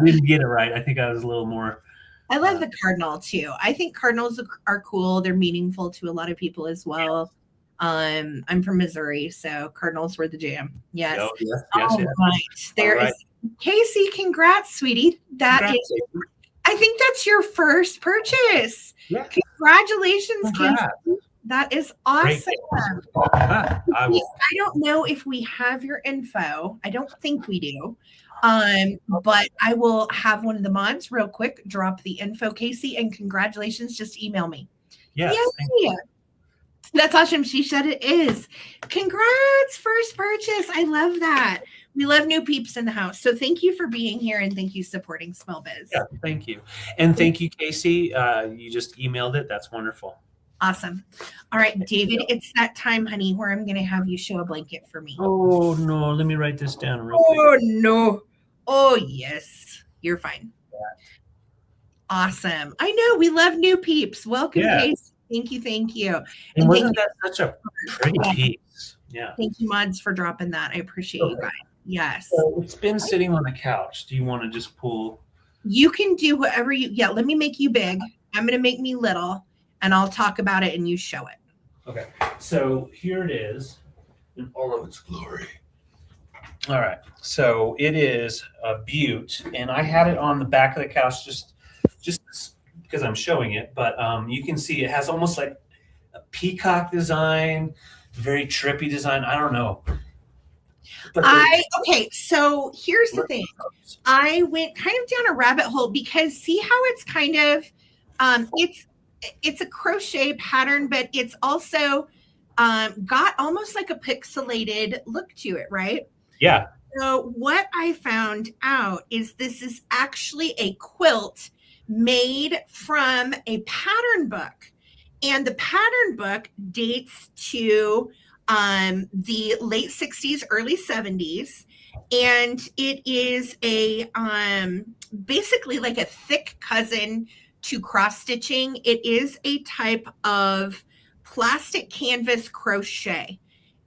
didn't get it right. I think I was a little more. I love the cardinal too. I think cardinals are cool. They're meaningful to a lot of people as well. I'm from Missouri, so cardinals were the jam. Yes. Oh, yes. Right. There is Casey. Congrats, sweetie. Is. I think that's your first purchase. Yeah. Congratulations, Casey. That is awesome. I don't know if we have your info. I don't think we do. But I will have one of the mods real quick drop the info, Casey, and congratulations. Just email me. Yes. That's awesome. She said it is. Congrats, first purchase. I love that. We love new peeps in the house. So thank you for being here and thank you supporting Smell Biz. Yeah, thank you. And thank you, Casey. You just emailed it. That's wonderful. Awesome. All right, David, it's that time, honey, where I'm going to have you show a blanket for me. Oh, no. Let me write this down real quick. Oh, no. Oh, yes. You're fine. Awesome. I know. We love new peeps. Welcome, Yeah. Casey. Thank you. Thank you. And wasn't that such a pretty piece? Yeah. Thank you, Mods, for dropping that. I appreciate you guys. Yes. So it's been sitting on the couch. Do you want to just pull? You can do whatever you, yeah, let me make you big. I'm going to make me little and I'll talk about it and you show it. Okay. So here it is in all of its glory. All right. So it is a beaut. And I had it on the back of the couch just because I'm showing it. But you can see it has almost like a peacock design, very trippy design. I don't know. But okay, so here's the thing. I went kind of down a rabbit hole because see how it's kind of it's a crochet pattern, but it's also got almost like a pixelated look to it, right? Yeah. So what I found out is this is actually a quilt made from a pattern book. And the pattern book dates to the late 60s, early 70s. And it is a basically like a thick cousin to cross stitching. It is a type of plastic canvas crochet.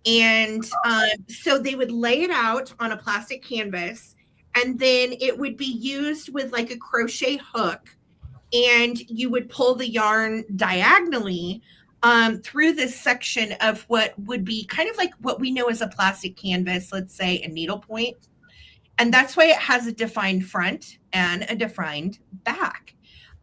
And so they would lay it out on a plastic canvas and then it would be used with like a crochet hook and you would pull the yarn diagonally through this section of what would be kind of like what we know as a plastic canvas, let's say a needlepoint. And that's why it has a defined front and a defined back.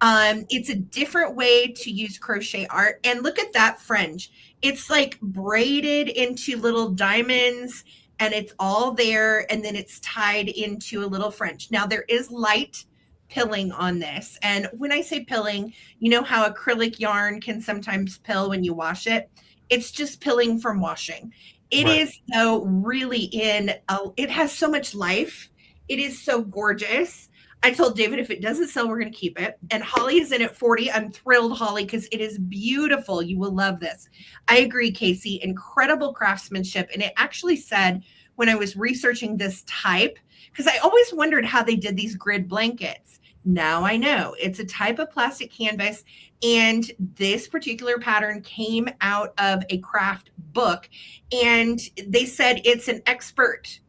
It's a different way to use crochet art. And look at that fringe. It's like braided into little diamonds and it's all there. And then it's tied into a little fringe. Now there is light pilling on this. And when I say pilling, you know how acrylic yarn can sometimes pill when you wash it? It's just pilling from washing. It Right. is so really it has so much life. It is so gorgeous. I told David if it doesn't sell, we're going to keep it. And Holly is in at 40. I'm thrilled, Holly, because it is beautiful. You will love this. I agree, Casey. Incredible craftsmanship. And it actually said when I was researching this type, because I always wondered how they did these grid blankets. Now I know it's a type of plastic canvas. And this particular pattern came out of a craft book. And they said it's an expert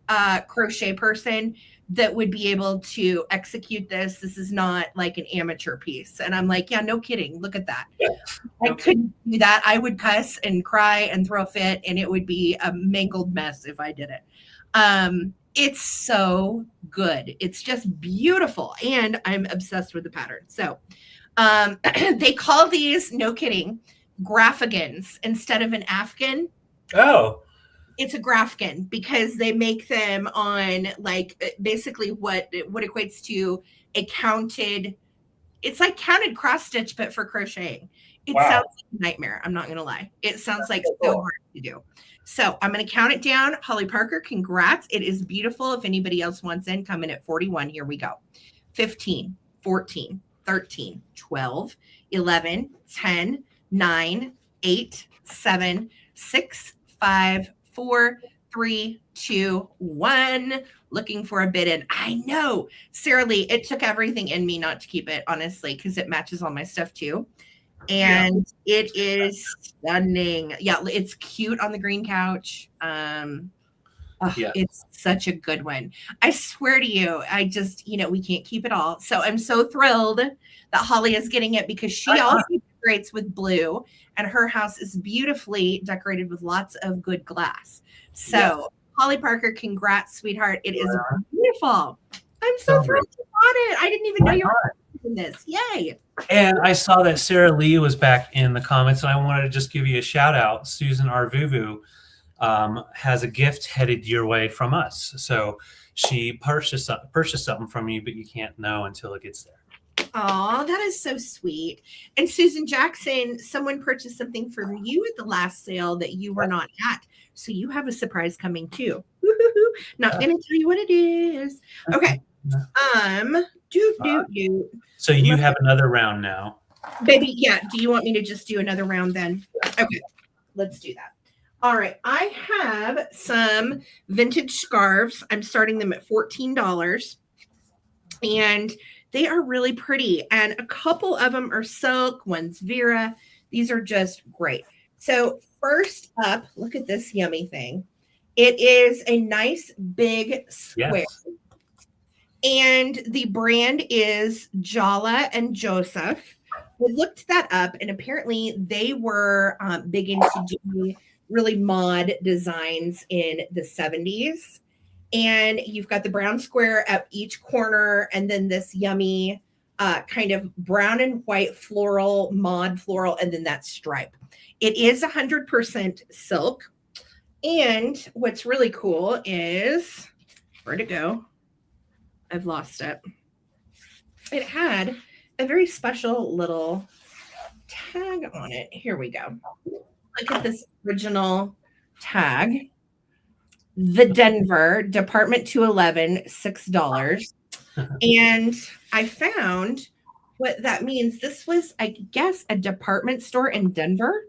crochet person that would be able to execute this. This is not like an amateur piece. And I'm like, yeah, no kidding. Look at that. Yeah. I couldn't do that. I would cuss and cry and throw a fit and it would be a mangled mess if I did it. It's so good. It's just beautiful. And I'm obsessed with the pattern. So they call these, no kidding, graphigans instead of an Afghan. Oh. It's a grafkin because they make them on like basically what equates to a counted, it's like counted cross stitch, but for crocheting. It sounds like a nightmare. I'm not going to lie. It sounds like so hard to do. So I'm going to count it down. Holly Parker, congrats. It is beautiful. If anybody else wants in, come in at 41. Here we go. 15, 14, 13, 12, 11, 10, 9, 8, 7, 6, 5, 4, 3, 2, 1. Looking for a bid in. I know. Sarah Lee, it took everything in me not to keep it, honestly, because it matches all my stuff too. And it is stunning. Yeah, it's cute on the green couch. It's such a good one. I swear to you, I just, we can't keep it all. So I'm so thrilled that Holly is getting it because she also decorates with blue and her house is beautifully decorated with lots of good glass. So Holly Parker, congrats, sweetheart. It is beautiful. I'm so thrilled you bought it. I didn't even know you were doing this. Yay. And I saw that Sarah Lee was back in the comments, and I wanted to just give you a shout out. Susan Arvuvu has a gift headed your way from us. So she purchased something from you, but you can't know until it gets there. Oh, that is so sweet. And Susan Jackson, someone purchased something from you at the last sale that you were not at. So you have a surprise coming too. Not gonna tell you what it is. Okay. Do. So you have another round now. Baby, yeah. Do you want me to just do another round then? Okay. Let's do that. All right. I have some vintage scarves. I'm starting them at $14. And they are really pretty. And a couple of them are silk, one's Vera. These are just great. So first up, look at this yummy thing. It is a nice big square. Yes. And the brand is Jala and Joseph. We looked that up, and apparently they were big into doing really mod designs in the 70s. And you've got the brown square at each corner, and then this yummy kind of brown and white floral, mod floral, and then that stripe. It is 100% silk. And what's really cool is, where'd it go? I've lost it. It had a very special little tag on it. Here we go. Look at this original tag. The Denver, Department 211, $6. And I found what that means. This was, I guess, a department store in Denver.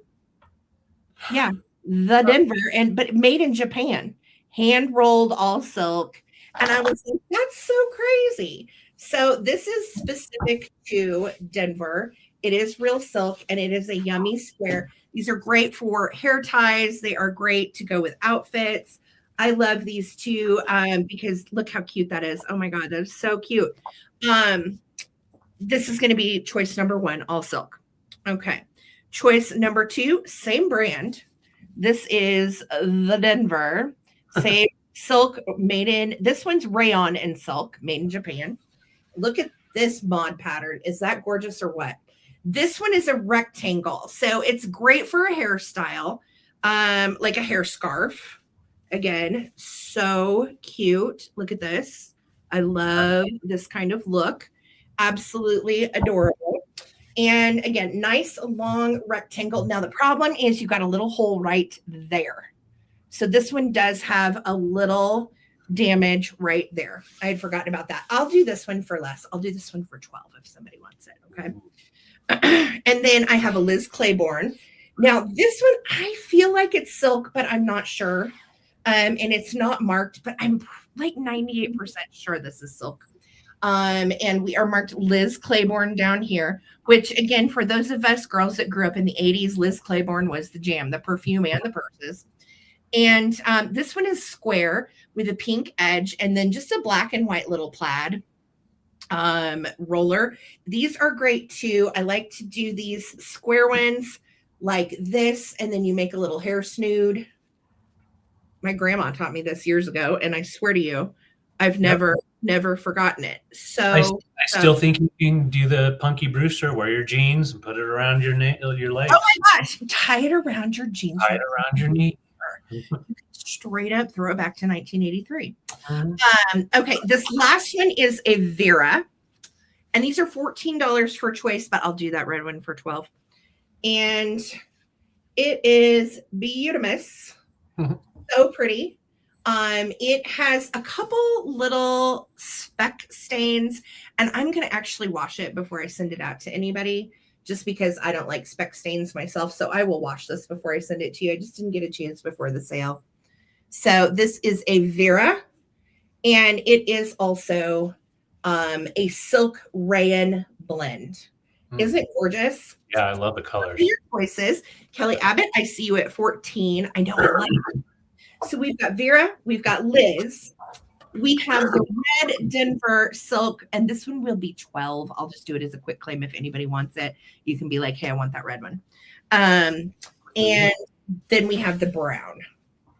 Yeah, the Denver, but made in Japan, hand rolled, all silk. And I was like, that's so crazy. So this is specific to Denver. It is real silk, and it is a yummy square. These are great for hair ties. They are great to go with outfits. I love these two because look how cute that is. Oh my God, that is so cute. This is going to be choice number 1, all silk. Okay. Choice number 2, same brand. This is the Denver. Same silk made in, this one's rayon and silk made in Japan. Look at this mod pattern. Is that gorgeous or what? This one is a rectangle. So it's great for a hairstyle, like a hair scarf. Again, so cute. Look at this. I love this kind of look. Absolutely adorable. And again, nice long rectangle. Now the problem is you got a little hole right there. So this one does have a little damage right there. I had forgotten about that. I'll do this one for less. I'll do this one for 12 if somebody wants it. Okay. And then I have a Liz Claiborne. Now this one, I feel like it's silk, but I'm not sure. And it's not marked, but I'm like 98% sure this is silk. And we are marked Liz Claiborne down here, which again, for those of us girls that grew up in the 80s, Liz Claiborne was the jam, the perfume and the purses. And this one is square with a pink edge and then just a black and white little plaid roller. These are great too. I like to do these square ones like this, and then you make a little hair snood. My grandma taught me this years ago, and I swear to you, I've never forgotten it. So I still think you can do the Punky Brewster, wear your jeans and put it around your leg. Oh my gosh. Tie it around your jeans. Tie it around your knee. Straight up throw it back to 1983. Okay, this last one is a Vera. And these are $14 for choice, but I'll do that red one for 12. And it is beautimous. So pretty. It has a couple little speck stains, and I'm going to actually wash it before I send it out to anybody, just because I don't like speck stains myself. So I will wash this before I send it to you. I just didn't get a chance before the sale. So this is a Vera, and it is also a silk rayon blend. Isn't it gorgeous? Yeah, I love the colors. Your choices. Kelly Abbott, I see you at 14. I know I like it. So we've got Vera, we've got Liz, we have the red Denver silk, and this one will be 12. I'll just do it as a quick claim. If anybody wants it, you can be like, hey, I want that red one. And then we have the brown.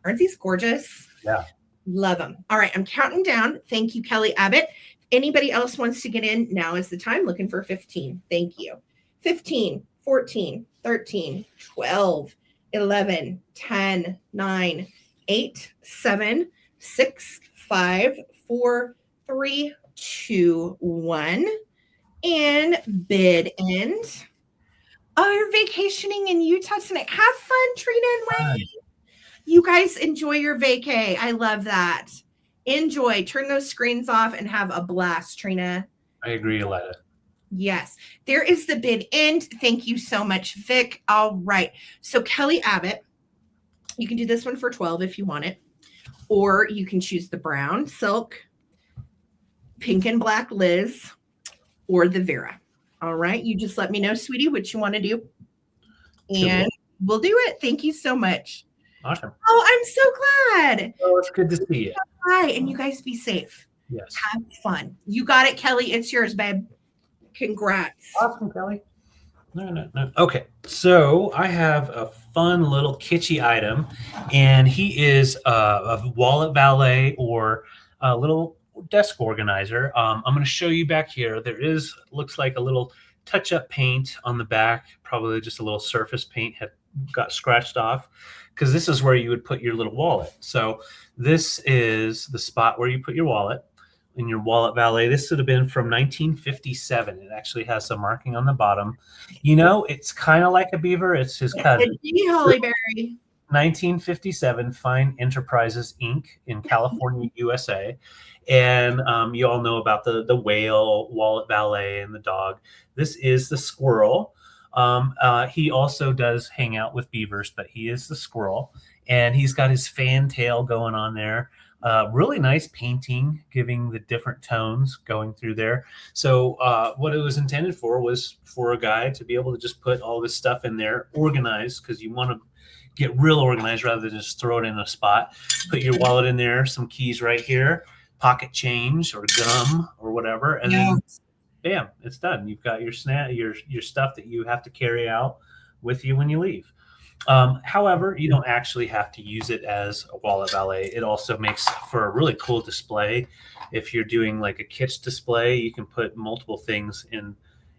Aren't these gorgeous? Yeah. Love them. All right, I'm counting down. Thank you, Kelly Abbott. If anybody else wants to get in, now is the time. Looking for 15. Thank you. 15, 14, 13, 12, 11, 10, 9, 8, 7, 6, 5, 4, 3, 2, 1. And bid end. Oh, you're vacationing in Utah tonight. Have fun, Trina and Wayne. You guys enjoy your vacay. I love that. Enjoy. Turn those screens off and have a blast, Trina. I agree, Aletta. Yes. There is the bid end. Thank you so much, Vic. All right. So Kelly Abbott, you can do this one for 12 if you want it. Or you can choose the brown silk, pink and black Liz, or the Vera. All right. You just let me know, sweetie, what you want to do. And we'll do it. Thank you so much. Awesome. Oh, I'm so glad. Oh, it's good to see you. Hi, and you guys be safe. Yes. Have fun. You got it, Kelly. It's yours, babe. Congrats. Awesome, Kelly. No. Okay, so I have a fun little kitschy item, and he is a wallet valet or a little desk organizer. I'm going to show you back here. There looks like a little touch-up paint on the back, probably just a little surface paint had got scratched off, because this is where you would put your little wallet. So this is the spot where you put your wallet in your wallet valet. This would have been from 1957. It actually has some marking on the bottom. You know, it's kind of like a beaver. It's his cousin. Hollyberry. 1957, Fine Enterprises Inc. in California, USA. And you all know about the whale, wallet valet, and the dog. This is the squirrel. He also does hang out with beavers, but he is the squirrel. And he's got his fan tail going on there. Really nice painting, giving the different tones going through there. So what it was intended for was for a guy to be able to just put all this stuff in there, organized, because you want to get real organized rather than just throw it in a spot. Put your wallet in there, some keys right here, pocket change or gum or whatever, and then bam, it's done. You've got your stuff that you have to carry out with you when you leave. However, you don't actually have to use it as a wallet valet. It also makes for a really cool display. If you're doing like a kitsch display, you can put multiple things in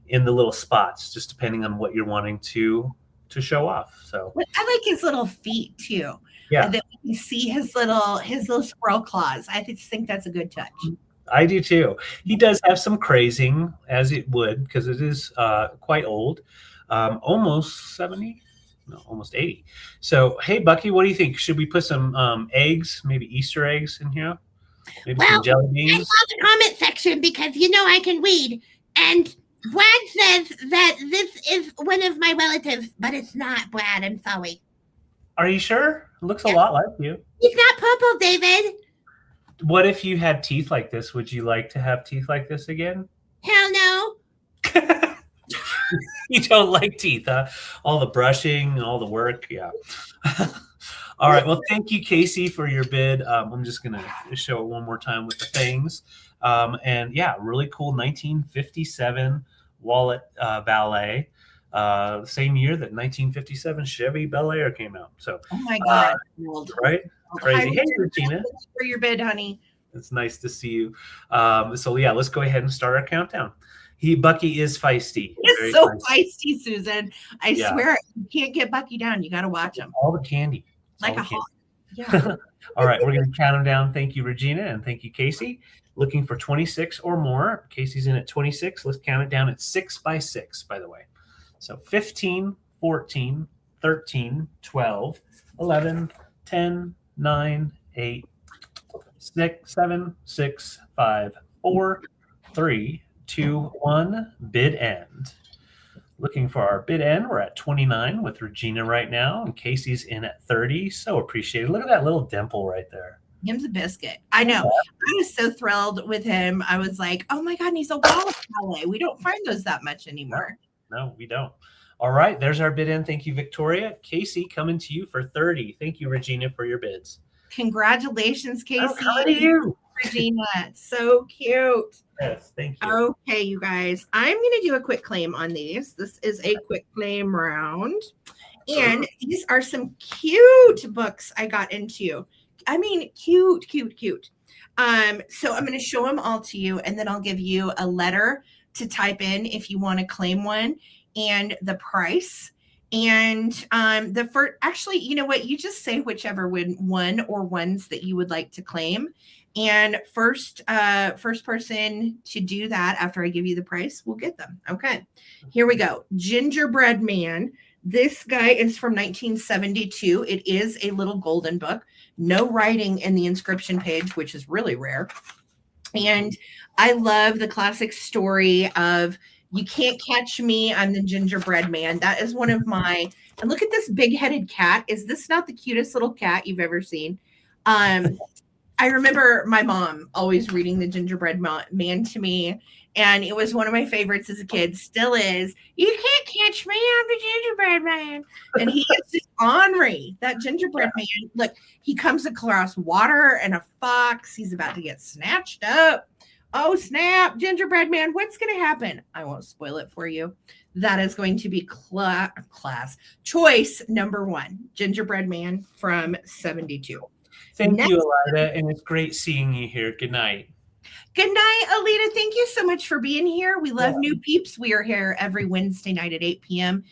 the little spots, just depending on what you're wanting to show off. So I like his little feet too. Yeah, and then you see his little squirrel claws. I just think that's a good touch. I do too. He does have some crazing, as it would, because it is quite old, almost 70. No, almost 80. So, hey, Bucky, what do you think? Should we put some eggs, maybe Easter eggs in here? Maybe some jelly beans? I saw the comment section because you know I can read. And Brad says that this is one of my relatives, but it's not Brad. I'm sorry. Are you sure? It looks a lot like you. He's not purple, David. What if you had teeth like this? Would you like to have teeth like this again? Hell no. You don't like teeth, huh? All the brushing, all the work. Yeah. All right. Well, thank you, Casey, for your bid. I'm just going to show it one more time with the things. And yeah, really cool 1957 wallet valet. Same year that 1957 Chevy Bel Air came out. So, oh my God. Right? Crazy. Hey, Regina. For your bid, honey. It's nice to see you. So yeah, let's go ahead and start our countdown. Bucky is feisty. He's so feisty, Susan. I swear, you can't get Bucky down. You got to watch him. All the candy. Like a hawk. Yeah. All right, we're going to count them down. Thank you, Regina, and thank you, Casey. Looking for 26 or more. Casey's in at 26. Let's count it down at 6 by 6, by the way. So 15, 14, 13, 12, 11, 10, 9, 8, 7, 6, 5, 4, 3, 2, 1. Bid end. Looking for our bid end. We're at 29 with Regina right now, and Casey's in at 30. So appreciated. Look at that little dimple right there. Him's a biscuit. I know. I was so thrilled with him. I was like, oh my God, and he's a wallet valet. We don't find those that much anymore. No, we don't. All right, there's our bid in. Thank you, Victoria. Casey, coming to you for 30. Thank you, Regina, for your bids. Congratulations, Casey. Oh, how are you? Regina, so cute. Yes, thank you. Okay, you guys, I'm going to do a quick claim on these. This is a quick claim round. And these are some cute books I got into. I mean, cute. So I'm going to show them all to you, and then I'll give you a letter to type in if you want to claim one, and the price. And the first, actually, you know what? You just say whichever one or ones that you would like to claim, And first person to do that after I give you the price will get them. Okay, here we go. Gingerbread Man. This guy is from 1972. It is a little golden book. No writing in the inscription page, which is really rare. And I love the classic story of "You can't catch me, I'm the gingerbread man." That is one of my, and look at this big-headed cat. Is this not the cutest little cat you've ever seen? I remember my mom always reading the gingerbread man to me, and it was one of my favorites as a kid. Still is. "You can't catch me, I'm the gingerbread man." And he is just ornery, that gingerbread man. Look, he comes across water and a fox. He's about to get snatched up. Oh, snap, gingerbread man. What's going to happen? I won't spoil it for you. That is going to be class choice number 1, gingerbread man from 72. Thank you, Alida, and it's great seeing you here. Good night. Good night, Alita. Thank you so much for being here. We love new peeps. We are here every Wednesday night at 8 p.m.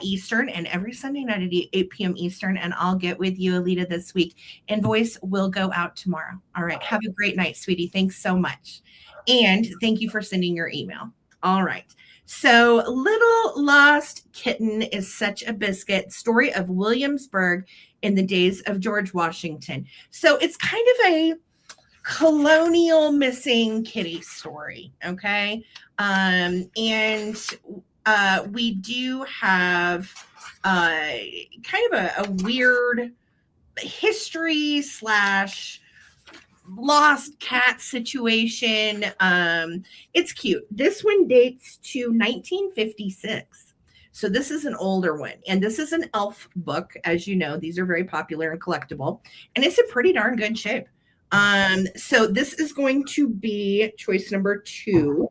Eastern and every Sunday night at 8 p.m. Eastern. And I'll get with you, Alita, this week. Invoice will go out tomorrow. All right. Have a great night, sweetie. Thanks so much. And thank you for sending your email. All right. So, Little Lost Kitten is such a biscuit. Story of Williamsburg in the days of George Washington. So it's kind of a colonial missing kitty story. Okay. And we do have kind of a weird history / lost cat situation. It's cute. This one dates to 1956. So this is an older one, and this is an elf book. As you know, these are very popular and collectible, and it's in pretty darn good shape. So this is going to be choice number 2.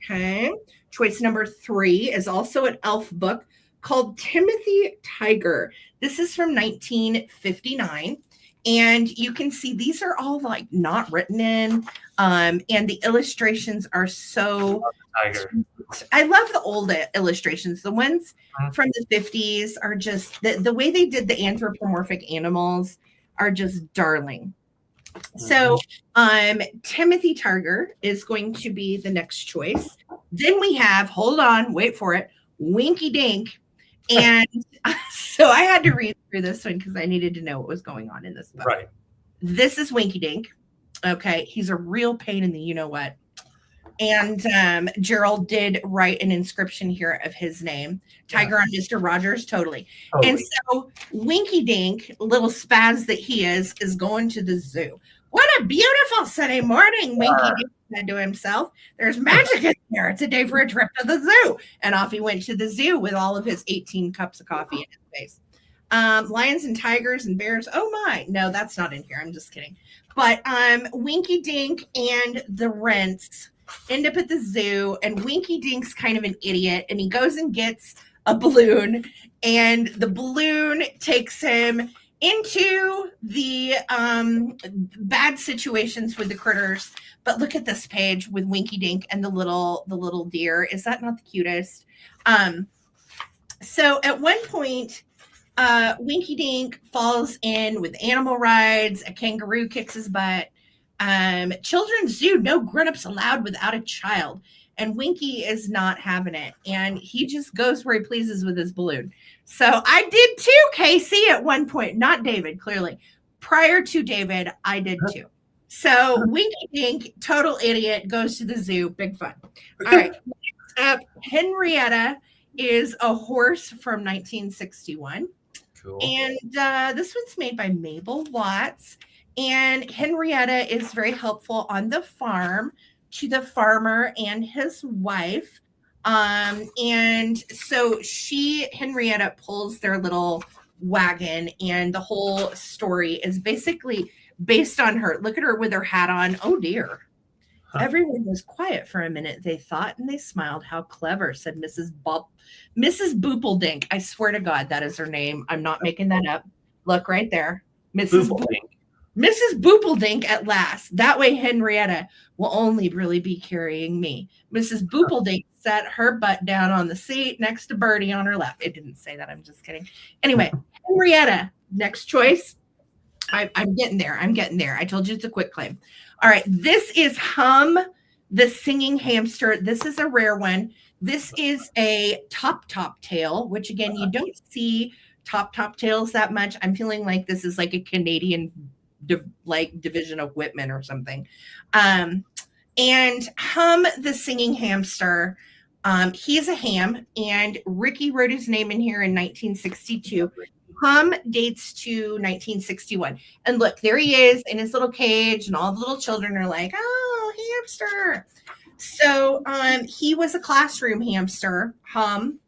Okay. Choice number 3 is also an elf book called Timothy Tiger. This is from 1959. And you can see these are all like not written in. And the illustrations are so Tiger. I love the old illustrations. The ones from the 50s are just the way they did the anthropomorphic animals are just darling. So Timothy Tiger is going to be the next choice. Then we have, hold on, wait for it, Winky Dink. And so I had to read through this one because I needed to know what was going on in this book. Right. This is Winky Dink. Okay. He's a real pain in the you-know-what. And Gerald did write an inscription here of his name. Tiger on Mr. Rogers, totally. And so Winky Dink, little spaz that he is going to the zoo. What a beautiful Sunday morning, Winky Dink said to himself. There's magic in there. It's a day for a trip to the zoo. And off he went to the zoo with all of his 18 cups of coffee in his face. Lions and tigers and bears. Oh my. No, that's not in here. I'm just kidding. But Winky Dink and the Rents end up at the zoo, and Winky Dink's kind of an idiot, and he goes and gets a balloon, and the balloon takes him into the bad situations with the critters. But look at this page with Winky Dink and the little deer. Is that not the cutest? So at one point, Winky Dink falls in with animal rides. A kangaroo kicks his butt. Children's zoo, no grown-ups allowed without a child. And Winky is not having it. And he just goes where he pleases with his balloon. So I did too, Casey, at one point. Not David, clearly. Prior to David, I did too. So Winky Dink, total idiot, goes to the zoo. Big fun. All right. Next up, Henrietta is a horse from 1961. Cool. And this one's made by Mabel Watts. And Henrietta is very helpful on the farm to the farmer and his wife. And so Henrietta pulls their little wagon, and the whole story is basically based on her. Look at her with her hat on. Oh dear. Huh. Everyone was quiet for a minute, they thought, and they smiled. How clever, said Mrs. Boopledink. I swear to God, that is her name. I'm not making that up. Look right there. Mrs. Boopledink at last. That way Henrietta will only really be carrying me. Mrs. Boopledink sat her butt down on the seat next to Bertie on her left. It didn't say that. I'm just kidding. Anyway, Henrietta, next choice. I'm getting there. I'm getting there. I told you it's a quick claim. All right. This is Hum, the singing hamster. This is a rare one. This is a top tail, which again, you don't see top tails that much. I'm feeling like this is like a Canadian division of Whitman or something. And Hum, the singing hamster. He is a ham, and Ricky wrote his name in here in 1962. Hum dates to 1961. And look, there he is in his little cage, and all the little children are like, oh, hamster. So he was a classroom hamster, Hum,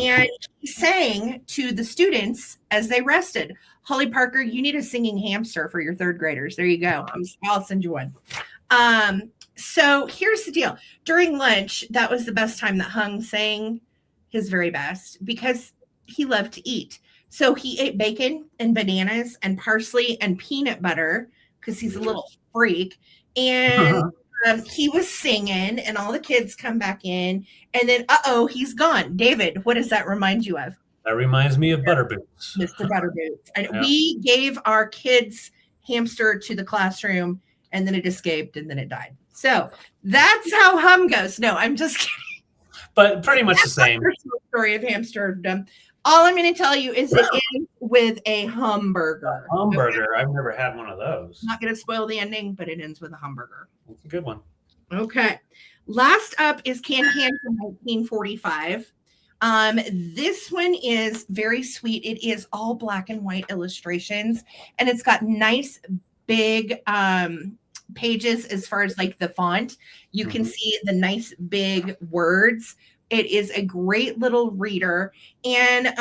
and he sang to the students as they rested. Holly Parker, you need a singing hamster for your third graders. There you go. I'll send you one. So here's the deal. During lunch, that was the best time that Hum sang his very best because he loved to eat. So he ate bacon and bananas and parsley and peanut butter because he's a little freak. And he was singing, and all the kids come back in, and then, he's gone. David, what does that remind you of? That reminds me of Butterboots. Mr. Butterboots. And we gave our kids' hamster to the classroom, and then it escaped, and then it died. So that's how Hum goes. No, I'm just kidding. But pretty much the same. Story of hamsterdom. All I'm going to tell you is it ends with a hamburger. Hamburger. Okay? I've never had one of those. Not going to spoil the ending, but it ends with a hamburger. That's a good one. Okay. Last up is Can from 1945. This one is very sweet. It is all black and white illustrations, and it's got nice big pages as far as like the font. You can see the nice big words. It is a great little reader. And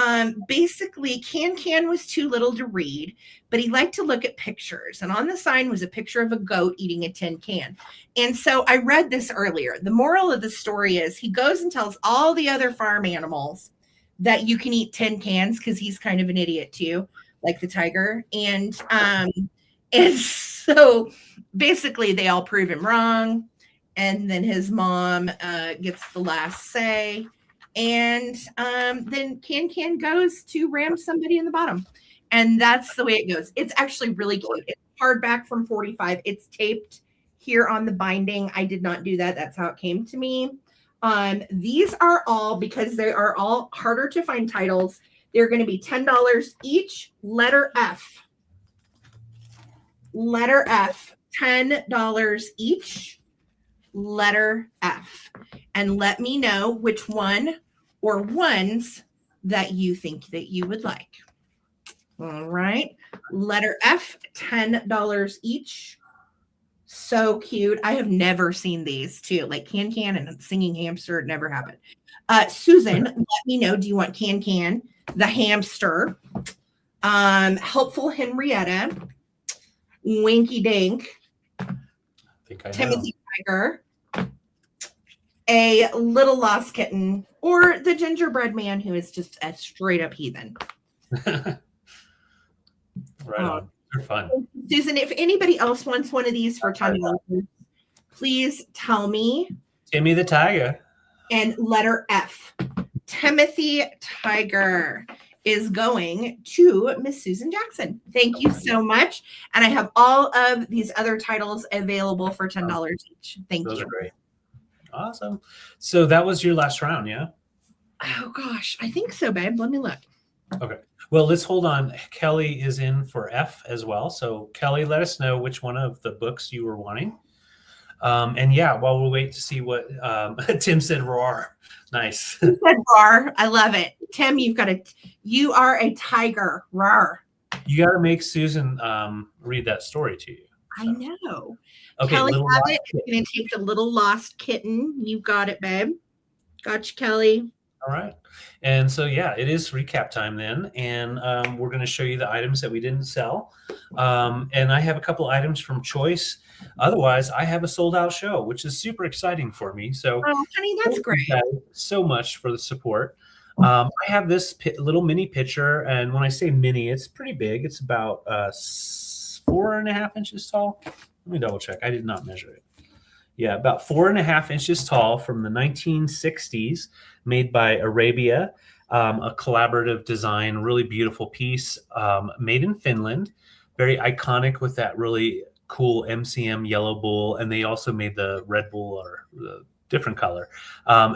basically, Can was too little to read, but he liked to look at pictures. And on the sign was a picture of a goat eating a tin can. And so I read this earlier. The moral of the story is he goes and tells all the other farm animals that you can eat tin cans because he's kind of an idiot too, like the tiger. And so basically they all prove him wrong. And then his mom gets the last say. And then Can goes to ram somebody in the bottom. And that's the way it goes. It's actually really cute. It's hardback from 45. It's taped here on the binding. I did not do that. That's how it came to me. These are all, because they are all harder to find titles, they're going to be $10 each. Letter F. Letter F. $10 each. Letter F. And let me know which one or ones that you think that you would like. All right. Letter F, $10 each. So cute. I have never seen these too. Like Can and a singing hamster. It never happened. Susan, let me know. Do you want Can, the hamster? Helpful Henrietta, Winky Dink, Timothy Tiger, a little lost kitten, or the gingerbread man who is just a straight up heathen. Right on. They're fun. Susan, if anybody else wants one of these for $10, please tell me. Timmy the Tiger. And letter F. Timothy Tiger is going to Miss Susan Jackson. Thank you so much. And I have all of these other titles available for $10 each. Thank you. Those are great. Awesome. So that was your last round, yeah? Oh, gosh. I think so, babe. Let me look. Okay. Well, let's hold on. Kelly is in for F as well. So, Kelly, let us know which one of the books you were wanting. And yeah, while we wait to see what Tim said, roar. Nice. He said roar. I love it. Tim, you are a tiger. Roar. You got to make Susan read that story to you. So. I know. Okay, Kelly, have it. I'm going to take the little lost kitten. You got it, babe. Gotcha, Kelly. All right. And so, yeah, it is recap time then. And we're going to show you the items that we didn't sell. And I have a couple items from Choice. Otherwise, I have a sold out show, which is super exciting for me. So, honey, that's great. Thank you so much for the support. I have this little mini picture. And when I say mini, it's pretty big. It's about 4.5 inches tall. Let me double check. I did not measure it. Yeah, about 4.5 inches tall from the 1960s, made by Arabia, a collaborative design, really beautiful piece, made in Finland. very iconic with that really cool MCM yellow bull, and they also made the red bull or the different color.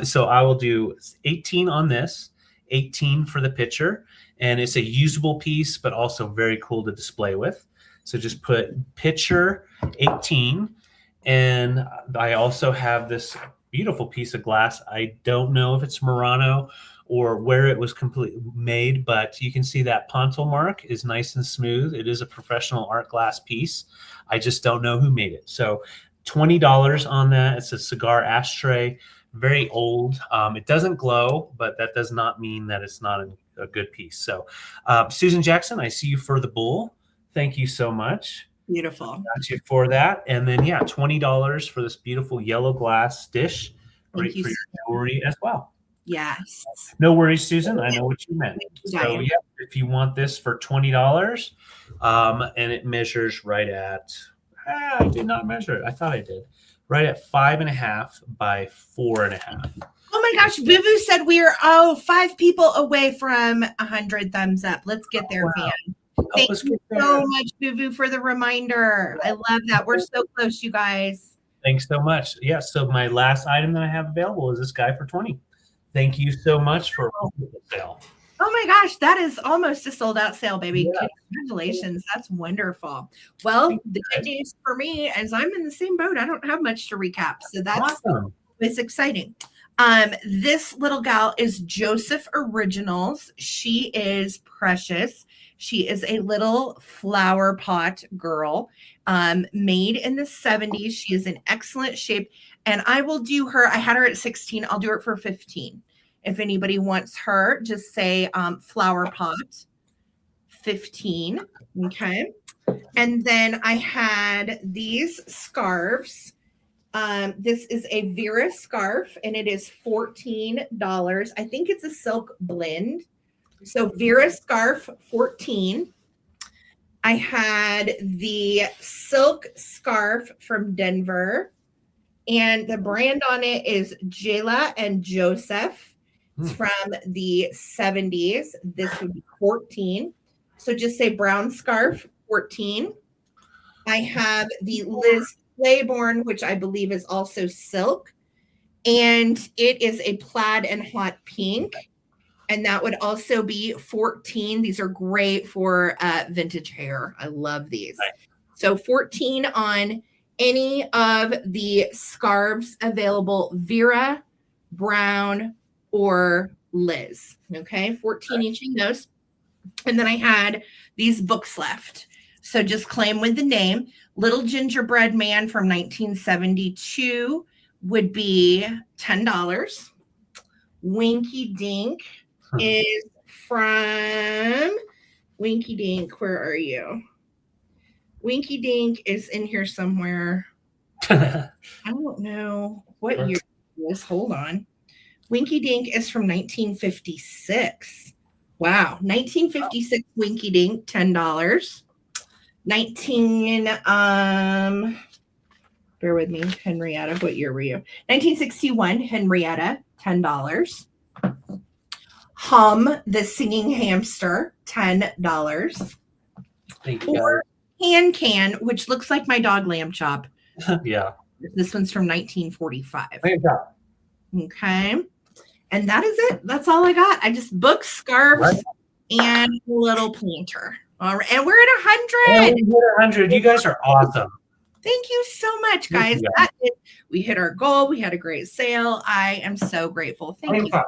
So I will do 18 on this, 18 for the pitcher, and it's a usable piece, but also very cool to display with. So just put pitcher 18, and I also have this beautiful piece of glass. I don't know if it's Murano or where it was completely made, but you can see that pontil mark is nice and smooth. It is a professional art glass piece. I just don't know who made it. So $20 on that. It's a cigar ashtray, very old. It doesn't glow, but that does not mean that it's not a good piece. So Susan Jackson, I see you for the bull. Thank you so much. Beautiful. Got you for that. And then, yeah, $20 for this beautiful yellow glass dish. Great for your jewelry as well. Yes. No worries, Susan. I know what you meant. So, you. yeah, if you want this for $20, and it measures right at, I did not measure it. I thought I did. Right at 5.5 by 4.5. Oh my gosh, Vuvu said we're 5 people away from 100 thumbs up. Let's get there, Wow. man. Thank you so much, Vuvu, for the reminder. I love that. We're so close, you guys. Thanks so much. Yeah, so my last item that I have available is this guy for 20. Thank you so much for the sale. Oh my gosh, that is almost a sold out sale, baby. Yeah. Congratulations. That's wonderful. Well, the good news for me is I'm in the same boat. I don't have much to recap. So that's Awesome. It's exciting. This little gal is Joseph Originals. She is precious. She is a little flower pot girl, made in the 70s. She is in excellent shape. And I will do her. I had her at 16. I'll do it for 15. If anybody wants her, just say flower pot 15. Okay. And then I had these scarves. This is a Vera scarf, and it is $14. I think it's a silk blend. So Vera scarf, 14. I had the silk scarf from Denver, and the brand on it is Jayla and Joseph. It's from the 70s. This would be 14. So just say brown scarf, 14. I have the Liz Claiborne, which I believe is also silk, and it is a plaid and hot pink, and that would also be 14. These are great for vintage hair. I love these. So 14 on any of the scarves available, Vera, Brown, or Liz. Okay, 14 each in those. And then I had these books left. So just claim with the name. Little Gingerbread Man from 1972 would be $10. Winky Dink is from Winky Dink. Where are you? Winky Dink is in here somewhere. I don't know what year it is. Hold on. Winky Dink is from 1956. Wow. 1956 Winky Dink, $10. Bear with me, Henrietta. What year were you? 1961 Henrietta, $10. Hum, the Singing Hamster, $10. Or Can, which looks like my dog Lamb Chop. Yeah. This one's from 1945. Lamb Chop. Okay. And that is it. That's all I got. I just booked scarves and a little planter. All right. And we're at 100. Oh, we're at 100. You guys are awesome. Thank you so much, guys. We hit our goal. We had a great sale. I am so grateful. Thank you. That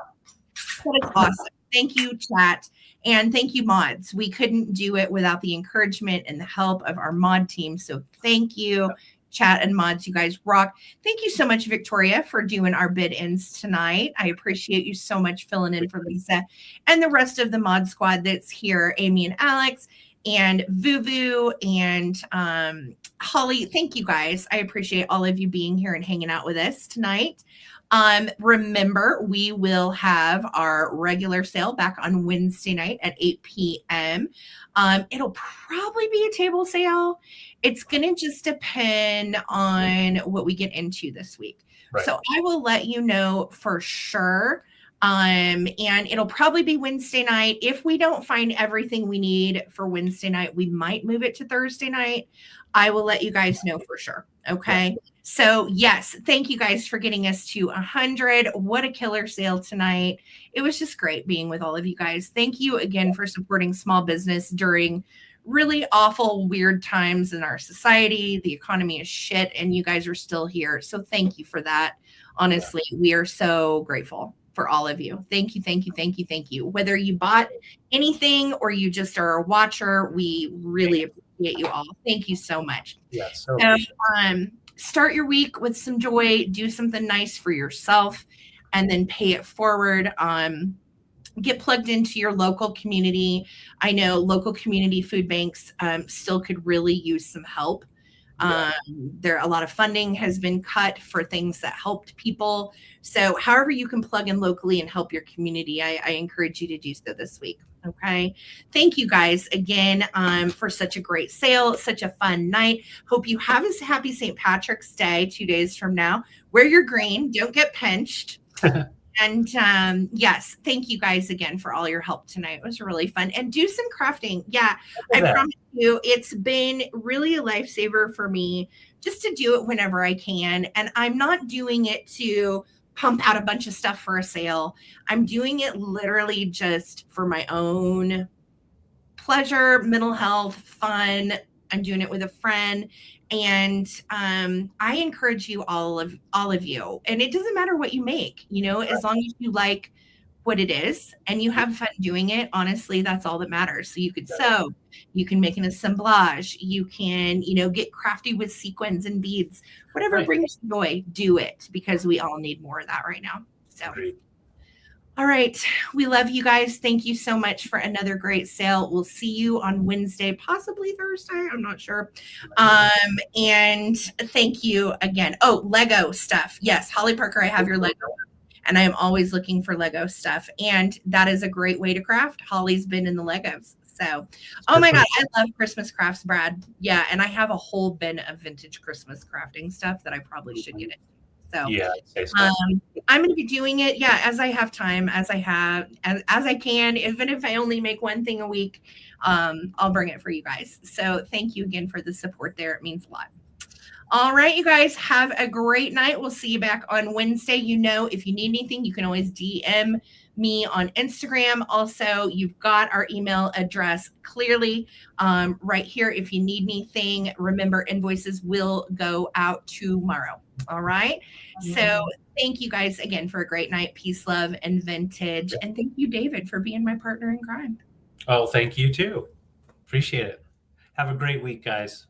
is awesome. Thank you, chat. And thank you, mods. We couldn't do it without the encouragement and the help of our mod team. So thank you, chat and mods. You guys rock. Thank you so much, Victoria, for doing our bid ins tonight. I appreciate you so much filling in for Lisa and the rest of the mod squad that's here, Amy and Alex and Vuvu and Holly. Thank you, guys. I appreciate all of you being here and hanging out with us tonight. Remember, we will have our regular sale back on Wednesday night at 8 p.m. It'll probably be a table sale. It's going to just depend on what we get into this week. Right. So I will let you know for sure And it'll probably be Wednesday night. If we don't find everything we need for Wednesday night, we might move it to Thursday night. I will let you guys know for sure. Okay. Yeah. So yes, thank you guys for getting us to 100. What a killer sale tonight. It was just great being with all of you guys. Thank you again for supporting small business during really awful, weird times in our society. The economy is shit and you guys are still here. So thank you for that. Honestly, we are so grateful for all of you. Thank you, thank you, thank you, thank you. Whether you bought anything or you just are a watcher, we really appreciate you all. Thank you so much. Yeah, so start your week with some joy, do something nice for yourself, and then pay it forward. Get plugged into your local community. I know local community food banks still could really use some help. There a lot of funding has been cut for things that helped people. So however you can plug in locally and help your community, I encourage you to do so this week. Okay. Thank you guys again for such a great sale, such a fun night. Hope you have a happy St. Patrick's Day 2 days from now. Wear your green. Don't get pinched. And yes, thank you guys again for all your help tonight. It was really fun. And do some crafting. Yeah, I promise you, it's been really a lifesaver for me just to do it whenever I can. And I'm not doing it to pump out a bunch of stuff for a sale. I'm doing it literally just for my own pleasure, mental health, fun. I'm doing it with a friend. And I encourage you, all of you, and it doesn't matter what you make, you know, as long as you like what it is and you have fun doing it. Honestly, that's all that matters. So you could sew, you can make an assemblage, you can, you know, get crafty with sequins and beads, whatever brings you joy, do it, because we all need more of that right now. So all right. We love you guys. Thank you so much for another great sale. We'll see you on Wednesday, possibly Thursday. I'm not sure. And thank you again. Oh, Lego stuff. Yes. Holly Parker, I have your Lego. And I am always looking for Lego stuff. And that is a great way to craft. Holly's been in the Legos. So, oh my God, I love Christmas crafts, Brad. Yeah. And I have a whole bin of vintage Christmas crafting stuff that I probably should get it. So yeah, I'm going to be doing it. Yeah. As I have time, as I can, even if I only make one thing a week, I'll bring it for you guys. So thank you again for the support there. It means a lot. All right, you guys have a great night. We'll see you back on Wednesday. You know, if you need anything, you can always DM me on Instagram. Also, you've got our email address clearly right here. If you need anything, remember, invoices will go out tomorrow. All right. So thank you guys again for a great night. Peace, love, and vintage. And thank you, David, for being my partner in crime. Oh, thank you too. Appreciate it. Have a great week, guys.